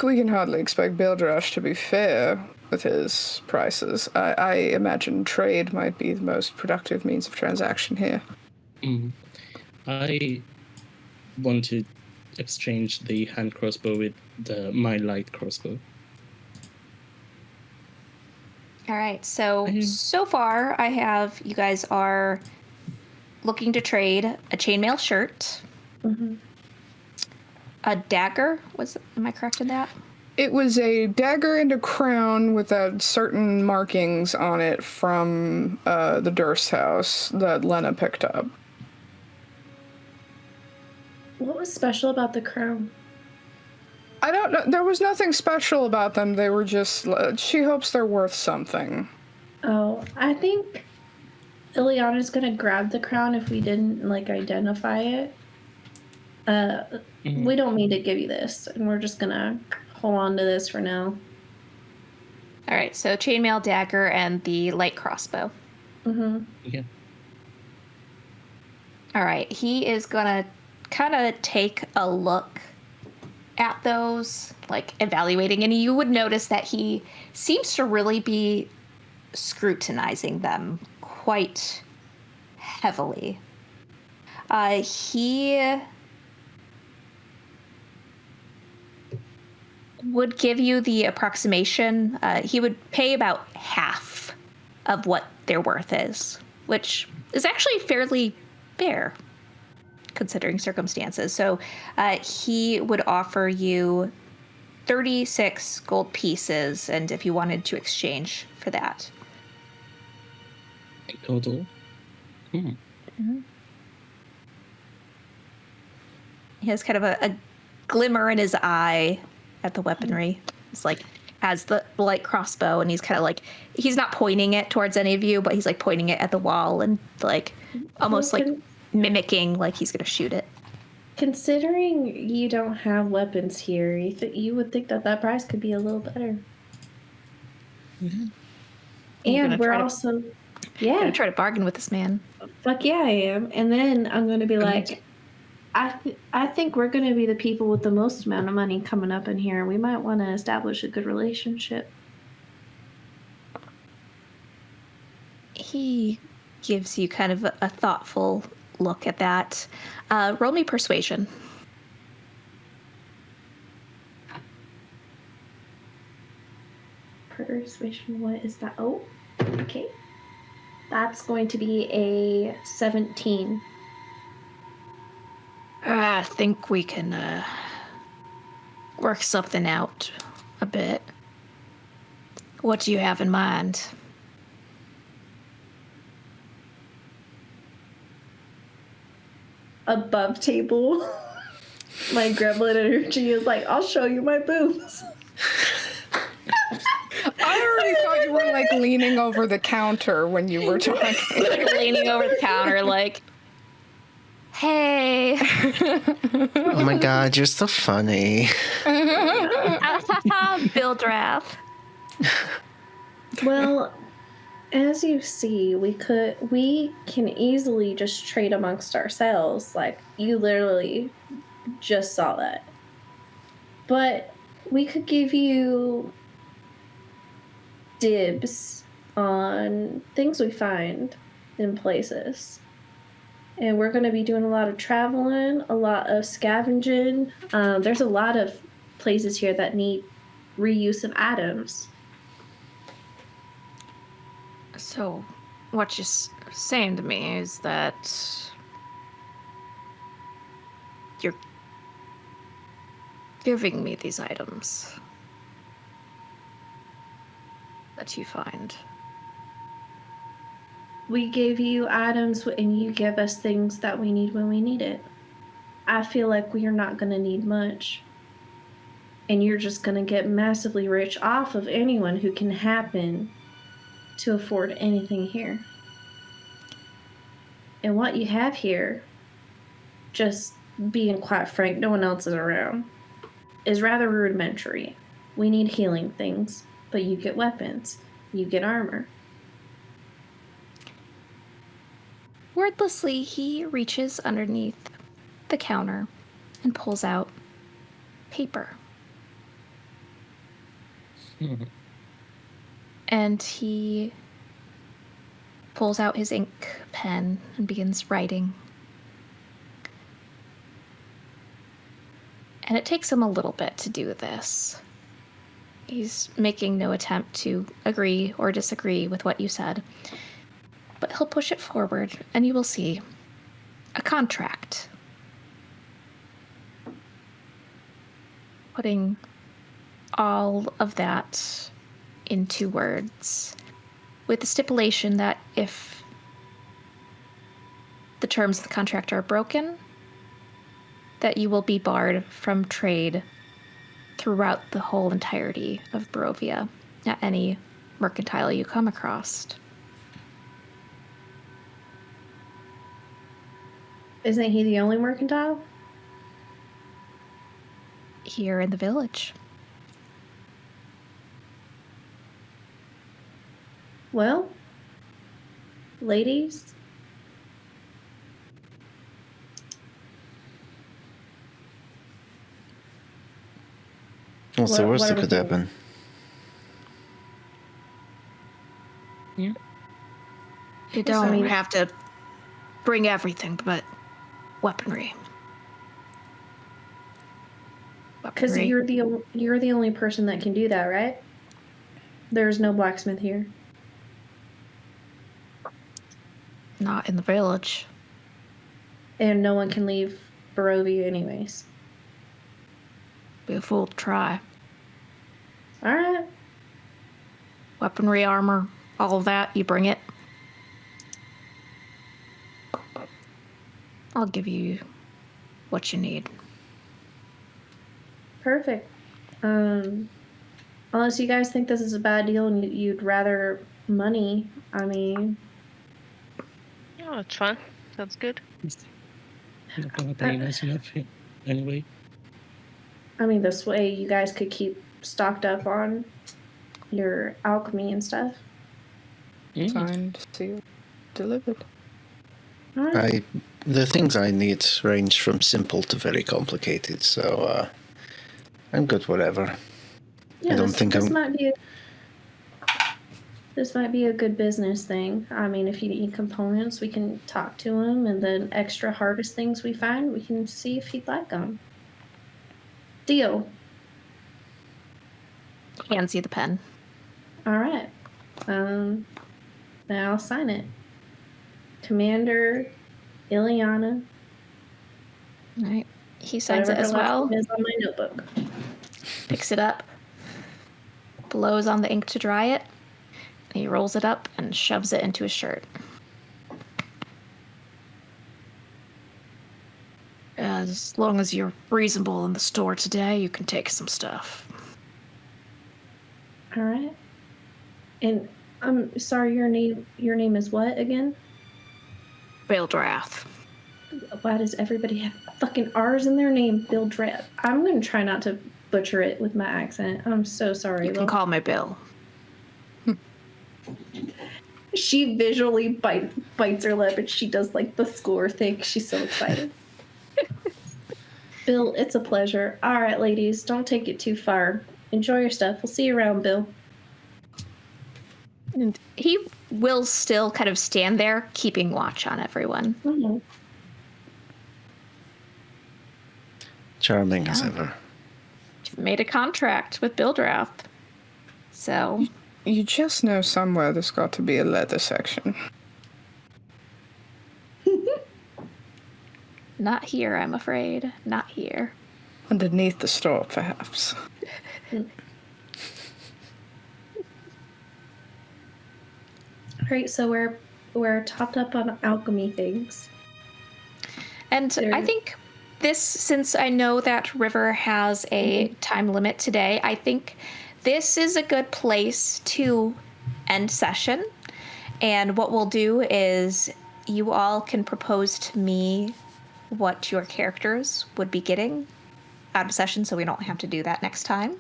we can hardly expect Bildrash to be fair with his prices. I imagine trade might be the most productive means of transaction here. I want to exchange the hand crossbow with my light crossbow. All right, so far I have you guys are looking to trade a chainmail shirt, a dagger. Am I correct in that? It was a dagger and a crown with certain markings on it from the Durst house that Lena picked up. What was special about the crown? I don't know. There was nothing special about them. They were just... she hopes they're worth something. Oh, I think Ileana's gonna grab the crown if we didn't, identify it. We don't mean to give you this, and we're just gonna hold on to this for now. All right, so chainmail, dagger, and the light crossbow. Yeah. All right, he is gonna kind of take a look at those, evaluating, and you would notice that he seems to really be scrutinizing them quite heavily. He would give you the approximation. He would pay about half of what their worth is, which is actually fairly fair considering circumstances. So he would offer you 36 gold pieces, and if you wanted to exchange for that. Total? He has kind of a glimmer in his eye at the weaponry. It's has the light crossbow, and he's kind of he's not pointing it towards any of you, but he's pointing it at the wall and almost mimicking he's gonna shoot it. Considering you don't have weapons here, you would think that price could be a little better. Mm-hmm. And we're also... Yeah. Gonna try to bargain with this man. Fuck yeah, I am. And then I'm gonna be like, I think we're gonna be the people with the most amount of money coming up in here. We might want to establish a good relationship. He gives you kind of a thoughtful look at that. Roll me persuasion. Persuasion, what is that? Oh, okay. That's going to be a 17. I think we can work something out a bit. What do you have in mind? Above table, my gremlin energy is like, I'll show you my boobs. I already thought you were like leaning over the counter when you were talking. Leaning over the counter, like, hey. Oh my god, you're so funny. Bill Drath. Well, as you see, we can easily just trade amongst ourselves. Like, you literally just saw that. But we could give you dibs on things we find in places. And we're going to be doing a lot of traveling, a lot of scavenging. There's a lot of places here that need reuse of items. So, what you're saying to me is that you're giving me these items that you find. We give you items and you give us things that we need when we need it. I feel like we are not going to need much. And you're just going to get massively rich off of anyone who can happen to afford anything here. And what you have here, just being quite frank, no one else is around, is rather rudimentary. We need healing things, but you get weapons, you get armor. Wordlessly, he reaches underneath the counter and pulls out paper. And he pulls out his ink pen and begins writing. And it takes him a little bit to do this. He's making no attempt to agree or disagree with what you said. But he'll push it forward, and you will see a contract. Putting all of that into words, with the stipulation that if the terms of the contract are broken, that you will be barred from trade throughout the whole entirety of Barovia at any mercantile you come across. Isn't he the only mercantile? Here in the village. Well, ladies, What's the worst what that are could we happen? You I don't mean- have to bring everything but weaponry. because you're the only person that can do that, right? There's no blacksmith here. Not in the village. And no one can leave Barovia anyways. Be a fool to try. Alright. Weaponry, armor, all of that, you bring it. I'll give you what you need. Perfect. Unless you guys think this is a bad deal and you'd rather money, I mean... Oh, it's fun. Sounds good. Not gonna pay nice enough anyway. I mean, this way you guys could keep stocked up on your alchemy and stuff. Signed, sealed, delivered. All right. The things I need range from simple to very complicated, so I'm good whatever. Yeah, I don't think this might be a good business thing. I mean, if you need components, we can talk to him, and then extra harvest things we find, we can see if he'd like them. Deal. Hands you the pen. All right. Now I'll sign it. Commander Ileana. All right. He signs it Whatever as her last well. name is on my notebook. Picks it up. Blows on the ink to dry it. He rolls it up and shoves it into his shirt. As long as you're reasonable in the store today, you can take some stuff. All right. And I'm sorry, your name is what again? Baildrath. Why does everybody have fucking R's in their name? Bill Drath. I'm gonna try not to butcher it with my accent. I'm so sorry. You can call me Bill. She visually bites her lip and she does like the score thing. She's so excited. Bill, it's a pleasure. All right, ladies, don't take it too far. Enjoy your stuff. We'll see you around, Bill. And he will still kind of stand there, keeping watch on everyone. Mm-hmm. Charming as ever. You've made a contract with Baildrath. So, You just know somewhere there's got to be a leather section. not here, I'm afraid. Not here. Underneath the store, perhaps. Right, so we're topped up on alchemy things. And I think this, since I know that River has a time limit today, I think this is a good place to end session. And what we'll do is you all can propose to me what your characters would be getting out of session, so we don't have to do that next time.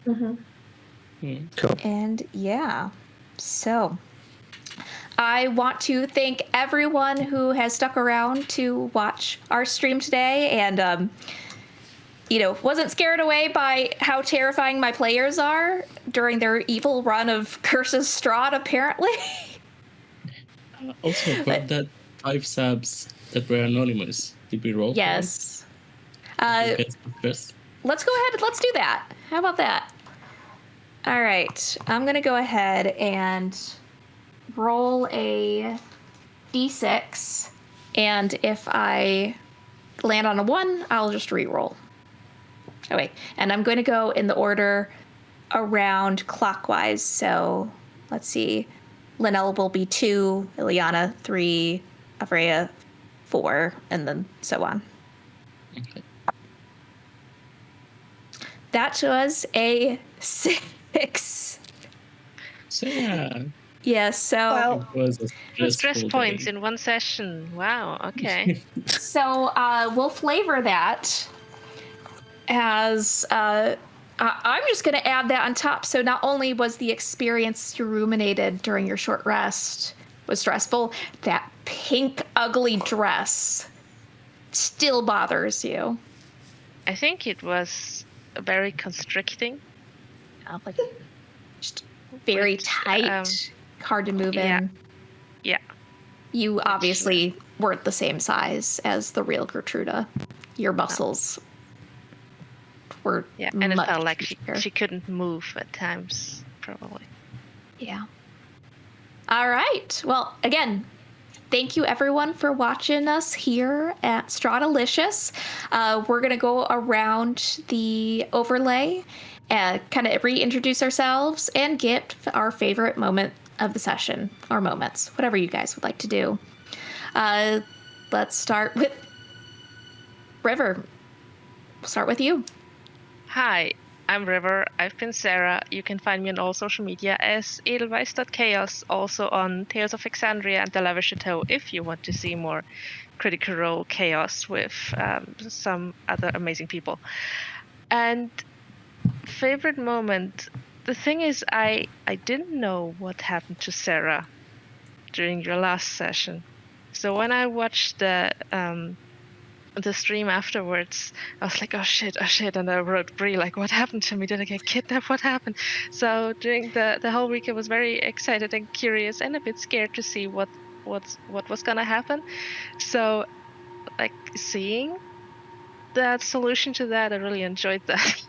Mm-hmm. Cool. And yeah, so I want to thank everyone who has stuck around to watch our stream today and, wasn't scared away by how terrifying my players are during their evil run of Curses Strahd, apparently. Also, for that 5 subs that were anonymous, did we roll? Yes. Let's Let's go ahead and let's do that. How about that? All right. I'm going to go ahead and roll a d6. And if I land on a 1, I'll just re-roll. Oh, wait. And I'm going to go in the order around clockwise. So let's see. Linnell will be 2, Ileana 3, Avrea 4, and then so on. Okay. That was a 6. So yeah, Yeah, so it was a Stress stressful points day. in one session. Wow. Okay. we'll flavor that as I'm just going to add that on top. So not only was the experience you ruminated during your short rest was stressful, that pink ugly dress still bothers you. I think it was very constricting. Like just very Which, tight, hard to move in. Yeah. You obviously weren't the same size as the real Gertruda. Your muscles were And it much felt like weaker. she couldn't move at times, probably. Yeah. All right. Well, again, thank you everyone for watching us here at Strahdalicious. We're going to go around the overlay and kind of reintroduce ourselves and get our favorite moment of the session, or moments, whatever you guys would like to do. Let's start with River. We'll start with you. Hi, I'm River. I've been Sarah. You can find me on all social media as Edelweiss.chaos, also on Tales of Exandria and the Lavish Chateau if you want to see more Critical Role chaos with some other amazing people. And favorite moment, the thing is, I didn't know what happened to Sarah during your last session. So when I watched the stream afterwards, I was like, oh shit, and I wrote Bree, like, what happened to me? Did I get kidnapped? What happened? So during the whole week, I was very excited and curious and a bit scared to see what was gonna happen. So, like, seeing that solution to that, I really enjoyed that.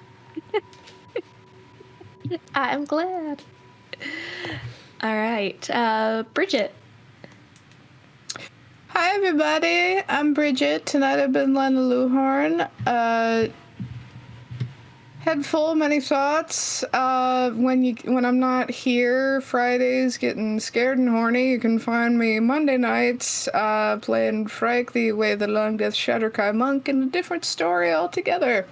I'm glad. All right, Bridget. Hi, everybody. I'm Bridget. Tonight I've been Lena Luhorn. Head full of many thoughts. When I'm not here, Fridays getting scared and horny, you can find me Monday nights playing Frike the Way the Long Death Shatterkai Monk in a different story altogether.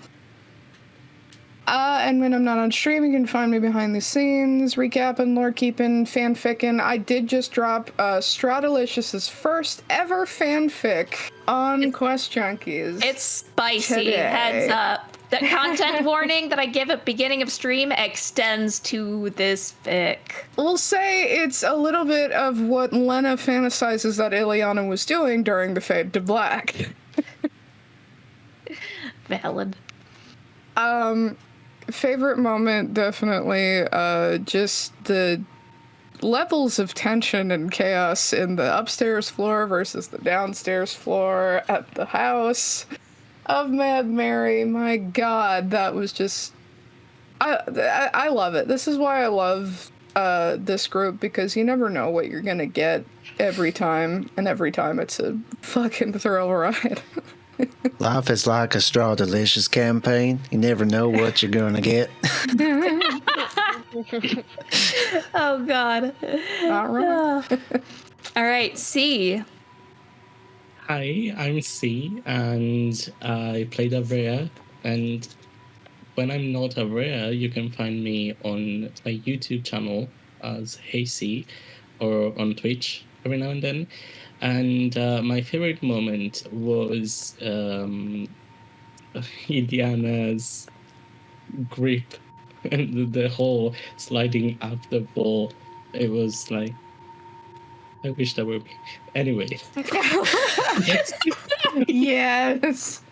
And when I'm not on stream, you can find me behind the scenes, recapping, lore keeping, fanficking. I did just drop Strahdalicious' first ever fanfic on QuestJunkies. It's spicy. Today. Heads up. The content warning that I give at beginning of stream extends to this fic. We'll say it's a little bit of what Lena fantasizes that Ileana was doing during the Fade to Black. Valid. Favorite moment, definitely, just the levels of tension and chaos in the upstairs floor versus the downstairs floor at the house of Mad Mary. My God, that was just... I love it. This is why I love this group, because you never know what you're gonna get every time, and every time it's a fucking thrill ride. Life is like a Strahdalicious campaign. You never know what you're going to get. Oh, God. All right. All right, C. Hi, I'm C, and I play Avrea. And when I'm not Avrea, you can find me on my YouTube channel as Hey C, or on Twitch every now and then. And my favorite moment was Ileana's grip and the whole sliding up the wall. It was like, I wish that were me. Anyway. Yes.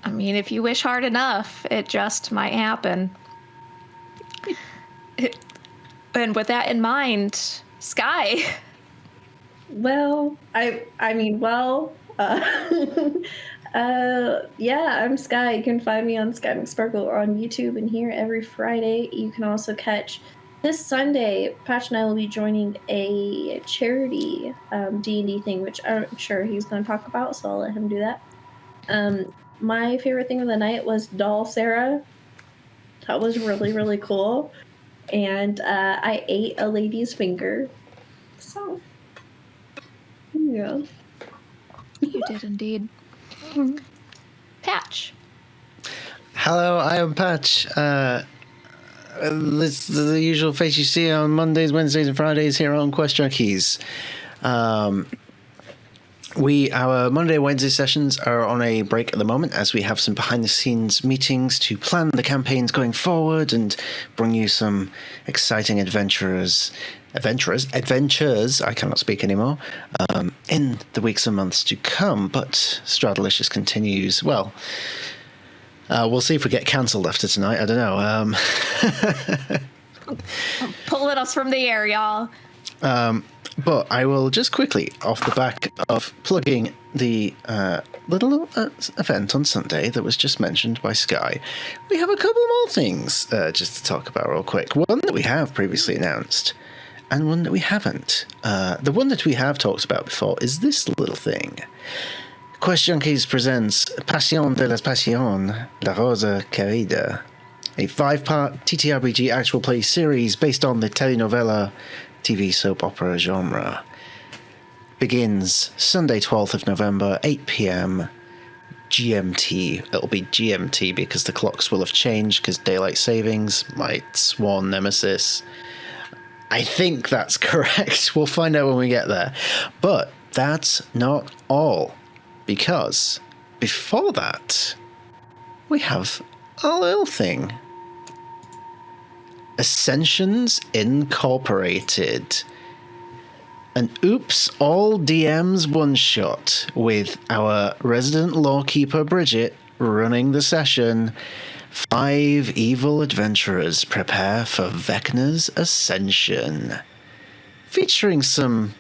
I mean, if you wish hard enough, it just might happen. And with that in mind, Sky. Well, yeah, I'm Sky. You can find me on Sky McSparkle on YouTube and here every Friday. You can also catch this Sunday, Patch and I will be joining a charity D&D thing, which I'm sure he's going to talk about, so I'll let him do that. My favorite thing of the night was Doll Sarah. That was really, really cool. And I ate a lady's finger. So, yeah. You did indeed. Patch. Hello, I am Patch. This is the usual face you see on Mondays, Wednesdays, and Fridays here on QuestJunkies. Our Monday, Wednesday sessions are on a break at the moment as we have some behind-the-scenes meetings to plan the campaigns going forward and bring you some exciting adventures, I cannot speak anymore, in the weeks and months to come. But Strahdalicious continues, well, we'll see if we get cancelled after tonight, I don't know. Pulling us from the air, y'all. But I will just quickly, off the back of plugging the little event on Sunday that was just mentioned by Sky, we have a couple more things just to talk about real quick. One that we have previously announced, and one that we haven't. The one that we have talked about before is this little thing. QuestJunkies presents Passion de la Passion, La Rosa Querida, a 5-part TTRPG actual play series based on the telenovela TV soap opera genre. Begins Sunday 12th of November, 8 p.m. GMT. It'll be GMT because the clocks will have changed because daylight savings, my sworn nemesis. I think that's correct. We'll find out when we get there. But that's not all, because before that, we have a little thing. Ascensions Incorporated. An Oops All DMs one-shot with our resident lawkeeper Bridget running the session. 5 evil adventurers prepare for Vecna's Ascension. Featuring some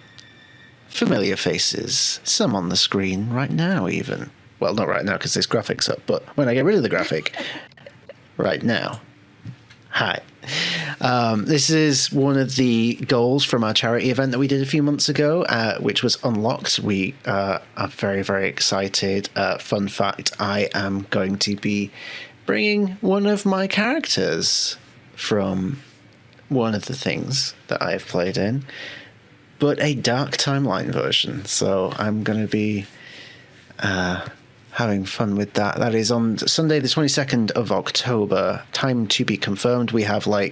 familiar faces, some on the screen right now even. Well, not right now because this graphic's up, but when I get rid of the graphic, right now. Hi. This is one of the goals from our charity event that we did a few months ago, which was unlocked. We are very, very excited. Fun fact, I am going to be bringing one of my characters from one of the things that I've played in, but a dark timeline version. So I'm going to be having fun with that. That is on Sunday, the 22nd of October. Time to be confirmed. We have I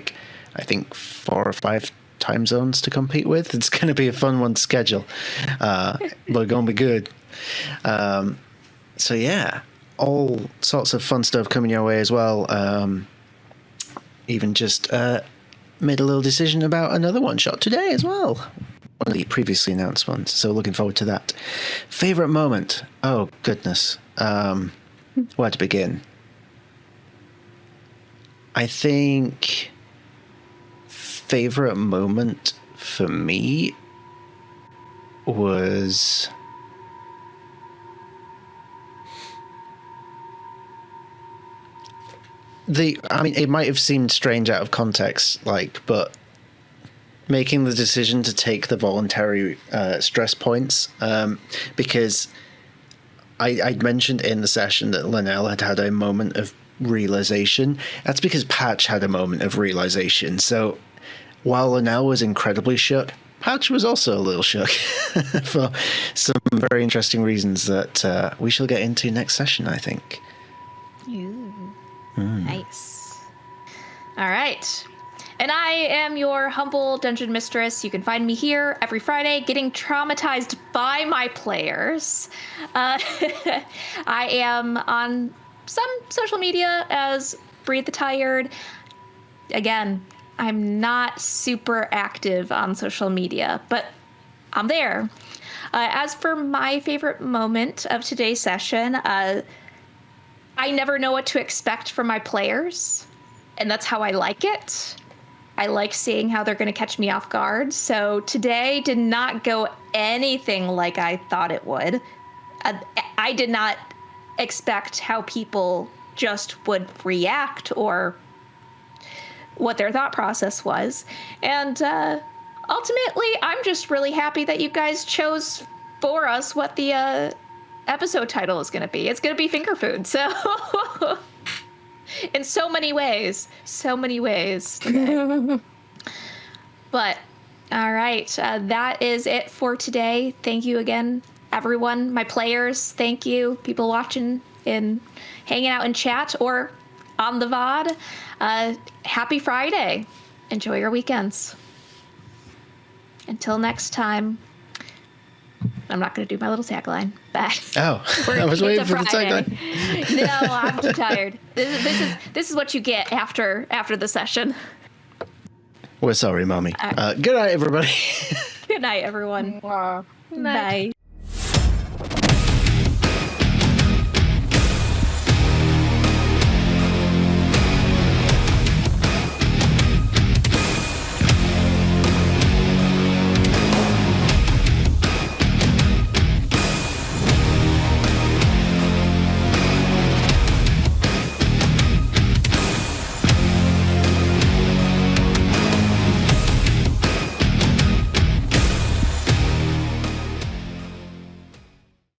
think 4 or 5 time zones to compete with. It's going to be a fun one to schedule. But going to be good. So yeah, all sorts of fun stuff coming your way as well. Even just made a little decision about another one shot today as well. One of the previously announced ones. So looking forward to that. Favorite moment? Oh, goodness. Where to begin? I think favorite moment for me was it might have seemed strange out of context, but making the decision to take the voluntary stress points, because I'd mentioned in the session that Linnell had a moment of realization. That's because Patch had a moment of realization. So while Linnell was incredibly shook, Patch was also a little shook for some very interesting reasons that we shall get into next session, I think. Ooh, nice. All right. And I am your humble dungeon mistress. You can find me here every Friday getting traumatized by my players. I am on some social media as Breathe the Tired. Again, I'm not super active on social media, but I'm there. As for my favorite moment of today's session, I never know what to expect from my players, and that's how I like it. I like seeing how they're going to catch me off guard. So today did not go anything like I thought it would. I did not expect how people just would react or what their thought process was. And ultimately, I'm just really happy that you guys chose for us what the episode title is going to be. It's going to be finger food. So in so many ways today. But all right, that is it for today. Thank you again, everyone, my players. Thank you, people watching and hanging out in chat or on the VOD. Happy Friday. Enjoy your weekends. Until next time. I'm not going to do my little tagline. Bye. Oh, I was waiting for the tagline. No, I'm too tired. This is what you get after the session. We're sorry, Mommy. Good night, everybody. Good night, everyone. Wow. Bye.